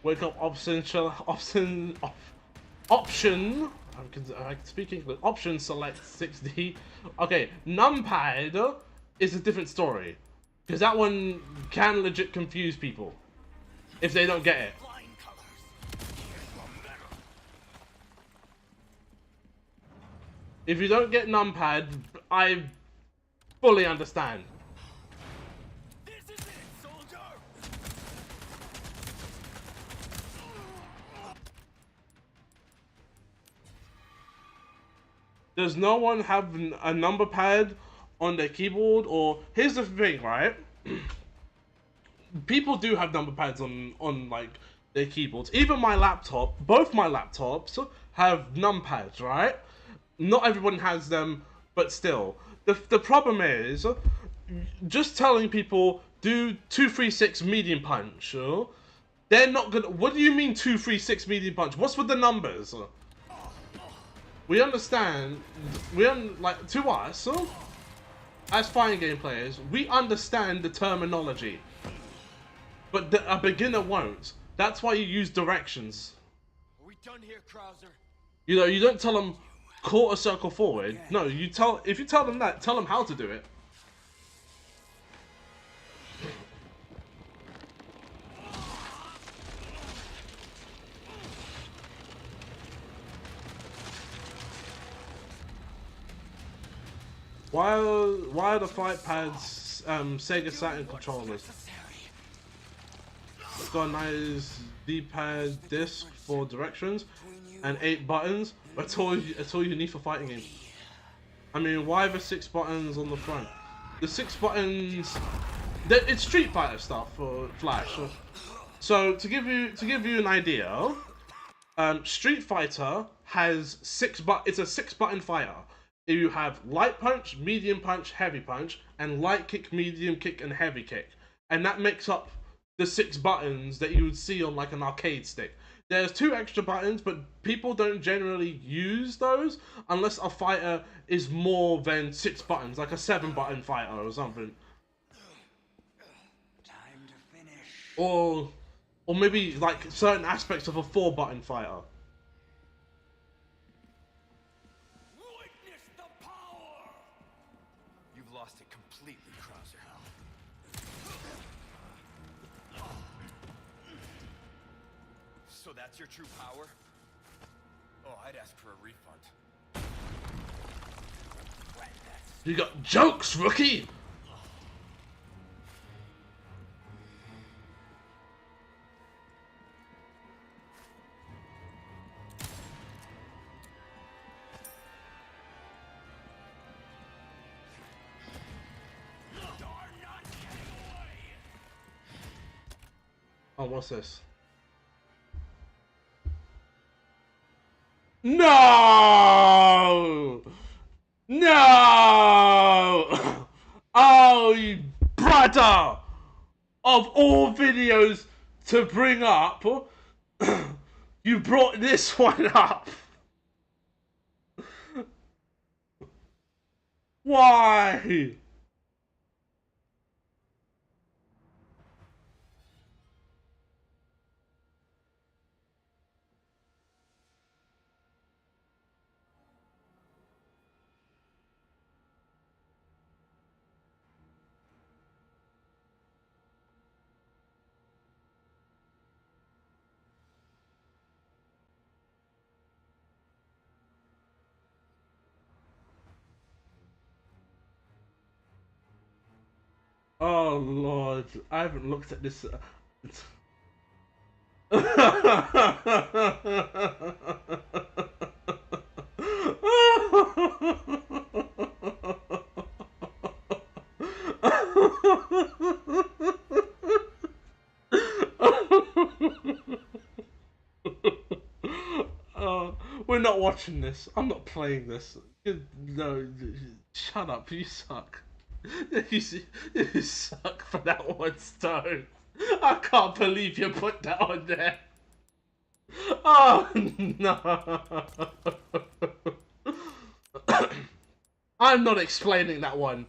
S1: Wake up option. I can speak English. Option select 6D. Okay, numpad is a different story, because that one can legit confuse people if they don't get it. If you don't get numpad, I fully understand. Does no one have a number pad on their keyboard? Or here's the thing, right? People do have number pads on like their keyboards. Even my laptop, both my laptops have numpads, right? Not everyone has them, but still. The problem is just telling people do 236 medium punch. They're not gonna. What do you mean 236 medium punch? What's with the numbers? We understand, like, to us, as fighting game players, we understand the terminology. But a beginner won't. That's why you use directions.
S3: Are we done here, Krauser?
S1: You know, you don't tell them quarter circle forward. No, if you tell them that, tell them how to do it. Why are the fight pads Sega Saturn controllers? It's got a nice D-pad disc for directions and 8 buttons. That's all you need for fighting games. I mean, why the 6 buttons on the front? The 6 buttons, it's Street Fighter stuff for Flash. So to give you an idea, Street Fighter has it's a 6 button fighter. You have light punch, medium punch, heavy punch, and light kick, medium kick, and heavy kick, and that makes up the 6 buttons that you would see on like an arcade stick. There's 2 extra buttons, but people don't generally use those unless a fighter is more than 6 buttons, like a 7 button fighter or something.
S10: Time to finish.
S1: Or maybe like certain aspects of a 4 button fighter.
S2: Witness the power!
S3: You've lost it completely, Krauser. So that's your true power? Oh, I'd ask for a refund.
S1: You got jokes, rookie! Oh, what's this? No! No! Oh, you brother! Of all videos to bring up, you brought this one up. Why? Oh Lord, I haven't looked at this. We're not watching this. I'm not playing this. No, shut up. You suck. You suck for that one, Stone. I can't believe you put that on there. Oh no. I'm not explaining that one.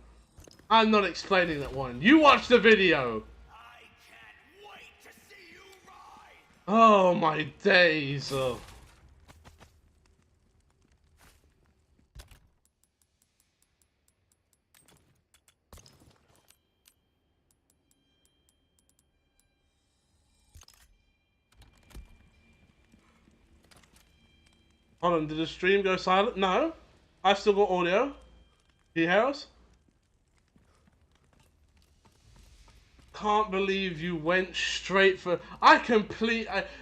S1: I'm not explaining that one. You watch the video.
S2: I can't wait to see you ride!
S1: Oh my days. Hold on, did the stream go silent? No. I've still got audio. Can you hear us? Can't believe you went straight for...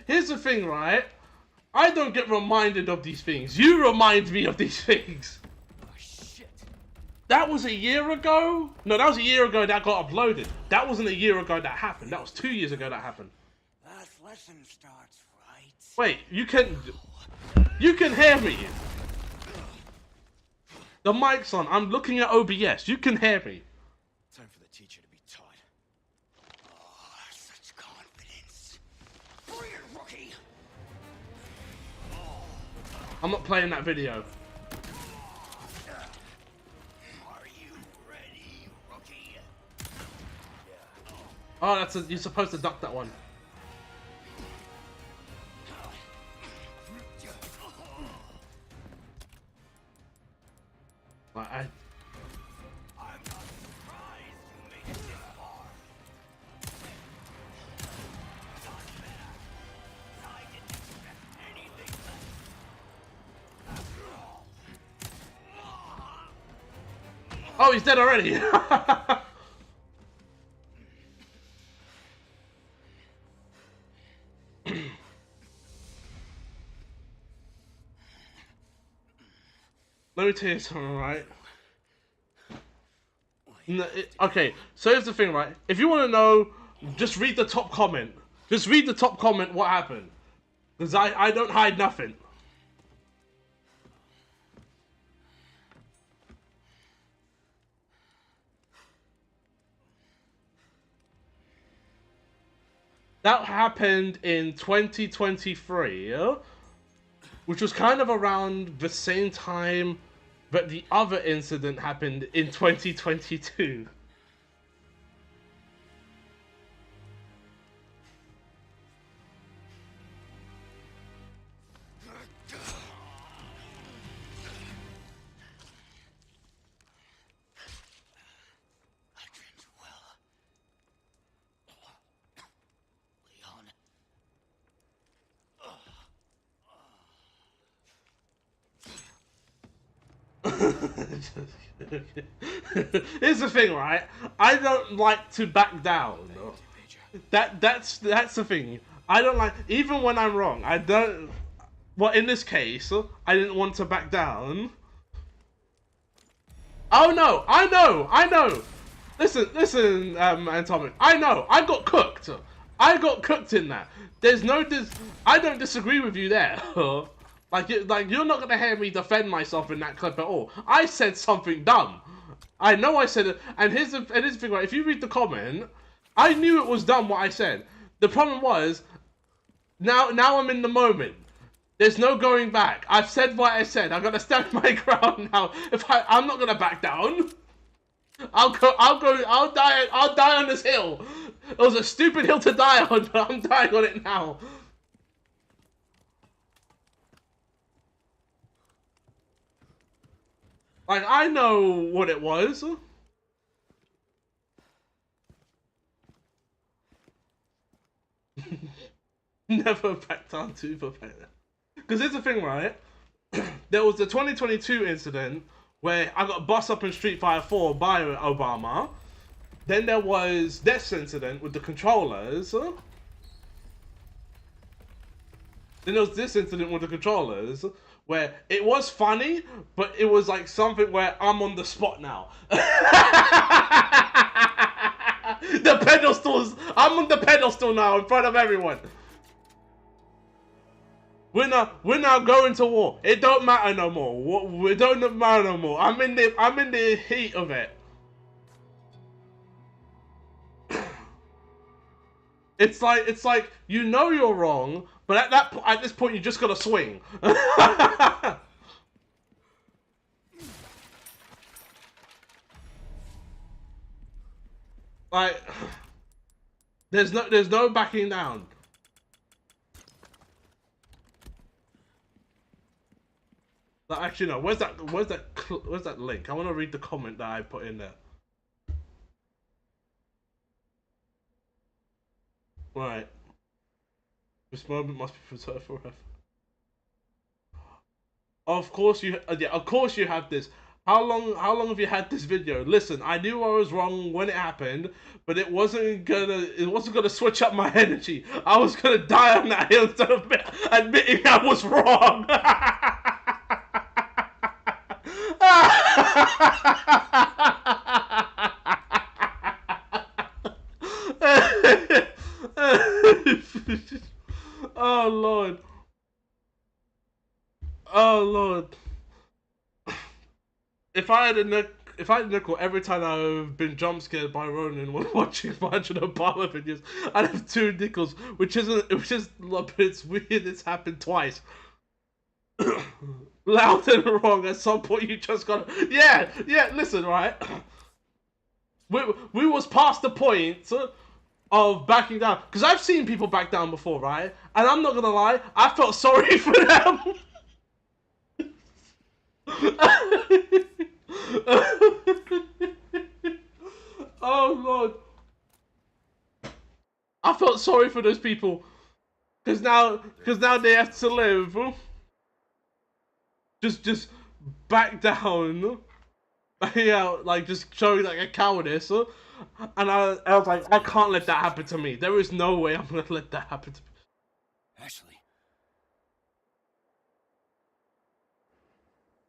S1: Here's the thing, right? I don't get reminded of these things. You remind me of these things.
S3: Oh, shit.
S1: That was a year ago? No, that was a year ago that got uploaded. That wasn't a year ago that happened. That was 2 years ago that happened.
S10: Last lesson starts right.
S1: Wait, you can hear me. The mic's on. I'm looking at OBS. You can hear me.
S3: Time for the teacher to be taught.
S10: Oh, such confidence. Bring it, rookie.
S1: I'm not playing that video.
S2: Are you ready, rookie?
S1: Oh, you're supposed to duck that one.
S2: I'm not surprised you made it this far. Not bad. I didn't expect anything less. After all.
S1: Oh, he's dead already. let me tell you something, right? Okay, so here's the thing, right? If you want to know, just read the top comment. Just read the top comment what happened. Because I don't hide nothing. That happened in 2023, which was kind of around the same time that the other incident happened in 2022. Here's the thing, right? I don't like to back down. That's the thing. I don't like, even when I'm wrong. I don't. Well, in this case, I didn't want to back down. Oh no! I know. Listen, Antomin. I know. I got cooked. I got cooked in that. There's no I don't disagree with you there. Like you're not gonna hear me defend myself in that clip at all. I said something dumb. I know I said it, and here's the thing, right? If you read the comment, I knew it was dumb what I said. The problem was, now I'm in the moment. There's no going back. I've said what I said. I'm gonna stand my ground now. I'm not gonna back down. I'll die on this hill. It was a stupid hill to die on, but I'm dying on it now. Like, I know what it was. Never back down to the pain. Because here's the thing, right? There was the 2022 incident where I got bust up in Street Fighter 4 by Obama. Then there was this incident with the controllers. Then there was this incident with the controllers where it was funny, but it was like something where I'm on the spot now. The pedestals, I'm on the pedestal now in front of everyone. We're now going to war. It don't matter no more. It don't matter no more. I'm in the heat of it. It's like you know you're wrong, but at this point you just gotta swing. Like, there's no backing down. Like, actually no. Where's that link? I want to read the comment that I put in there. Right. This moment must be preserved forever. Of course you, yeah. Of course you have this. How long have you had this video? Listen, I knew I was wrong when it happened, but it wasn't gonna switch up my energy. I was gonna die on that hill instead of admitting I was wrong. Oh Lord. Oh Lord. If I had a nickel every time I've been jump scared by Ronin when watching a bunch of Obama videos, I'd have 2 nickels, which is it's weird it's happened twice. Loud and wrong. At some point you just gotta yeah, listen, right? We was past the point of backing down. Because I've seen people back down before, right? And I'm not gonna lie, I felt sorry for them. Oh Lord. I felt sorry for those people. Because now they have to live. Just back down. Yeah, like just showing like a cowardice. And I was like, I can't let that happen to me. There is no way I'm gonna let that happen to me.
S2: Ashley.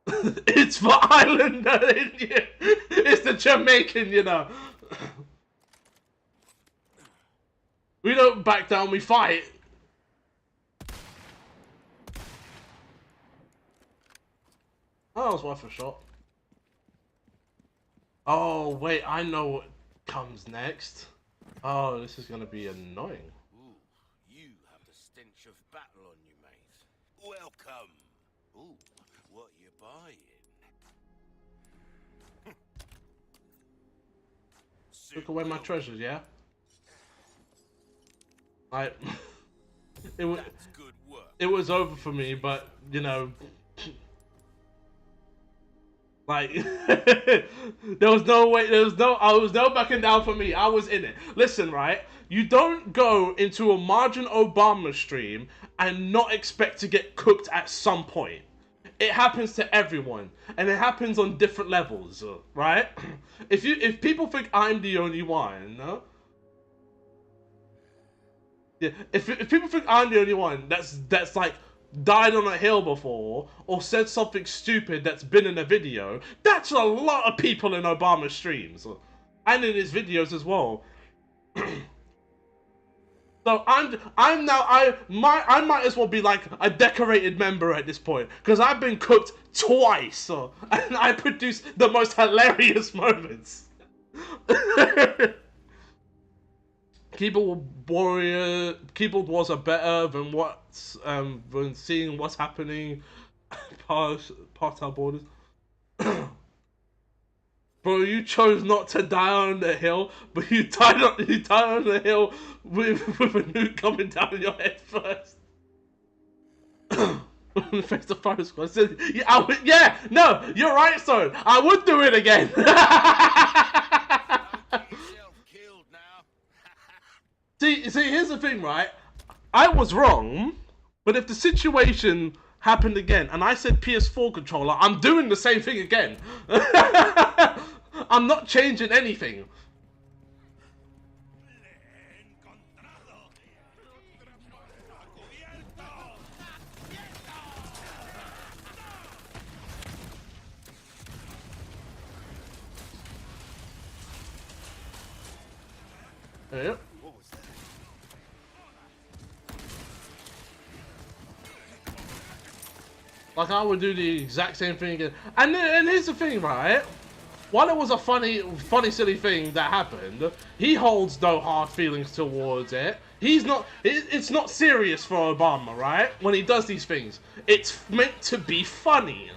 S1: It's for Islander, it's the Jamaican, you know. We don't back down, we fight. Oh, that was worth a shot. Oh, wait, I know what comes next. Oh, this is gonna be annoying.
S2: Ooh, you have the stench of battle on you, mate. Welcome. Ooh, what you buying?
S1: Took away my treasures, yeah? It was,
S2: That's good work.
S1: it was over for me, but, you know... Like, there was no backing down for me. I was in it. Listen, right? You don't go into a Margin Obama stream and not expect to get cooked at some point. It happens to everyone, and it happens on different levels, right? If people think I'm the only one, yeah, if people think I'm the only one that's like died on a hill before or said something stupid that's been in a video, that's a lot of people in Obama's streams and in his videos as well. So I might as well be like a decorated member at this point because I've been cooked twice and I produce the most hilarious moments. Keyboard wars are better than when seeing what's happening past our borders. Bro, you chose not to die on the hill, but you died on the hill with a nuke coming down your head first. Face the fire squad. Yeah, no, you're right, son. I would do it again. See, here's the thing, right? I was wrong, but if the situation happened again and I said PS4 controller, I'm doing the same thing again. I'm not changing anything. Yep. Like, I would do the exact same thing again. And here's the thing, right? While it was a funny, silly thing that happened, he holds no hard feelings towards it. It's not serious for Obama, right? When he does these things. It's meant to be funny.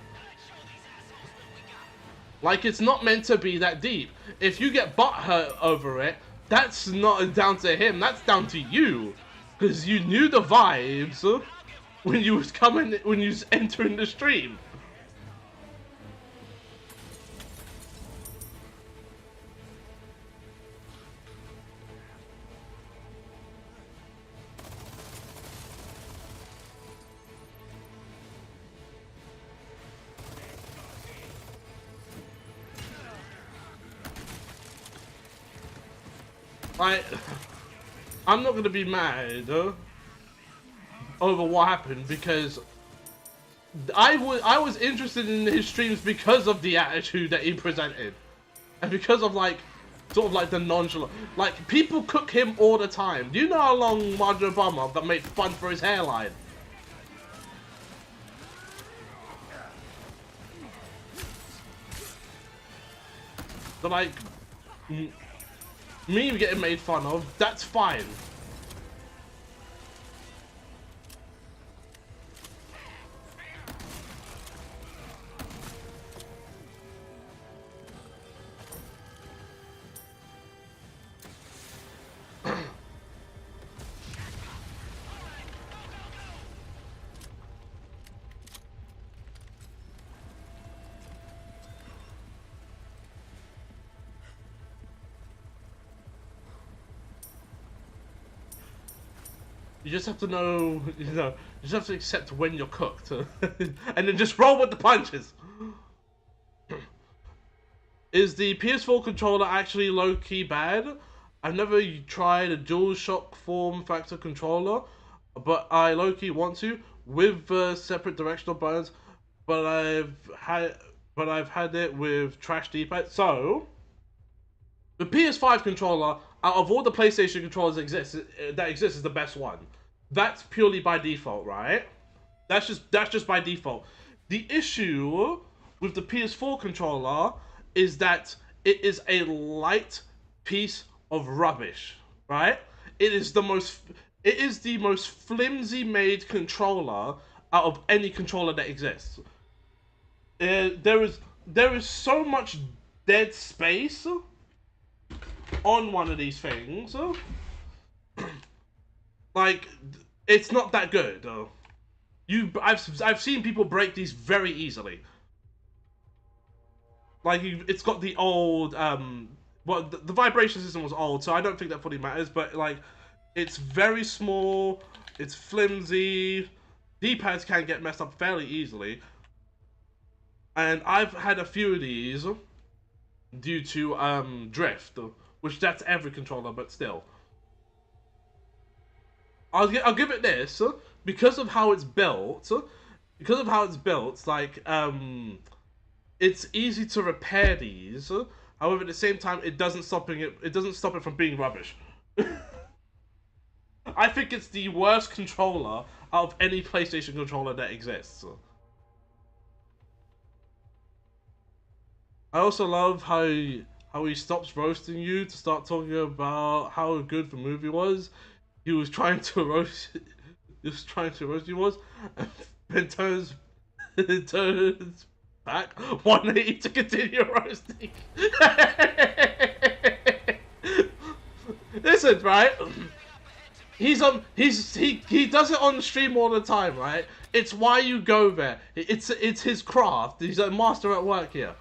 S1: Like, it's not meant to be that deep. If you get butthurt over it, that's not down to him, that's down to you. Because you knew the vibes when you was entering the stream. I'm not gonna be mad over what happened because I was interested in his streams because of the attitude that he presented and because of sort of like the nonchalant, like people cook him all the time. Do you know how long Marjorie Obama that made fun for his hairline? But like me getting made fun of, that's fine. You just have to know, you just have to accept when you're cooked. And then just roll with the punches. Is the PS4 controller actually low-key bad? I've never tried a DualShock form factor controller, but I low-key want to, with separate directional buttons. but I've had it with trash D-pad. So the PS5 controller, out of all the PlayStation controllers that exist, is the best one. That's purely by default, right? That's just by default. The issue with the PS4 controller is that it is a light piece of rubbish, right? It is the most flimsy made controller out of any controller that exists. There is so much dead space on one of these things. Like, it's not that good. I've seen people break these very easily. Like, it's got the old well, the vibration system was old, so I don't think that fully matters. But like, it's very small, it's flimsy. D-pads can get messed up fairly easily, and I've had a few of these due to drift, which that's every controller, but still. I'll give it this, because of how it's built. Because of how it's built, like it's easy to repair these. However, at the same time, it doesn't stop it from being rubbish. I think it's the worst controller out of any PlayStation controller that exists. I also love how he stops roasting you to start talking about how good the movie was. He was trying to roast. He was trying to roast you was, and then turns back 180 to continue roasting. Listen, right? He does it on the stream all the time, right? It's why you go there. It's his craft. He's a master at work here.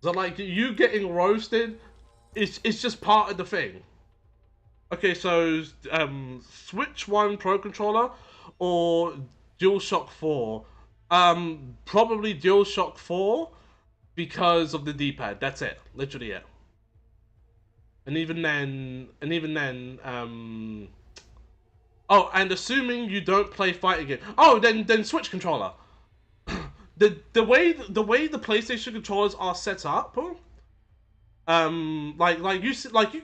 S1: So like, you getting roasted, it's just part of the thing. Okay, so Switch 1 Pro Controller or DualShock 4? Probably DualShock 4 because of the D-pad. That's it, literally it. And even then, oh, and assuming you don't play fighting game. Oh, then Switch controller. the way the PlayStation controllers are set up, like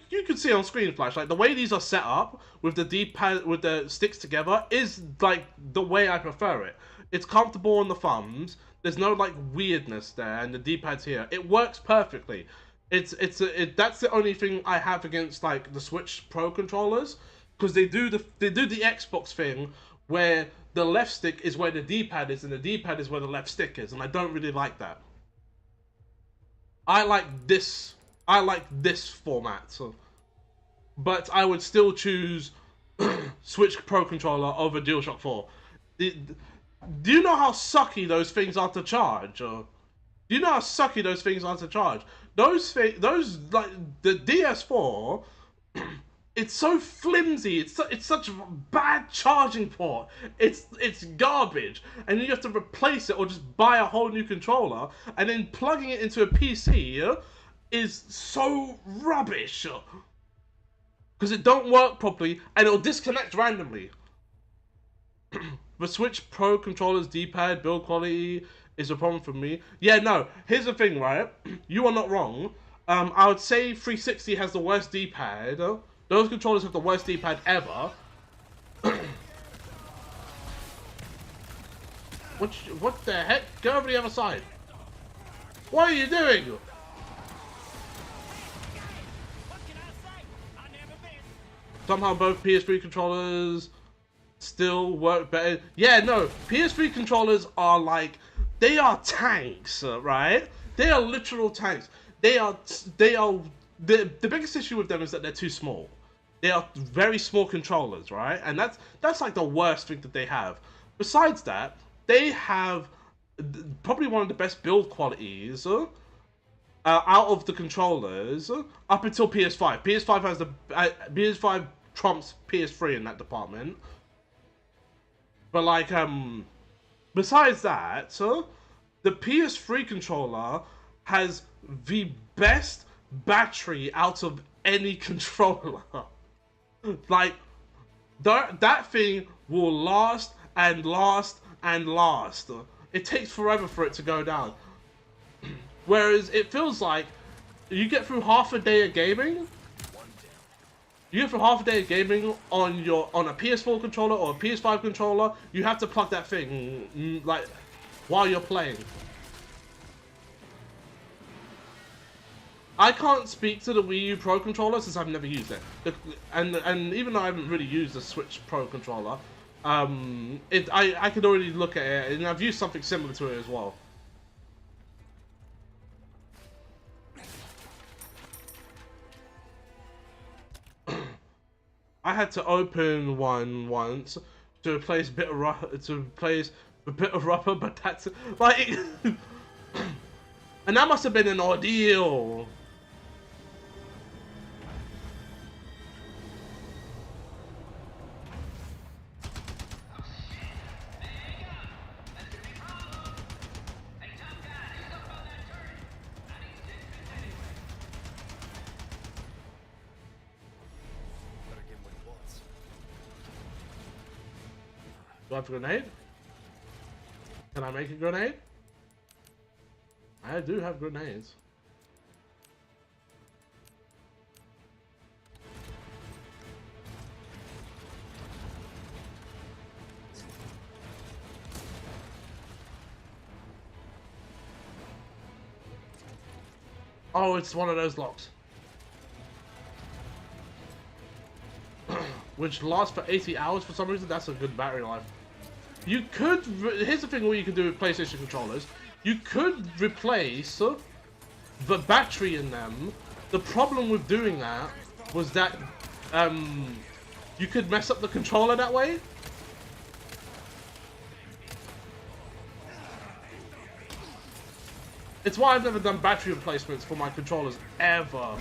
S1: you could see on screen flash, like the way these are set up with the D-pad with the sticks together is like the way I prefer it. It's comfortable on the thumbs. There's no like weirdness there, and the D-pad's here. It works perfectly. That's the only thing I have against like the Switch Pro controllers, because they do the Xbox thing where the left stick is where the D-pad is and the D-pad is where the left stick is, and I don't really like that. I like this format, but I would still choose Switch Pro controller over DualShock 4. Do you know how sucky those things are to charge? Do you know how sucky those things are to charge? Those like the DS4, it's so flimsy. It's such a bad charging port. It's garbage, and you have to replace it or just buy a whole new controller. And then plugging it into a PC is so rubbish because it don't work properly and it'll disconnect randomly. The Switch Pro controller's D-pad build quality is a problem for me. Yeah, no. Here's the thing, right? You are not wrong. I would say 360 has the worst D-pad. Those controllers have the worst D-pad ever. What the heck? Go over the other side. What are you doing? Somehow both PS3 controllers still work better. Yeah, no. PS3 controllers are like, they are tanks, right? They are literal tanks. The biggest issue with them is that they're too small. They are very small controllers, right? And that's like the worst thing that they have. Besides that, they have probably one of the best build qualities out of the controllers up until PS5. PS5 has PS5 trumps PS3 in that department. But like besides that, the PS3 controller has the best battery out of any controller. Like, that thing will last and last and last. It takes forever for it to go down. Whereas it feels like you get through half a day of gaming. You get through half a day of gaming on a PS4 controller or a PS5 controller. You have to plug that thing like while you're playing. I can't speak to the Wii U Pro controller since I've never used it, and even though I haven't really used the Switch Pro controller, I could already look at it, and I've used something similar to it as well. I had to open one once to replace a bit of rubber, but that's like, and that must have been an ordeal. Do I have a grenade? Can I make a grenade? I do have grenades. Oh, it's one of those locks. Which lasts for 80 hours for some reason. That's a good battery life. You could, here's the thing what you can do with PlayStation controllers. You could replace the battery in them. The problem with doing that was that you could mess up the controller that way. It's why I've never done battery replacements for my controllers ever.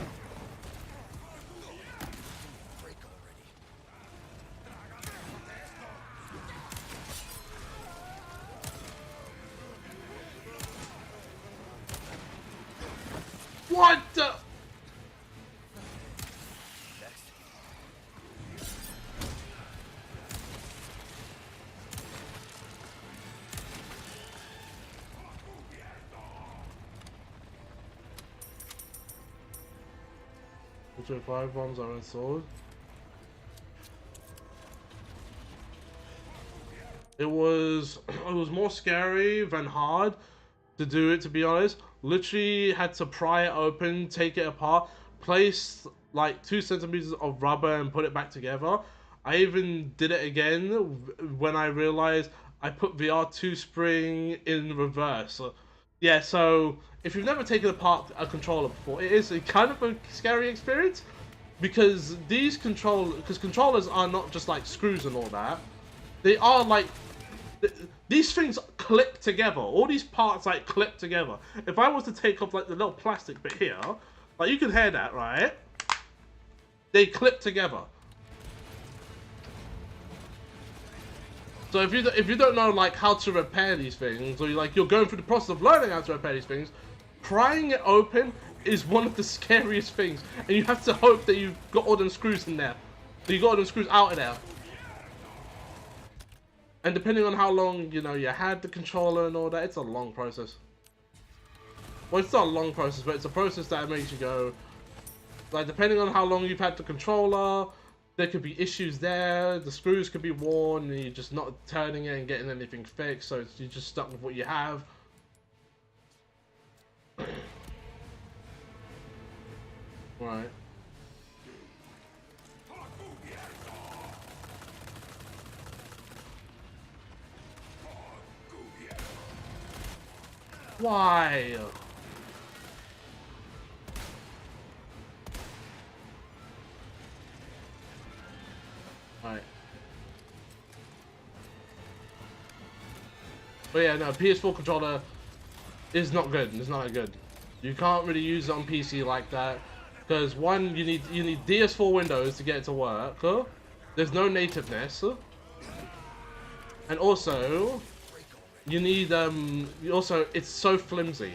S1: What the? Which 5 bombs are installed. It was more scary than hard to do it, to be honest. Literally had to pry it open, take it apart, place like 2 centimeters of rubber and put it back together. I even did it again when I realized I put the R2 spring in reverse. Yeah, so if you've never taken apart a controller before, it is a kind of a scary experience because controllers are not just like screws and all that. They are like these things clip together. All these parts like clip together. If I was to take off like the little plastic bit here, like you can hear that, right? They clip together. So if you don't know like how to repair these things, or you're going through the process of learning how to repair these things, prying it open is one of the scariest things, and you have to hope that you've got all them screws in there. That you got all them screws out of there. And depending on how long, you had the controller and all that, it's a long process. Well, it's not a long process, but it's a process that makes you go, like, depending on how long you've had the controller, there could be issues there, the screws could be worn, and you're just not turning it and getting anything fixed, so you're just stuck with what you have. Right. Why? Alright. But yeah, no, PS4 controller is not good. It's not that good. You can't really use it on PC like that. Because one, you need DS4 Windows to get it to work. There's no nativeness. And also, you need also it's so flimsy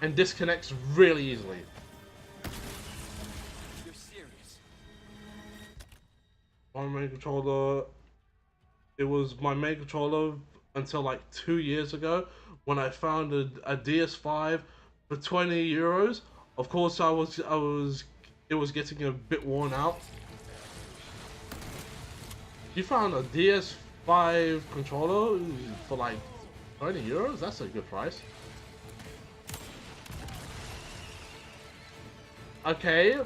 S1: and disconnects really easily.
S3: You're serious?
S1: my main controller. It was my main controller until like 2 years ago when I found a DS5 for €20. Of course, it was getting a bit worn out. You found a DS5 controller for like €20? That's a good price. Okay,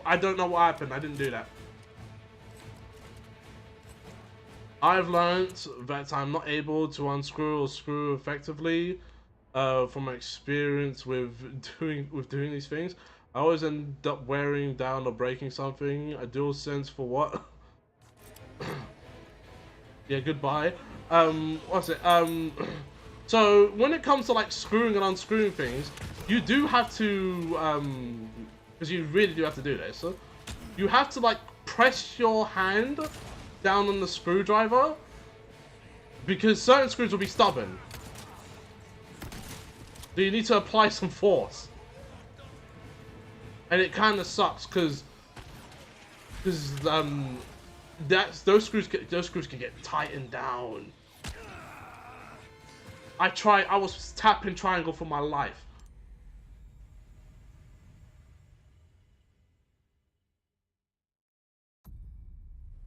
S1: I don't know what happened. I didn't do that. I've learned that I'm not able to unscrew or screw effectively from my experience with doing these things. I always end up wearing down or breaking something. A dual sense for what? Yeah, goodbye. What's it? So when it comes to like screwing and unscrewing things, you do have to because you really do have to do this. So you have to like press your hand down on the screwdriver because certain screws will be stubborn. So you need to apply some force, and it kind of sucks because those screws can get tightened down. I was tapping triangle for my life.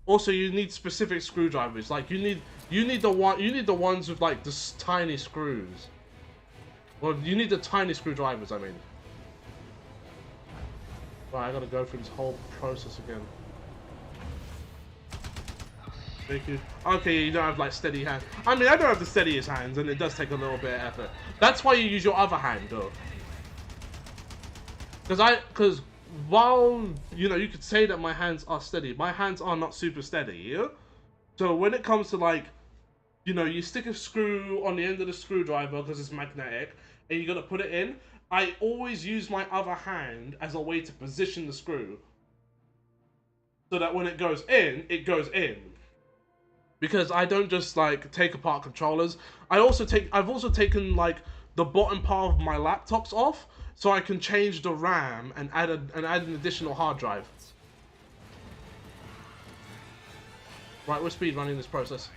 S1: Also, you need specific screwdrivers. Like you need the ones with like the tiny screws. Well, you need the tiny screwdrivers. I mean. Right, I gotta go through this whole process again. Thank you. Okay, you don't have like steady hands. I mean, I don't have the steadiest hands, and it does take a little bit of effort. That's why you use your other hand, though. Because while you could say that my hands are steady, my hands are not super steady. Yeah? So when it comes to like, you stick a screw on the end of the screwdriver because it's magnetic, and you gotta put it in. I always use my other hand as a way to position the screw, so that when it goes in, it goes in. Because I don't just like take apart controllers. I've also taken like the bottom part of my laptops off, so I can change the RAM and add an additional hard drive. Right, we're speed running this process.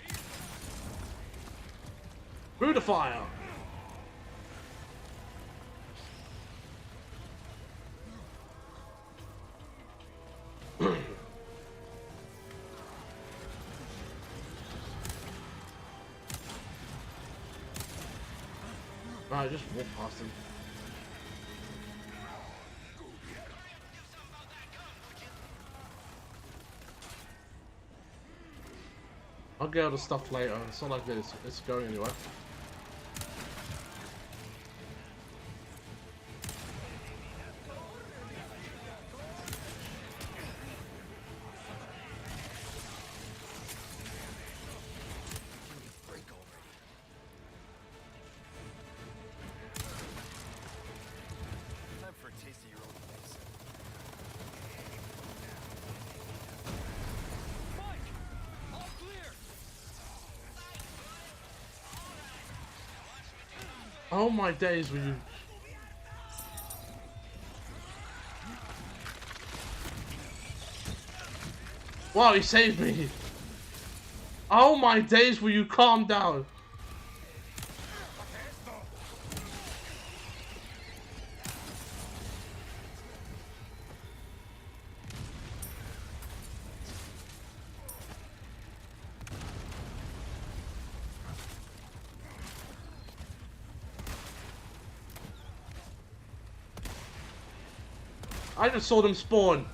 S1: Through the fire. Right, just walk past him. I'll get all the stuff later. It's not like it's going anywhere. Oh my days, were you... Wow, he saved me! Oh my days, will you calm down? I just saw them spawn.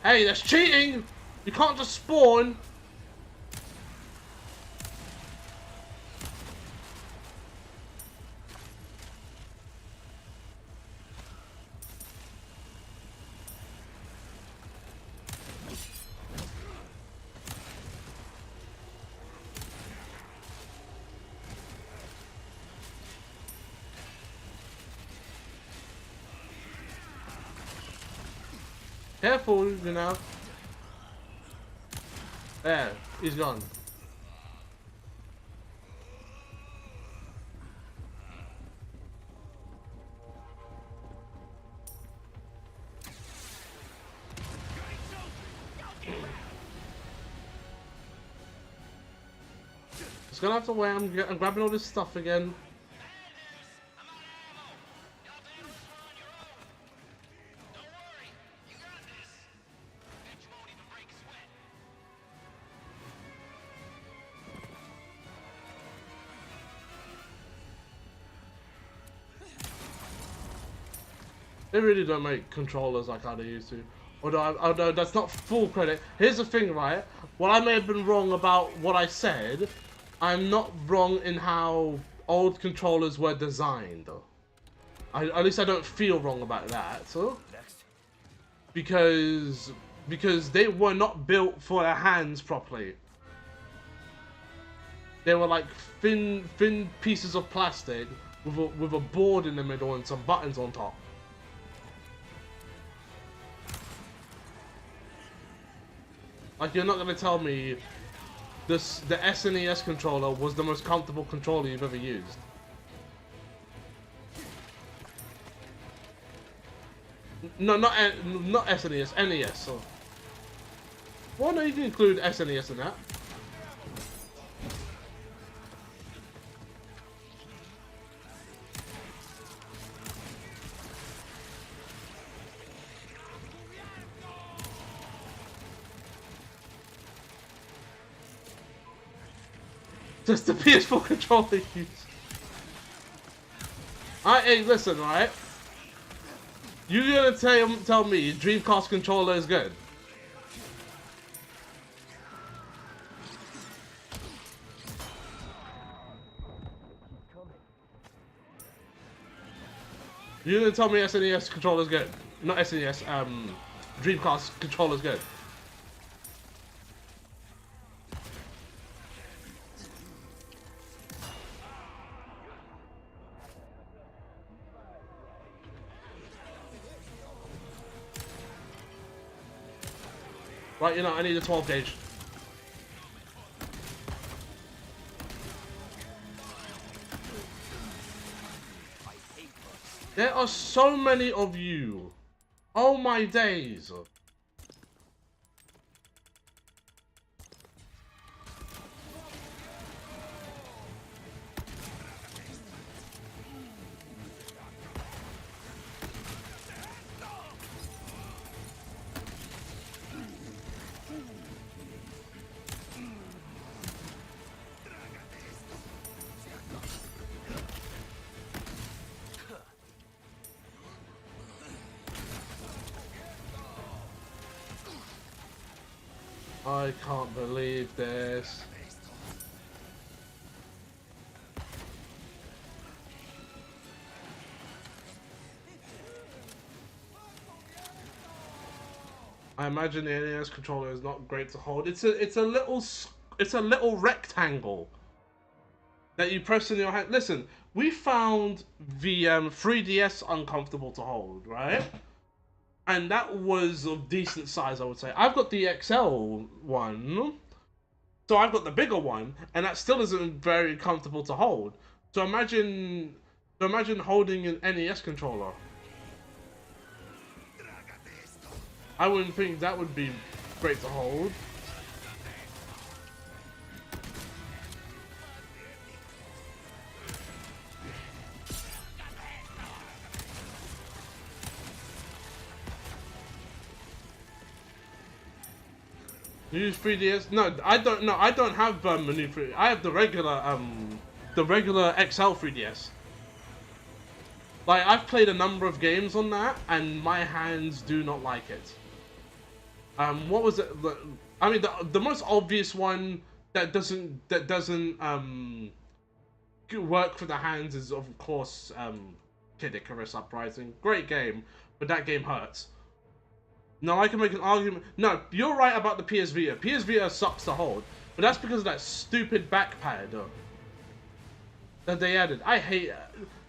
S1: Hey, that's cheating! You can't just spawn! Careful, There, he's gone. Just gonna have to wait. I'm grabbing all this stuff again. They really don't make controllers like how they used to. Although that's not full credit. Here's the thing, right? While I may have been wrong about what I said, I'm not wrong in how old controllers were designed. At least I don't feel wrong about that. So, because they were not built for their hands properly. They were like thin pieces of plastic with a board in the middle and some buttons on top. Like, you're not gonna tell me the SNES controller was the most comfortable controller you've ever used. No, not SNES, NES. So. Well, no, you can include SNES in that. Just the PS4 controller used. Hey, listen, right? You're gonna tell me Dreamcast controller is good? You're gonna tell me SNES controller is good? Not SNES, Dreamcast controller is good. Right, you know, I need a 12 gauge. There are so many of you. Oh my days. I can't believe this. I imagine the NES controller is not great to hold. It's a little rectangle that you press in your hand. Listen, we found the 3DS uncomfortable to hold, right? And that was of decent size, I would say. I've got the XL one, so I've got the bigger one, and that still isn't very comfortable to hold. So imagine holding an NES controller. I wouldn't think that would be great to hold. You use 3DS? No, I don't. No, I don't have a new 3. I have the regular XL 3DS. Like, I've played a number of games on that, and my hands do not like it. What was it? I mean, the most obvious one that doesn't work for the hands is, of course, Kid Icarus Uprising. Great game, but that game hurts. No, I can make an argument. No, you're right about the PS Vita. PS Vita sucks to hold, but that's because of that stupid back pad that they added. I hate it.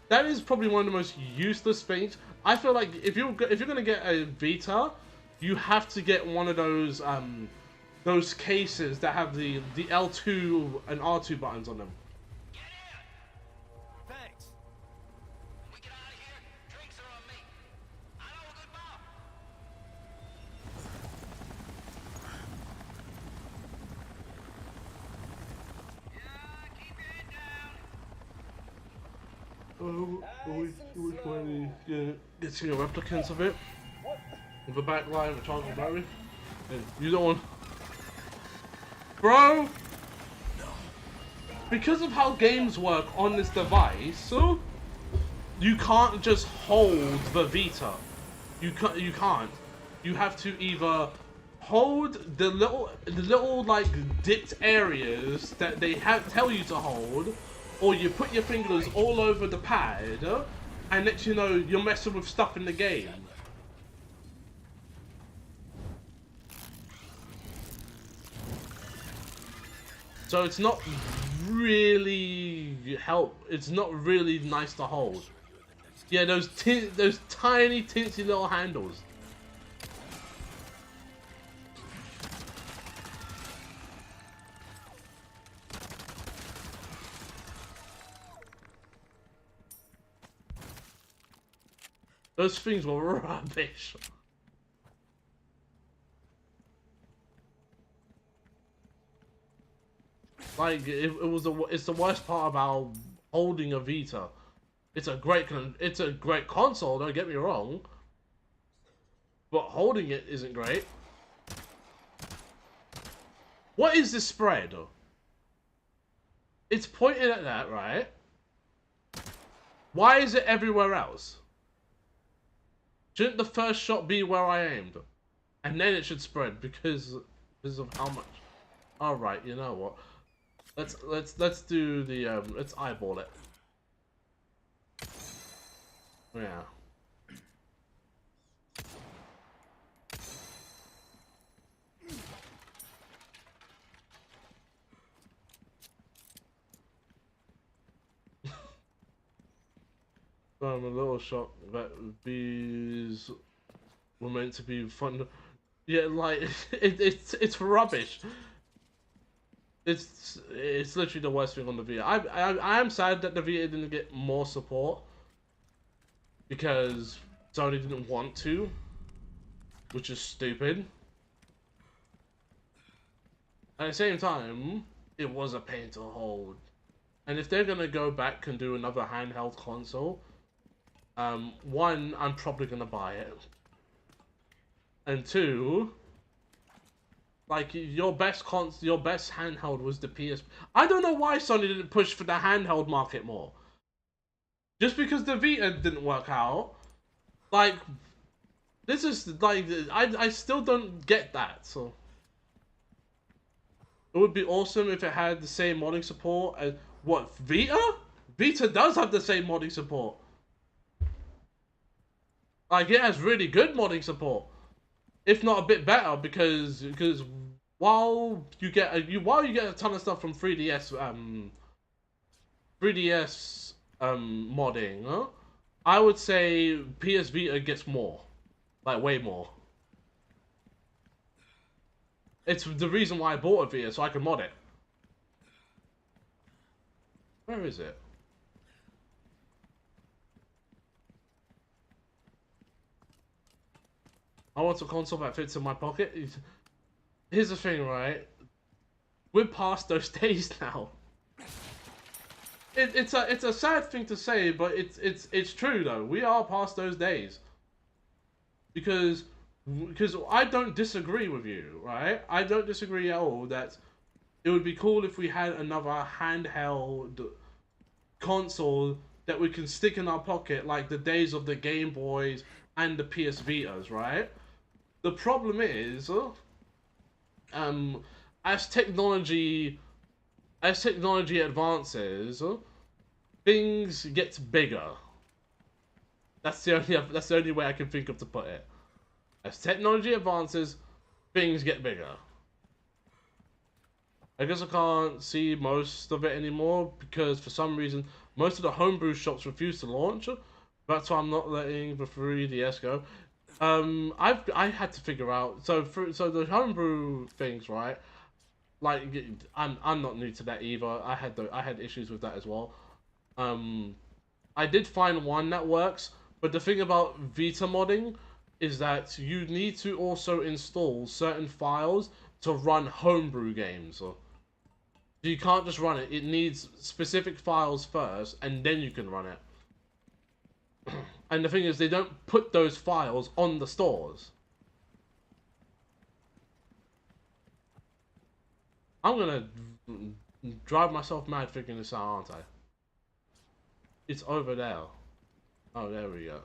S1: That is probably one of the most useless things. I feel like if you're gonna get a Vita, you have to get one of those cases that have the L2 and R2 buttons on them.
S2: Thanks. We get out of here. Drinks are on me. I know a good bar. Yeah,
S1: Getting a replicants of it with a backlight, a charging battery. And you don't want, bro. Because of how games work on this device, so you can't just hold the Vita. You can't. You have to either hold the little like dipped areas that they tell you to hold, or you put your fingers all over the pad, and next you know you're messing with stuff in the game. So it's not really it's not really nice to hold. Yeah, those tiny teensy little handles. Those things were rubbish. Like it's the worst part about holding a Vita. It's a great console. Don't get me wrong, but holding it isn't great. What is this spread? It's pointed at that, right? Why is it everywhere else? Shouldn't the first shot be where I aimed, and then it should spread because of how much? All right, you know what? Let's do the let's eyeball it. Yeah. I'm a little shocked that these were meant to be fun. Yeah, like it's rubbish. It's literally the worst thing on the Vita. I am sad that the Vita didn't get more support because Sony didn't want to, which is stupid. At the same time, it was a pain to hold. And if they're gonna go back and do another handheld console, one, I'm probably gonna buy it, and two, like your best handheld was the PS. I don't know why Sony didn't push for the handheld market more. Just because the Vita didn't work out, like this is like I still don't get that. So it would be awesome if it had the same modding support as what Vita. Vita does have the same modding support. Like it has really good modding support, if not a bit better, because while you get a ton of stuff from 3DS modding, huh? I would say PS Vita gets more, like way more. It's the reason why I bought a Vita, so I can mod it. Where is it? I want a console that fits in my pocket. Here's the thing, right? We're past those days now. It's a sad thing to say, but it's true though. We are past those days. Because I don't disagree with you, right? I don't disagree at all that it would be cool if we had another handheld console that we can stick in our pocket like the days of the Game Boys and the PS Vitas, right? The problem is, as technology advances, things get bigger. That's the only way I can think of to put it. As technology advances, things get bigger. I guess I can't see most of it anymore because for some reason most of the homebrew shops refuse to launch. That's why I'm not letting the 3DS go. I had to figure out so the homebrew things, right? Like I'm not new to that either. I had issues with that as well. I did find one that works, but the thing about Vita modding is that you need to also install certain files to run homebrew games. So you can't just run it. It needs specific files first, and then you can run it. And the thing is, they don't put those files on the stores. I'm gonna drive myself mad figuring this out, aren't I? It's over there. Oh, there we go.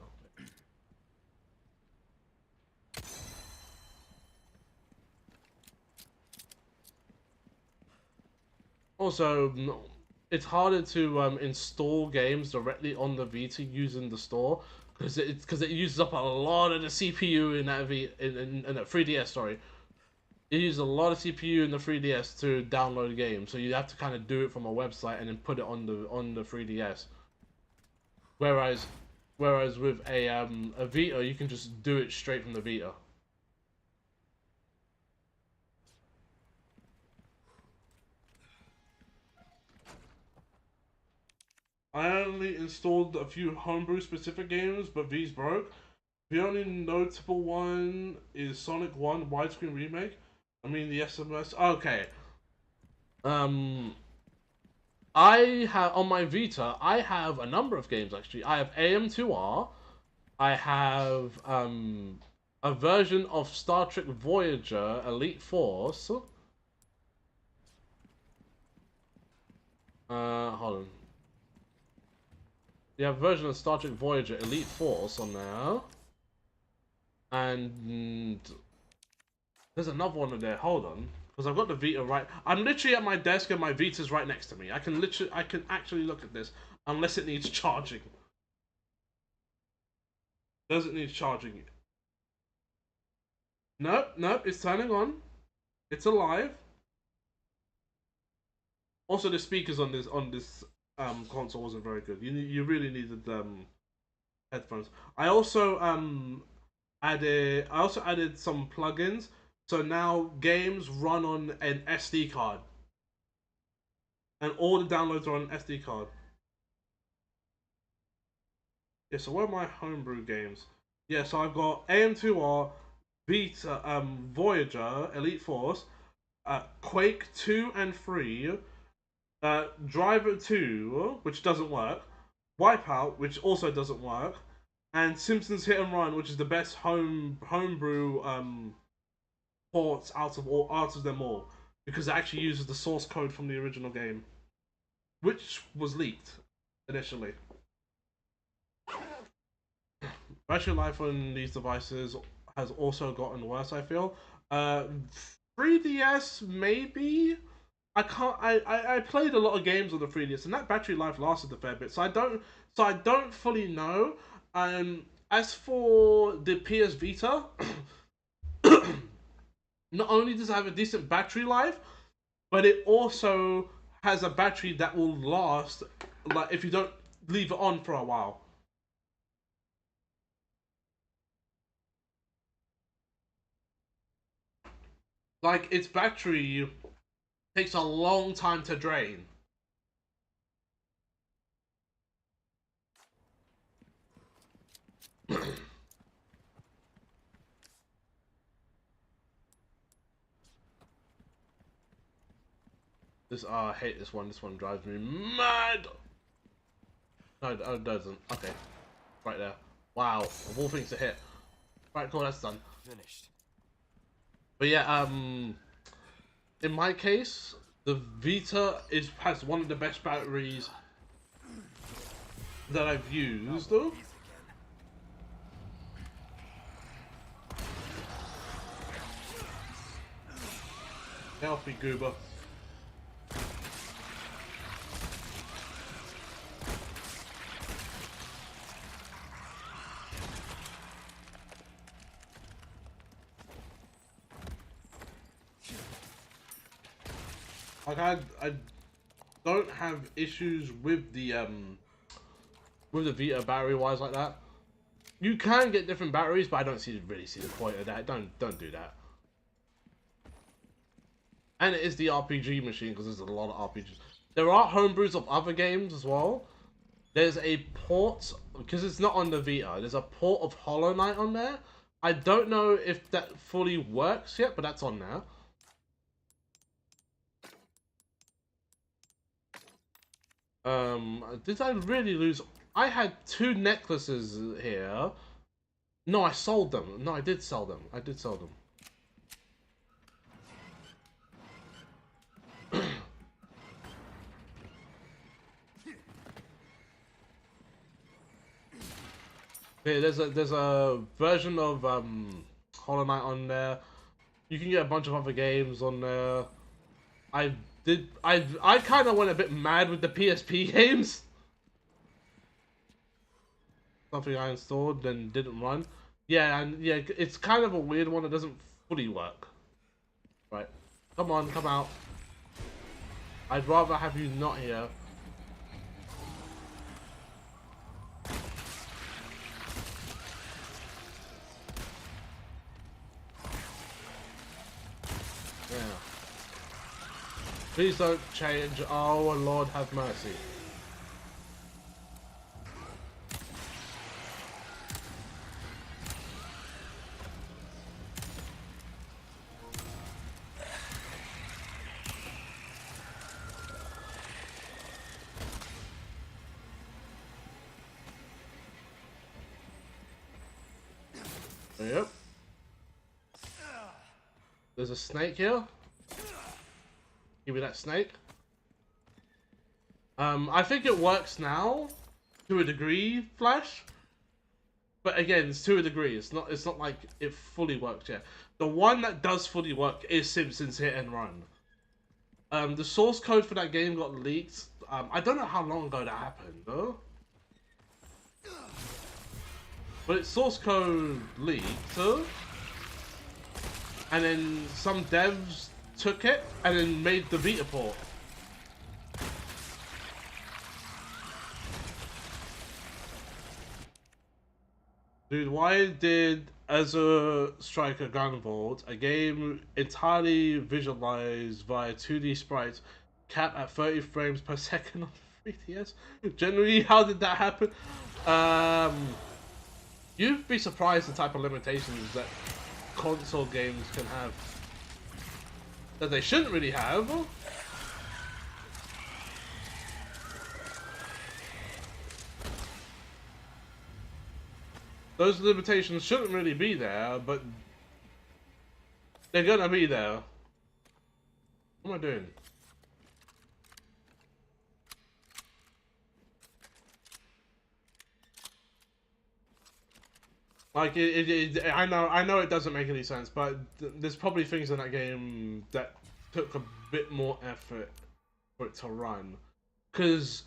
S1: Also, it's harder to install games directly on the Vita using the store because it uses up a lot of the CPU in that in that 3DS. Sorry, it uses a lot of CPU in the 3DS to download games, so you have to kind of do it from a website and then put it on the 3DS. Whereas with a Vita, you can just do it straight from the Vita. I only installed a few homebrew specific games, but these broke. The only notable one is Sonic 1 widescreen remake. I mean the SMS. Okay. Um, I have on my Vita. I have a number of games actually. I have AM2R. I have a version of Star Trek Voyager Elite Force. Hold on. You have a version of Star Trek Voyager Elite Force on there. And there's another one in there. Hold on. Because I've got the Vita right. I'm literally at my desk and my Vita's right next to me. I can actually look at this. Unless it needs charging. Does it need charging? Nope, nope, it's turning on. It's alive. Also, the speakers on this console wasn't very good. You really needed headphones. I also added some plugins, so now games run on an SD card, and all the downloads are on an SD card. Yeah, so where are my homebrew games? Yeah, so I've got AM2R, Vita, Voyager, Elite Force, Quake 2 and 3, Driver 2, which doesn't work, Wipeout, which also doesn't work, and Simpsons Hit and Run, which is the best homebrew ports out of them all, because it actually uses the source code from the original game, which was leaked initially. Battery life on these devices has also gotten worse, I feel. 3DS maybe. I played a lot of games on the 3DS, and that battery life lasted a fair bit. So I don't fully know. As for the PS Vita, not only does it have a decent battery life, but it also has a battery that will last, like, if you don't leave it on for a while. Like, its battery takes a long time to drain. I hate this one. This one drives me mad. No, it doesn't. Okay, right there. Wow, of all things to hit. Right, cool. That's done.
S3: Finished.
S1: But yeah, in my case, the Vita has one of the best batteries that I've used. Healthy goober. Like I don't have issues with the Vita battery wise like that. You can get different batteries, but I don't really see the point of that. Don't do that. And it is the RPG machine because there's a lot of RPGs. There are homebrews of other games as well. There's a port, because it's not on the Vita, there's a port of Hollow Knight on there. I don't know if that fully works yet, but that's on there. Did I really lose I had 2 necklaces here. No, I sold them. No, I did sell them. I did sell them. Okay, there's a version of Hollow Knight on there. You can get a bunch of other games on there. I kind of went a bit mad with the PSP games. Something I installed and didn't run. Yeah, and yeah, it's kind of a weird one. It doesn't fully work. Right, come on, come out. I'd rather have you not here. Yeah. Please don't change. Oh, Lord have mercy. Yep. There's a snake here. Give me that snake. I think it works now, to a degree, Flash. But again, it's to a degree. It's not like it fully works yet. The one that does fully work is Simpsons Hit and Run. The source code for that game got leaked. I don't know how long ago that happened, though. But its source code leaked, and then some devs took it and then made the Vita port. Dude, why did Azure Striker Gunvolt, a game entirely visualized via 2D sprites, cap at 30 frames per second on 3DS? Generally, how did that happen? You'd be surprised the type of limitations that console games can have. That they shouldn't really have. Those limitations shouldn't really be there, but they're gonna be there. What am I doing? Like I know it doesn't make any sense, but there's probably things in that game that took a bit more effort for it to run. Because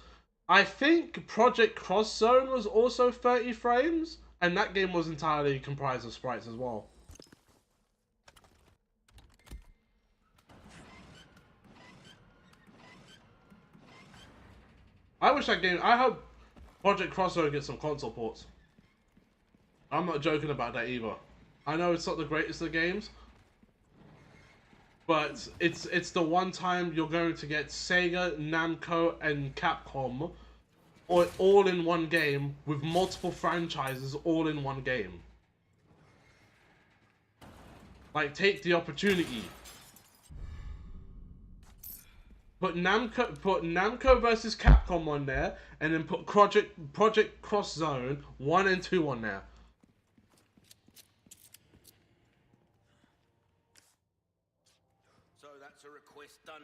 S1: I think Project Cross Zone was also 30 frames, and that game was entirely comprised of sprites as well. I wish that game. I hope Project Cross Zone gets some console ports. I'm not joking about that either. I know it's not the greatest of games, but it's the one time you're going to get Sega, Namco, and Capcom all in one game with multiple franchises all in one game. Like, take the opportunity. Put Namco versus Capcom on there, and then put Project Cross Zone 1 and 2 on there.
S2: That's a request done.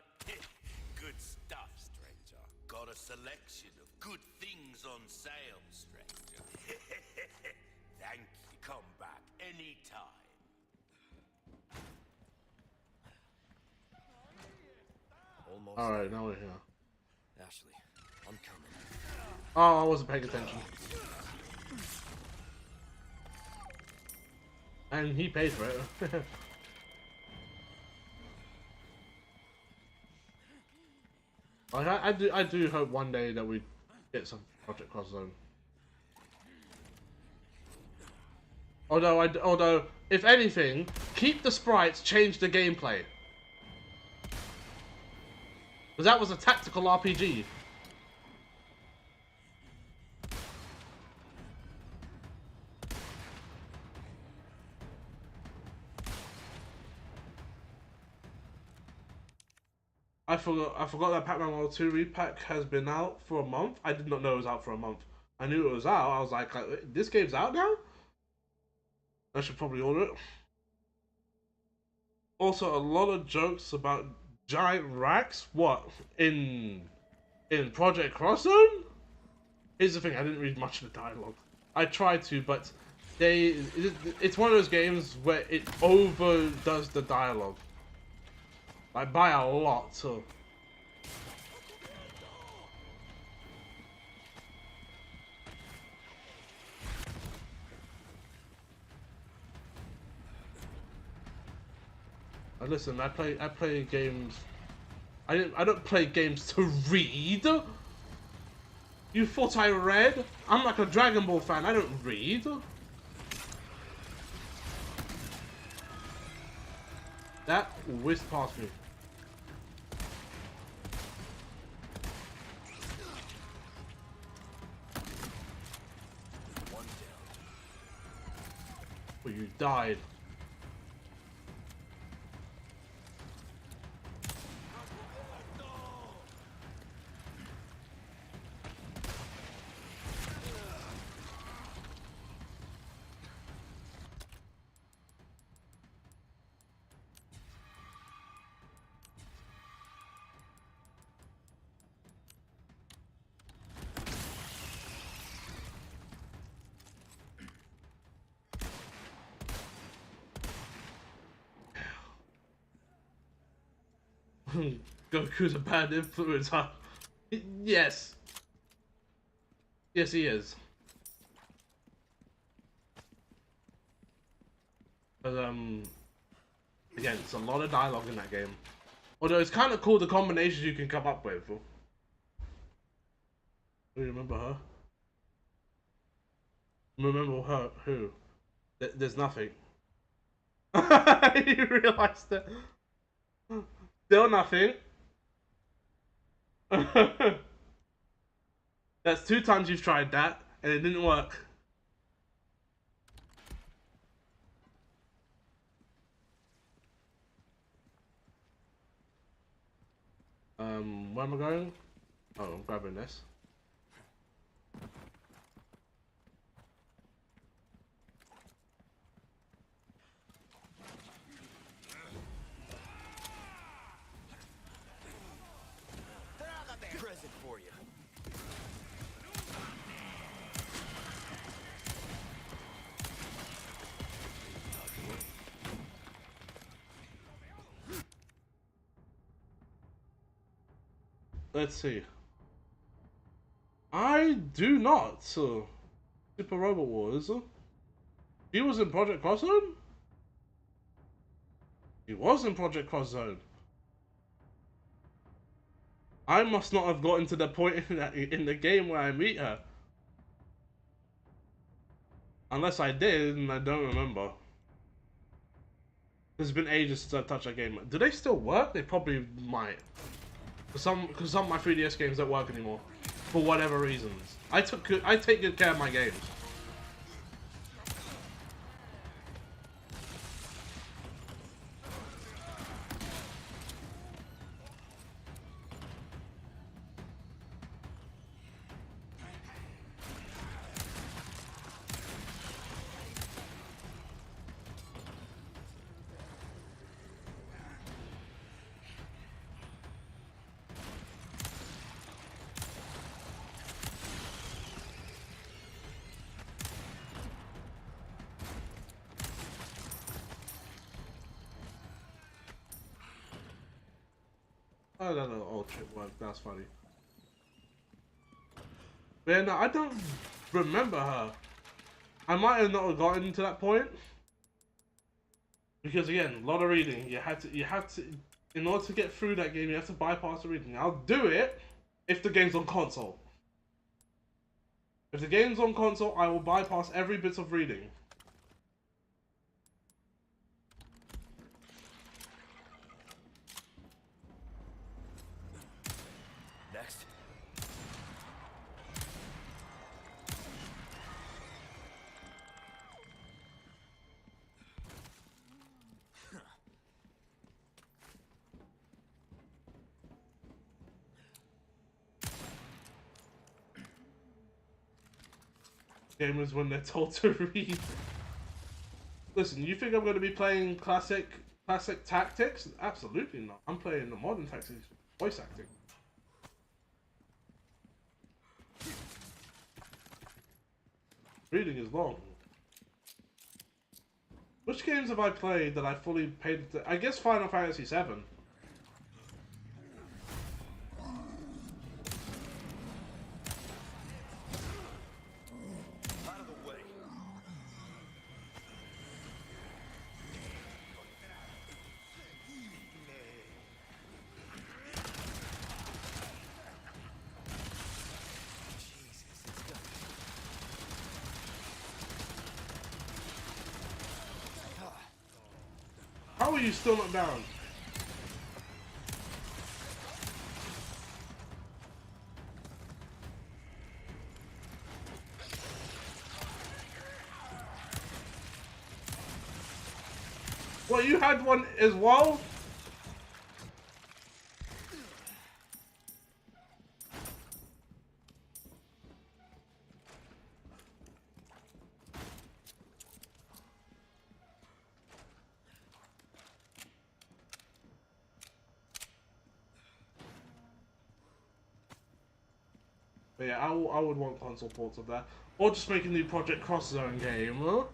S2: Good stuff, stranger. Got a selection of good things on sale, stranger. Thank you. Come back anytime.
S1: Alright, now we're here.
S3: Ashley, I'm coming.
S1: Oh, I wasn't paying attention. And he paid for it. Like, I do hope one day that we get some Project Cross Zone. Although, if anything, keep the sprites, change the gameplay. Because that was a tactical RPG. I forgot that Pac-Man World 2 repack has been out for a month. I did not know it was out for a month. I knew it was out. I was like, this game's out now? I should probably order it. Also, a lot of jokes about giant racks. What? In Project Cross Zone? Here's the thing, I didn't read much of the dialogue. I tried to, but it's one of those games where it overdoes the dialogue. Like, by a lot, so... Listen, I play games... I don't play games to read! You thought I read? I'm like a Dragon Ball fan, I don't read! That whizzed past me.
S3: One down.
S1: Well, you died. Goku's a bad influence, huh? Yes. Yes, he is. But, again, it's a lot of dialogue in that game. Although it's kind of cool the combinations you can come up with. Do you remember her? Remember her? Who? There's nothing. You realized it. Still nothing. That's 2 times you've tried that, and it didn't work. Where am I going? Oh, I'm grabbing this.
S3: Present for you.
S1: Let's see. I do not. Super Robot Wars. He was in Project Cross Zone? He was in Project Cross Zone. I must not have gotten to the point in the game where I meet her. Unless I did, and I don't remember. It's been ages since I've touched that game. Do they still work? They probably might. Because some of my 3DS games don't work anymore. For whatever reasons. I take good care of my games. Oh, that little old trick worked. That's funny. But yeah, no, I don't remember her. I might have not gotten to that point. Because again, a lot of reading. You have to, in order to get through that game, you have to bypass the reading. I'll do it if the game's on console. If the game's on console, I will bypass every bit of reading.
S3: Next.
S1: gamers when they're told to read. Listen, you think I'm going to be playing classic tactics? Absolutely not. I'm playing the modern tactics, voice acting. Reading is long. Which games have I played that I fully paid? I guess Final Fantasy VII.
S3: Out of the way.
S1: How are you still not down? Well, you had one as well? But yeah, I would want console ports of that. Or just make a new Project Cross Zone game.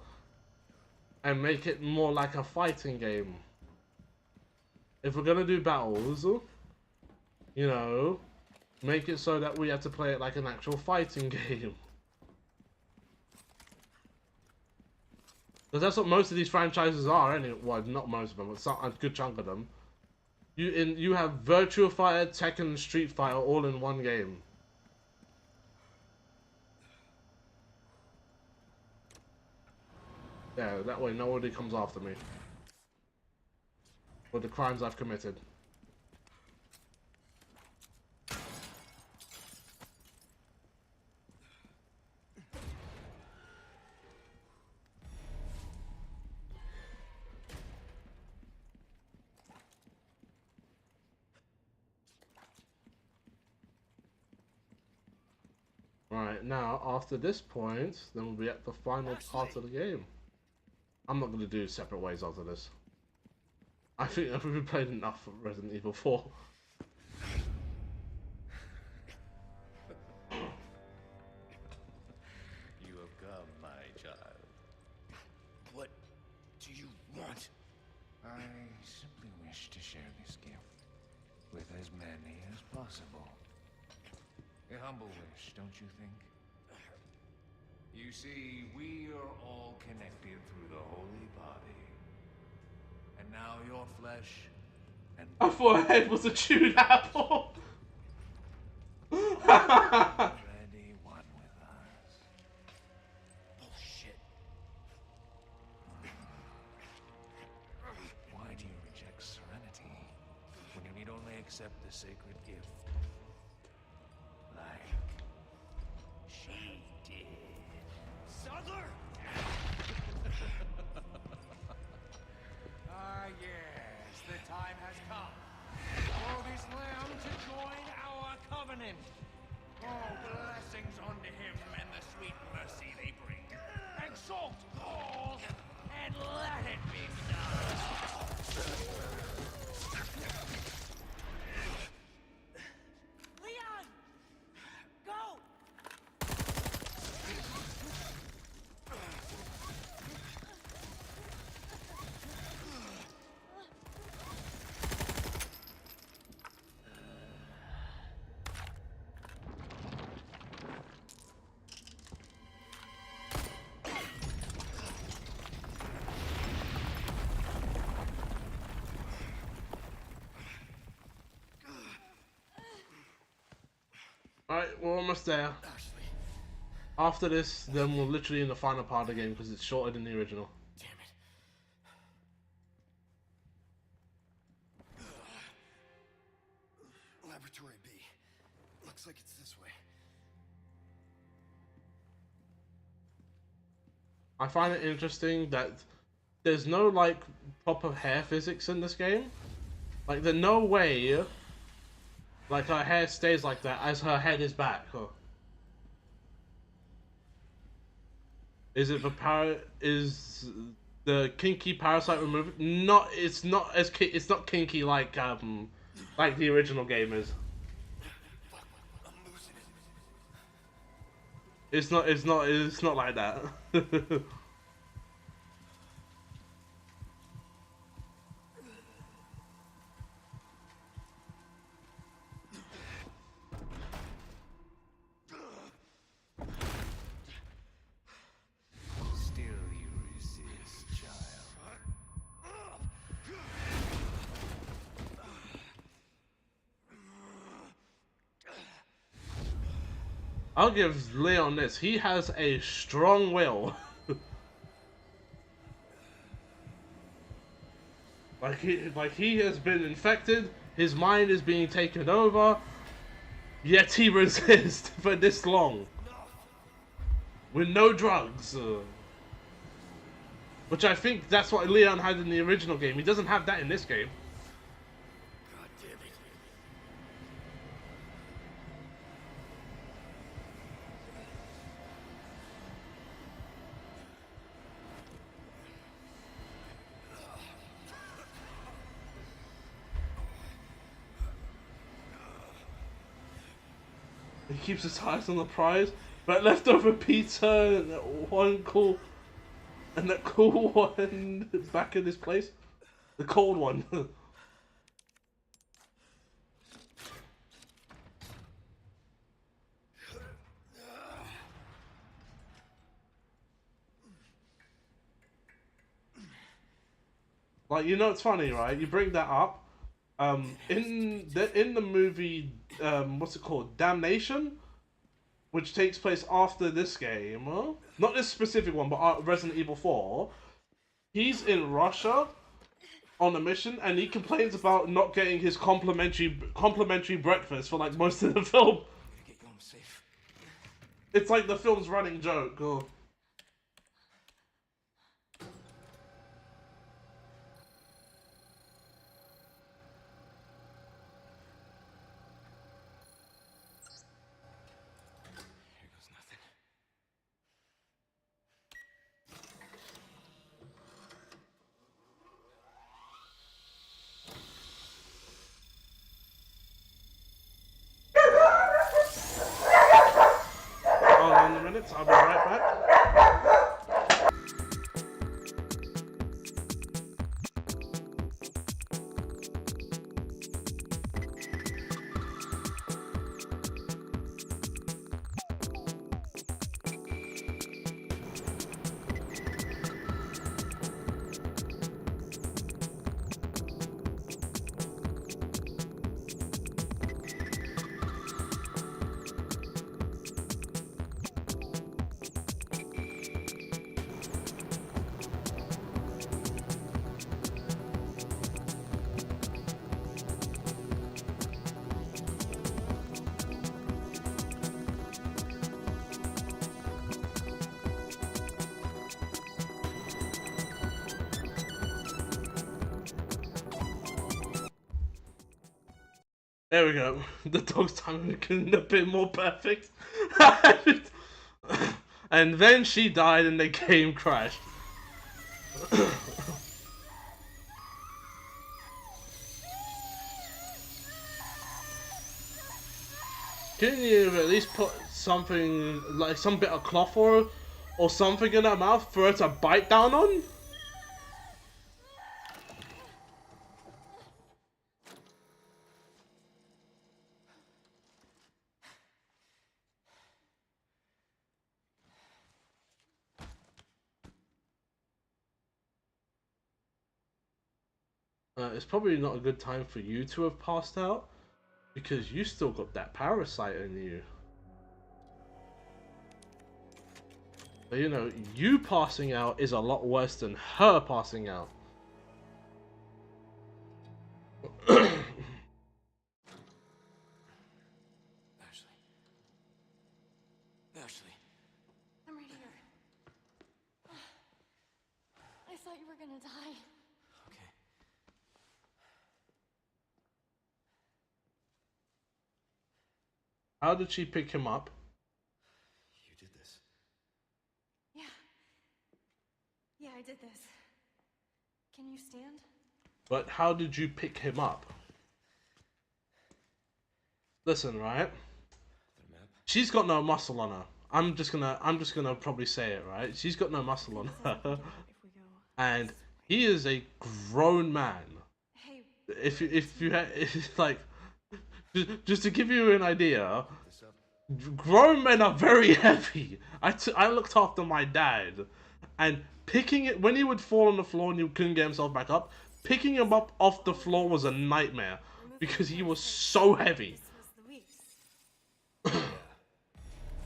S1: And make it more like a fighting game. If we're gonna do battles, you know, make it so that we have to play it like an actual fighting game. Because that's what most of these franchises are, anyway. Well, not most of them, but some, a good chunk of them. You have Virtua Fighter, Tekken, and Street Fighter all in one game. Yeah, that way nobody comes after me. For the crimes I've committed. Right, now, after this point, then we'll be at the final part of the game. I'm not going to do separate ways after this. I think we've played enough of Resident Evil 4.
S10: You have come, my child.
S3: What do you want?
S10: I simply wish to share this gift with as many as possible. A humble wish, don't you think? You see, we are all connected through the holy body. And now your flesh and
S1: I thought her head was a chewed apple.
S10: already one with us.
S3: Bullshit.
S10: Why do you reject serenity when you need only accept the sacred gift? Like she did.
S3: Sadler!
S10: Ah, yes, the time has come for this lamb to join our covenant. Oh, blessings unto him and the sweet mercy they bring. Exalt all and let it be done.
S6: Leon! Go!
S1: Alright, we're almost there. After this, then we're literally in the final part of the game because it's shorter than the original.
S3: Damn it. Laboratory B. Looks like it's this way.
S1: I find it interesting that there's no like proper hair physics in this game. Like there's no way like her hair stays like that as her head is back. Is it is the kinky parasite removed? Not. It's not as it's not kinky like the original game is. It's not. It's not. It's not like that.
S10: Still you resist, child.
S1: I'll give Leon this. He has a strong will. He has been infected. His mind is being taken over. Yet he resists for this long with no drugs. Which I think that's what Leon had in the original game. He doesn't have that in this game.
S3: God damn it.
S1: He keeps his eyes on the prize, but leftover pizza and that cool one back in his place. The cold one. Like, you know, it's funny, right? You bring that up. In the movie, what's it called? Damnation, which takes place after this game. Not this specific one, but Resident Evil 4. He's in Russia on a mission, and he complains about not getting his complimentary breakfast for like most of the film.
S3: Get you home safe.
S1: It's like the film's running joke. Oh.
S3: Here goes nothing.
S1: Hold on a minute, I'll be right back. There we go. The dog's timing couldn't have been more perfect. And then she died and the game crashed. Couldn't you at least put something, like some bit of cloth or something in her mouth for her to bite down on? It's probably not a good time for you to have passed out, because you still got that parasite in you. But you know, you passing out is a lot worse than her passing out.
S3: Ashley. Ashley.
S9: I'm right here. I thought you were gonna die.
S3: Okay.
S1: How did she pick him up?
S3: You did this.
S9: Yeah, I did this. Can you stand?
S1: But how did you pick him up? Listen, right? She's got no muscle on her. I'm just gonna probably say it, right? She's got no muscle on her. And he is a grown man.
S9: Hey,
S1: If you had like just to give you an idea, grown men are very heavy. I looked after my dad, and picking it when he would fall on the floor and he couldn't get himself back up, picking him up off the floor was a nightmare because he was so heavy.
S3: Yeah,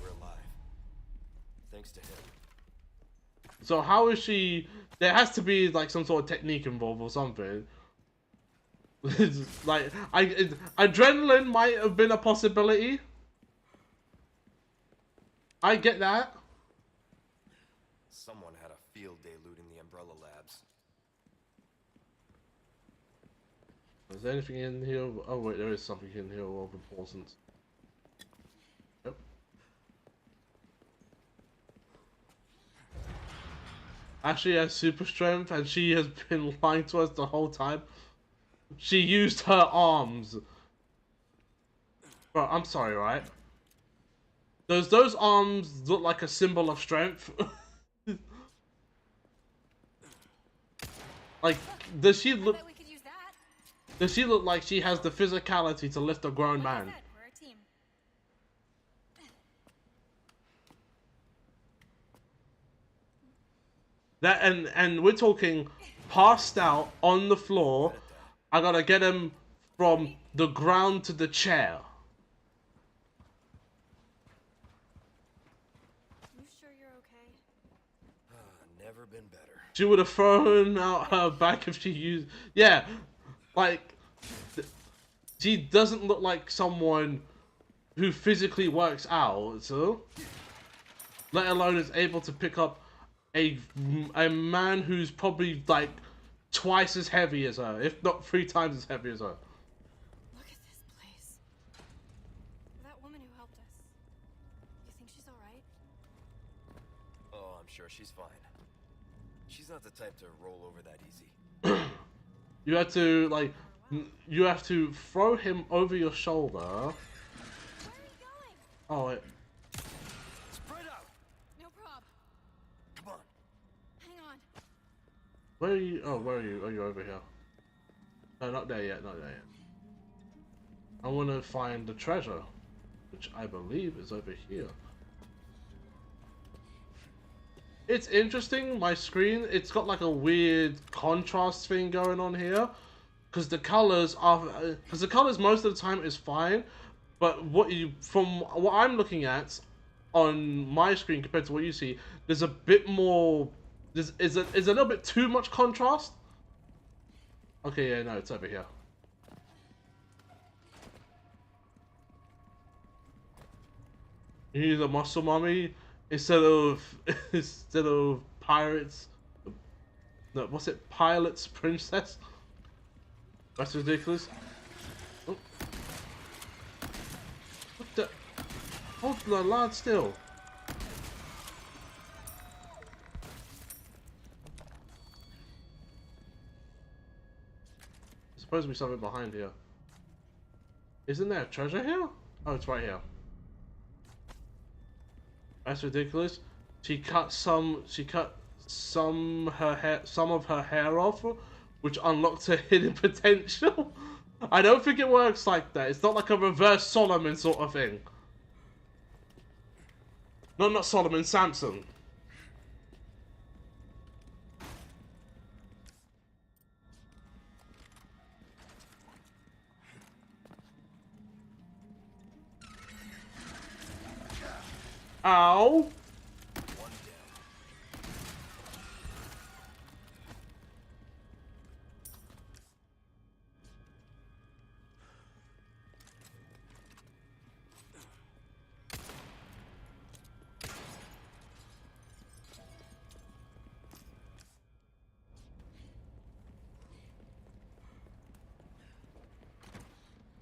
S3: we're alive. Thanks to him.
S1: So how is she? There has to be like some sort of technique involved or something. Like adrenaline might have been a possibility. I get that.
S3: Someone had a field day looting the Umbrella Labs.
S1: Is there anything in here? Oh wait, there is something in here of importance. Yep. Ashley has super strength, and she has been lying to us the whole time. She used her arms. Bro, I'm sorry, right? Does those arms look like a symbol of strength? Like, does she look? Does she look like she has the physicality to lift a grown man?
S6: We're a team.
S1: That and we're talking passed out on the floor. I gotta get him from the ground to the chair.
S9: you sure you're okay?
S3: Never been better.
S1: She would have thrown out her back if she used. Yeah, like she doesn't look like someone who physically works out, so let alone is able to pick up a man who's probably like twice as heavy as her, if not 3 times as heavy as her.
S9: Look at this place. That woman who helped us. You think she's alright?
S3: Oh, I'm sure she's fine. She's not the type to roll over that easy.
S1: You have to like, you have to throw him over your shoulder.
S9: Where are you going?
S1: Oh wait.
S3: Spread out!
S9: No prob.
S3: Come on.
S9: Hang on.
S1: Where are you? Oh, where are you? Oh, you're over here. No, not there yet. Not there yet. I want to find the treasure, which I believe is over here. It's interesting. My screen, it's got like a weird contrast thing going on here, because the colors are, because the colors most of the time is fine, but from what I'm looking at on my screen compared to what you see, there's a bit more. Is a little bit too much contrast. Okay, yeah, no, it's over here. You need a muscle mommy instead of pirates. No, what's it? Pilot's princess. That's ridiculous. Oh. What the? Hold the lad still. There's supposed to be something behind here. Isn't there a treasure here? Oh, it's right here. That's ridiculous. She cut some of her hair off, which unlocked her hidden potential. I don't think it works like that. It's not like a reverse Solomon sort of thing. No, not Solomon, Samson. Ow!
S3: One down.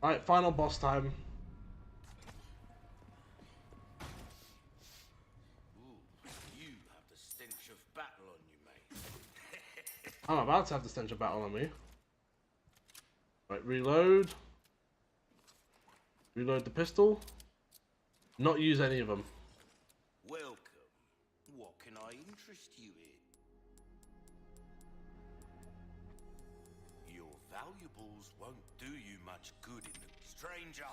S1: Alright, final boss time.
S2: Ooh, you have the stench of battle on you, mate.
S1: I'm about to have the stench of battle on me. Right, reload. Reload the pistol. Not use any of them.
S2: Welcome. What can I interest you in? Your valuables won't do you much good in the stranger.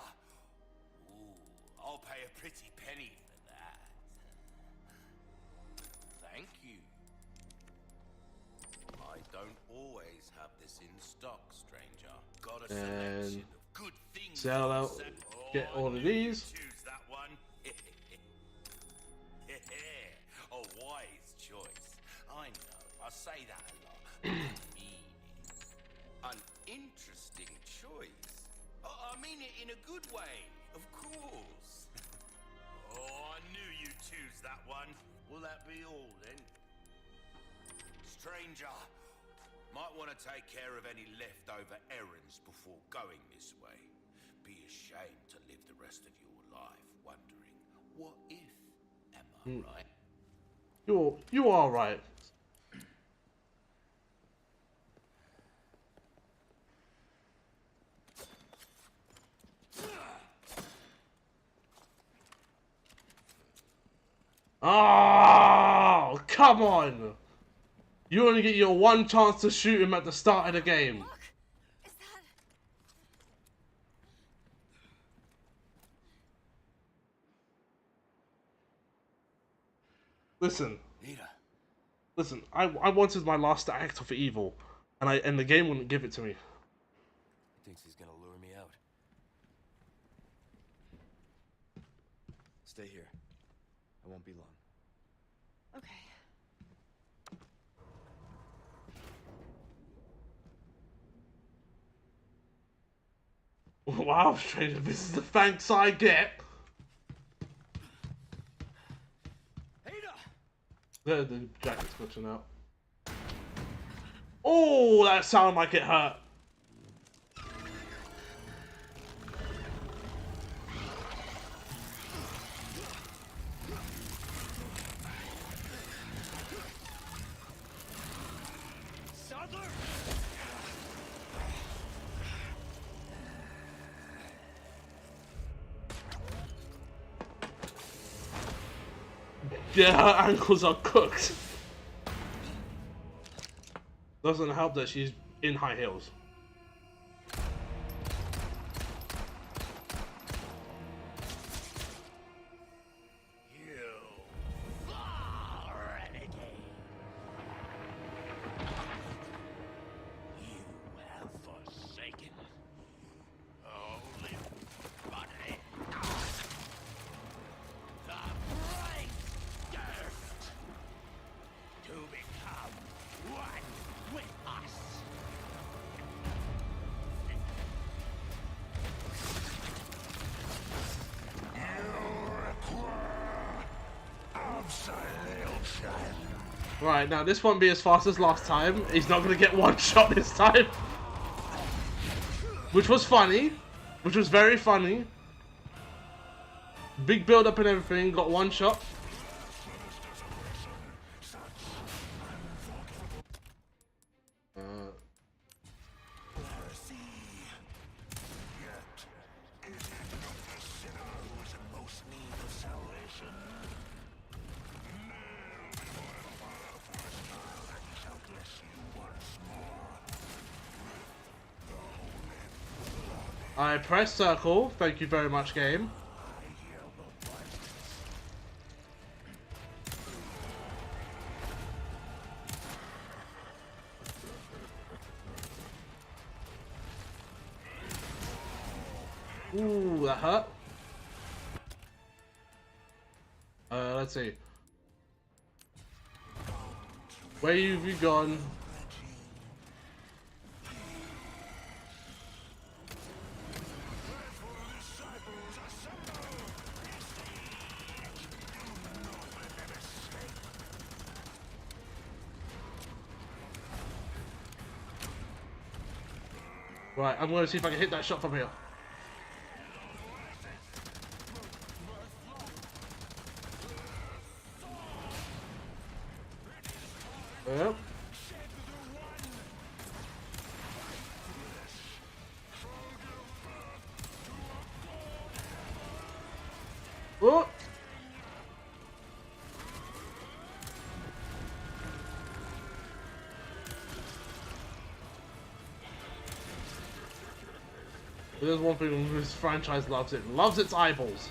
S2: Ooh, I'll pay a pretty penny for that. Thank you. I don't always have this in stock, stranger. Got a selection of good things.
S1: Sell out. Get all of these.
S2: Choose that one. A wise choice. I know. I say that a lot. I mean it. An interesting choice. I mean it in a good way, of course. Oh, I knew you'd choose that one. Will that be all then? Stranger, might want to take care of any leftover errands before going this way. Be ashamed to live the rest of your life wondering, what if? Am I right?
S1: You are right. Oh, come on! You only get your one chance to shoot him at the start of the game.
S9: Look! Is that...
S1: Listen.
S2: Nita.
S1: Listen, I wanted my last act of evil, and the game wouldn't give it to me.
S3: He thinks he's gonna lure me out. Stay here. I won't be long.
S9: Okay.
S1: Wow, stranger, this is the thanks I get. The jacket's glitching out. Oh, that sounded like it hurt. Yeah, her ankles are cooked. Doesn't help that she's in high heels. Right, now this won't be as fast as last time. He's not going to get one shot this time. Which was funny. Which was very funny. Big build up and everything. Got one shot. I press circle. Thank you very much, game. Ooh, that hurt. Let's see. Where have you gone? Right, I'm going to see if I can hit that shot from here. Yep. There's one thing this franchise loves it. Loves its eyeballs.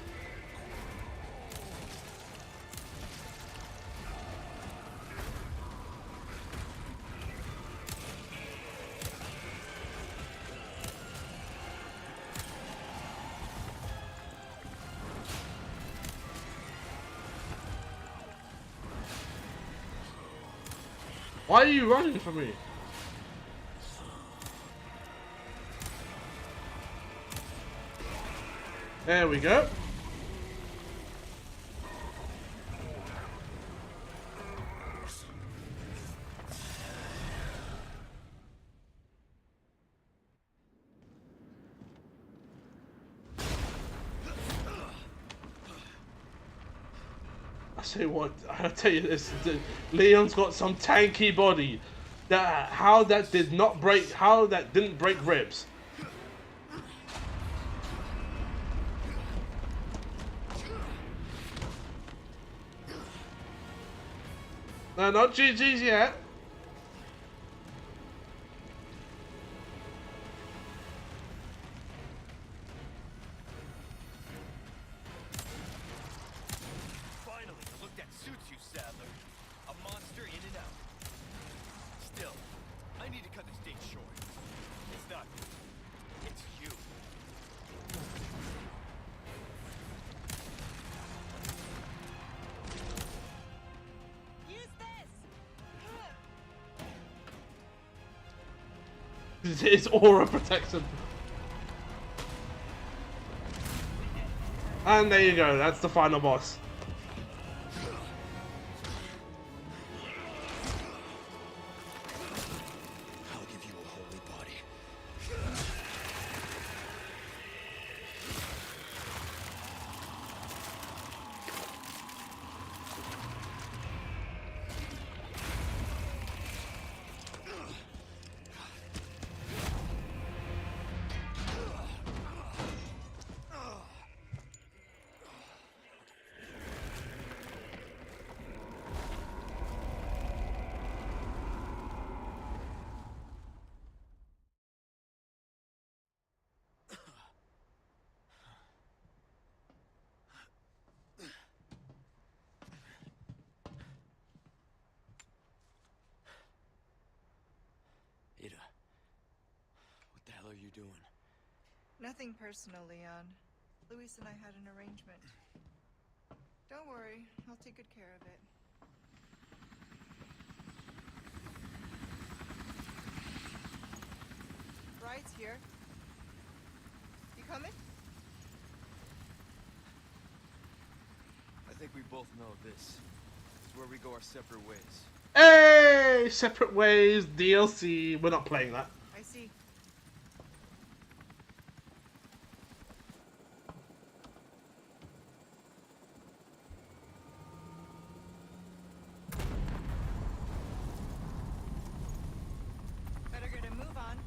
S1: Why are you running from me? There we go. I say what, I'll tell you this, Leon's got some tanky body. How that didn't break ribs. No, not GG's yet.
S3: Finally, the look that suits you, Sadler. A monster in and out. Still, I need to cut this date short. It's not me. It's you.
S4: Use this!
S1: His aura protects him. And there you go, that's the final boss.
S3: I'll give you a holy body. Ada, what the hell are you doing?
S4: Nothing personal, Leon. Luis and I had an arrangement. Don't worry, I'll take good care of it. Bride's here. You coming?
S3: I think we both know this is where we go our separate ways.
S1: Hey! Separate ways, DLC. We're not playing that.
S4: I see. Better get a move on.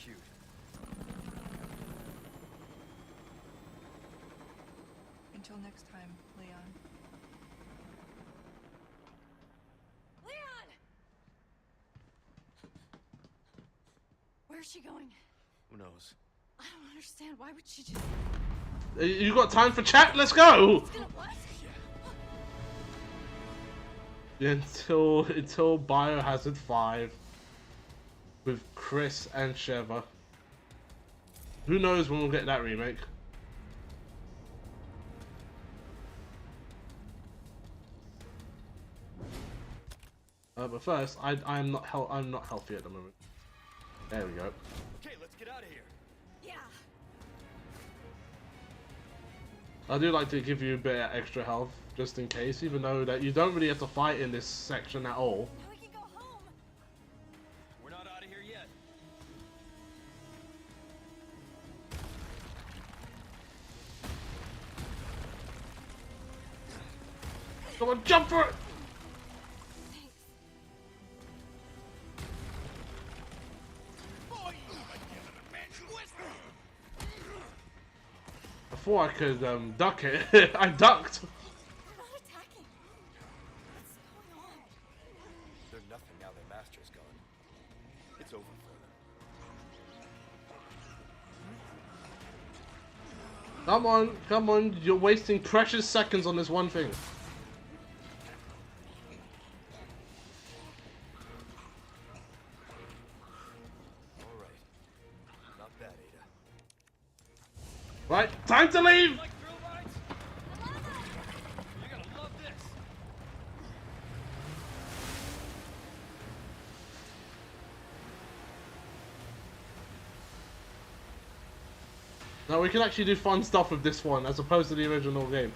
S3: Cute.
S4: Until next time, Leon.
S9: Leon! Where's she going?
S3: Who knows?
S9: I don't understand. Why would she just...
S1: You got time for chat? Let's go!
S9: It's gonna what?
S1: Until Biohazard 5 with Chris and Sheva. Who knows when we'll get that remake? But first, I'm not healthy at the moment. There we go.
S3: Okay, let's get out of here.
S9: Yeah.
S1: I do like to give you a bit of extra health just in case, even though that you don't really have to fight in this section at all.
S9: Now we can go home.
S3: We're not out of here yet.
S1: Come on, jump for it! Before I could duck it, I ducked.
S9: They're not attacking. What's going on?
S1: Come on, come on. You're wasting precious seconds on this one thing.
S3: All right. Not bad, Ada.
S1: Right, time to leave!
S3: Like thrill rides? You're gonna love this.
S1: Now we can actually do fun stuff with this one as opposed to the original game.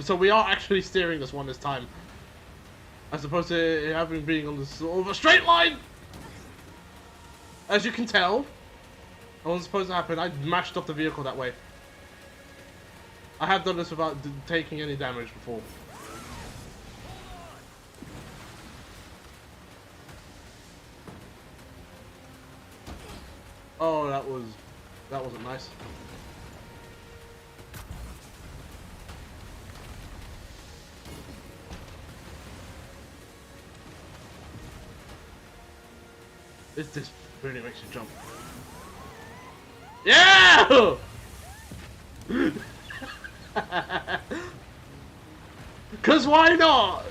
S1: So we are actually steering this one this time. As opposed to it having being on the sort of a straight line! As you can tell, that wasn't supposed to happen. I mashed up the vehicle that way. I have done this without taking any damage before. Oh, that wasn't nice. This really makes you jump. Yeah! Cause why not?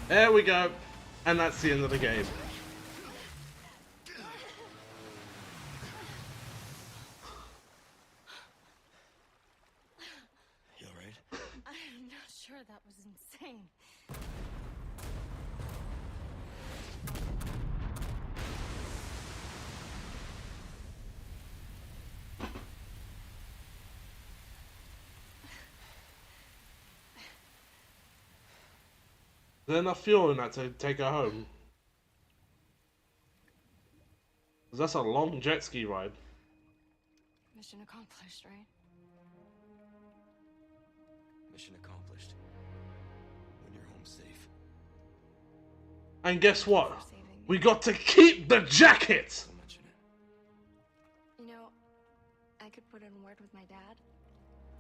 S1: There we go. And that's the end of the game.
S3: You alright?
S9: I'm not sure that was insane.
S1: Is there enough fuel in that to take her home? 'Cause that's a long jet ski ride.
S9: Mission accomplished, right?
S3: Mission accomplished. When you're home safe.
S1: And guess what?
S9: For saving me.
S1: We got to keep the jacket!
S3: Don't mention it.
S9: You know, I could put in word with my dad.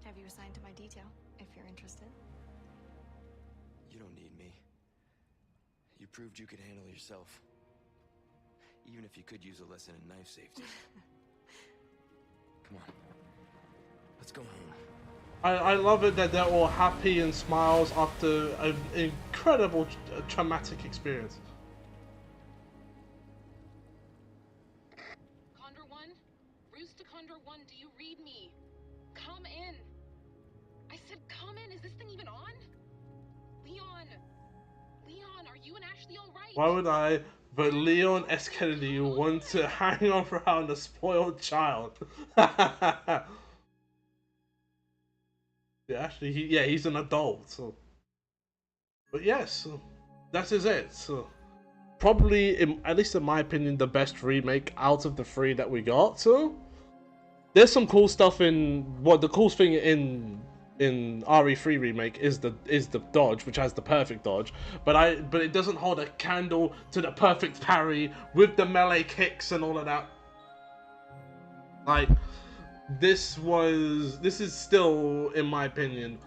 S9: Have you assigned to my detail, if you're interested.
S3: You don't need me. You proved you could handle yourself. Even if you could use a lesson in knife safety. Come on. Let's go home.
S1: I love it that they're all happy and smiles after an incredible traumatic experience.
S6: Condor 1? Roost to Condor 1, do you read me? Come in. I said come in. Is this thing even on? Leon! Leon, are you and Ashley alright?
S1: Why would I, but Leon S. Kennedy, want to hang around a spoiled child? Yeah, actually, he's an adult. So. But yes, that is it. So, probably, at least in my opinion, the best remake out of the three that we got. So, there's some cool stuff in the coolest thing in RE3 remake is the dodge, which has the perfect dodge, but it doesn't hold a candle to the perfect parry with the melee kicks and all of that. Like, this is still, in my opinion,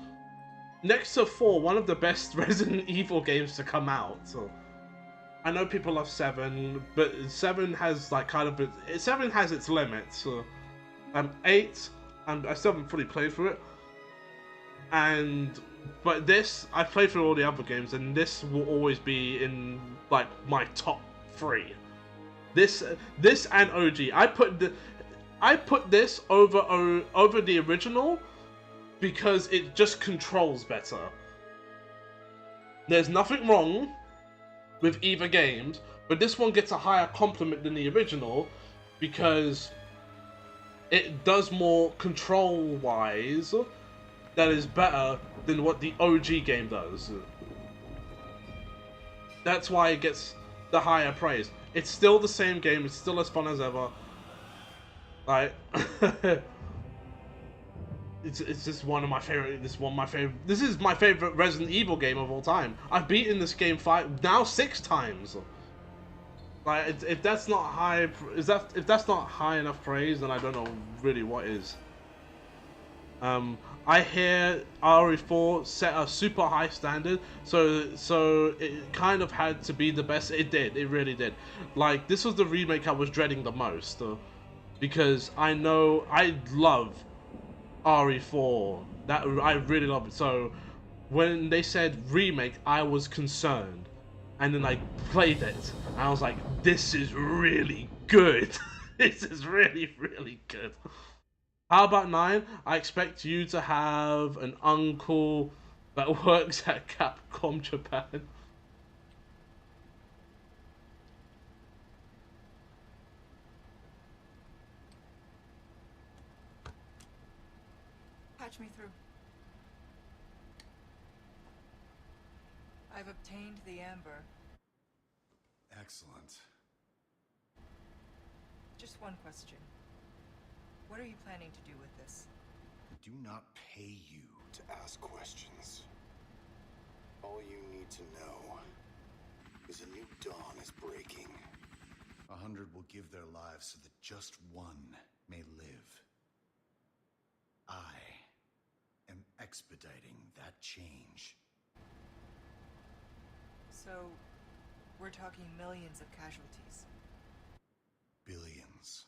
S1: next to 4, one of the best Resident Evil games to come out. So, I know people love 7, but 7 has like kind of 7 has its limits. So, 8, I still haven't fully played through it. But this, I've played through all the other games, and this will always be in like my top 3. This and OG. I put this over the original because it just controls better. There's nothing wrong with either games, but this one gets a higher compliment than the original because it does more control-wise. That is better than what the OG game does. That's why it gets the higher praise. It's still the same game, it's still as fun as ever. Like, it's just one of my favorite. This is my favorite Resident Evil game of all time. I've beaten this game now 6 times. Like, if that's not high, if that's not high enough praise, then I don't know really what is. I hear RE4 set a super high standard, so it kind of had to be the best. It did, it really did. Like, this was the remake I was dreading the most, because I love RE4. That I really love it. So when they said remake, I was concerned, and then I played it, and I was like, "This is really good. This is really, really good." How about 9? I expect you to have an uncle that works at Capcom Japan.
S4: Patch me through. I've obtained the amber.
S2: Excellent.
S4: Just one question. What are you planning to do with this?
S2: We do not pay you to ask questions. All you need to know is a new dawn is breaking. 100 will give their lives so that just one may live. I am expediting that change.
S4: So, we're talking millions of casualties.
S2: Billions.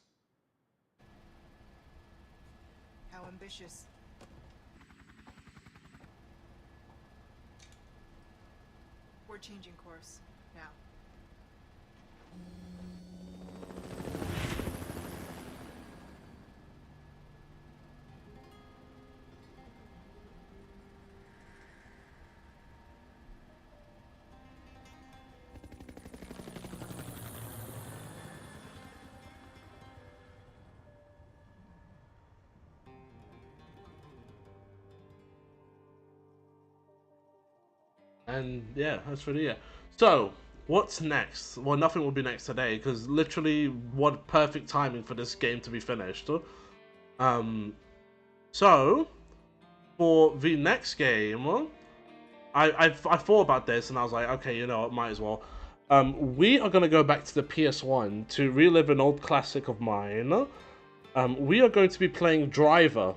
S4: How ambitious. We're changing course now.
S1: And yeah, that's really it. So, what's next? Well, nothing will be next today, because literally, what perfect timing for this game to be finished. Um, so, for the next game, I thought about this, and I was like, okay, you know what, might as well. We are going to go back to the PS1 to relive an old classic of mine. We are going to be playing Driver.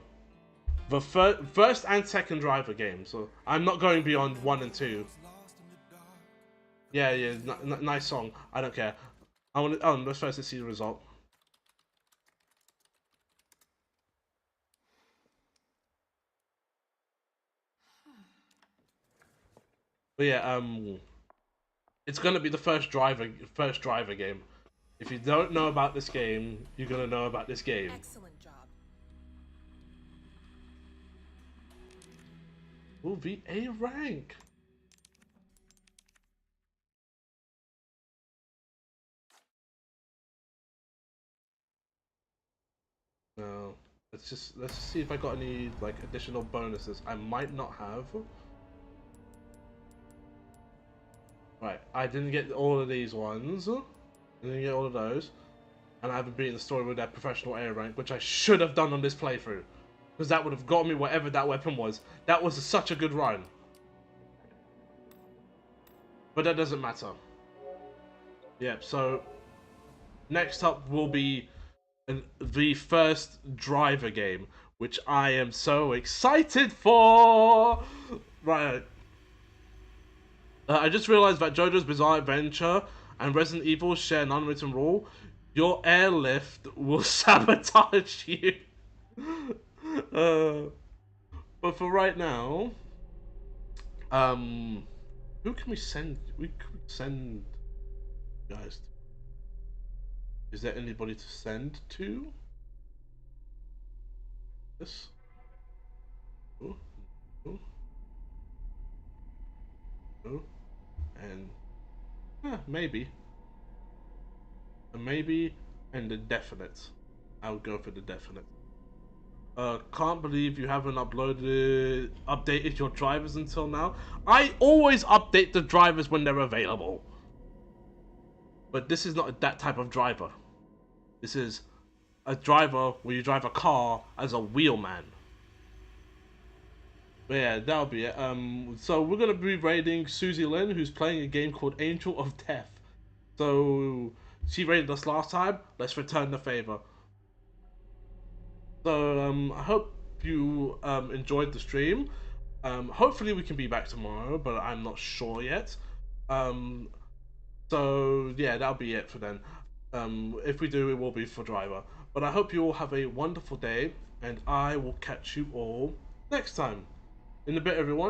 S1: The first and second Driver game, so I'm not going beyond 1 and 2. Yeah, yeah, nice song. I don't care. I want to. Oh, let's first see the result. But yeah, it's gonna be the first driver game. If you don't know about this game, you're gonna know about this game.
S11: Excellent job.
S1: Ooh, the A rank. No, let's see if I got any like additional bonuses. I might not have. Right, I didn't get all of these ones. I didn't get all of those. And I haven't beaten the story with that professional A rank, which I should have done on this playthrough. Because that would have got me whatever that weapon was. That was such a good run. But that doesn't matter. Yep, so next up will be the first Driver game, which I am so excited for! Right. I just realized that JoJo's Bizarre Adventure and Resident Evil share an unwritten rule. Your airlift will sabotage you. But for right now, who can we send? We could send guys. Is there anybody to send to? This? Oh, oh, oh, and maybe, maybe, and the definite. I would go for the definite. Can't believe you haven't updated your drivers until now. I always update the drivers when they're available. But this is not that type of driver. This is a driver where you drive a car as a wheelman. But yeah, that'll be it. So we're gonna be raiding Susie Lynn, who's playing a game called Angel of Death. So she raided us last time. Let's return the favor. So I hope you enjoyed the stream. Hopefully we can be back tomorrow, but I'm not sure yet. Um, so yeah, that'll be it for then. If we do, it will be for driver. But I hope you all have a wonderful day, and I will catch you all next time. In a bit, everyone.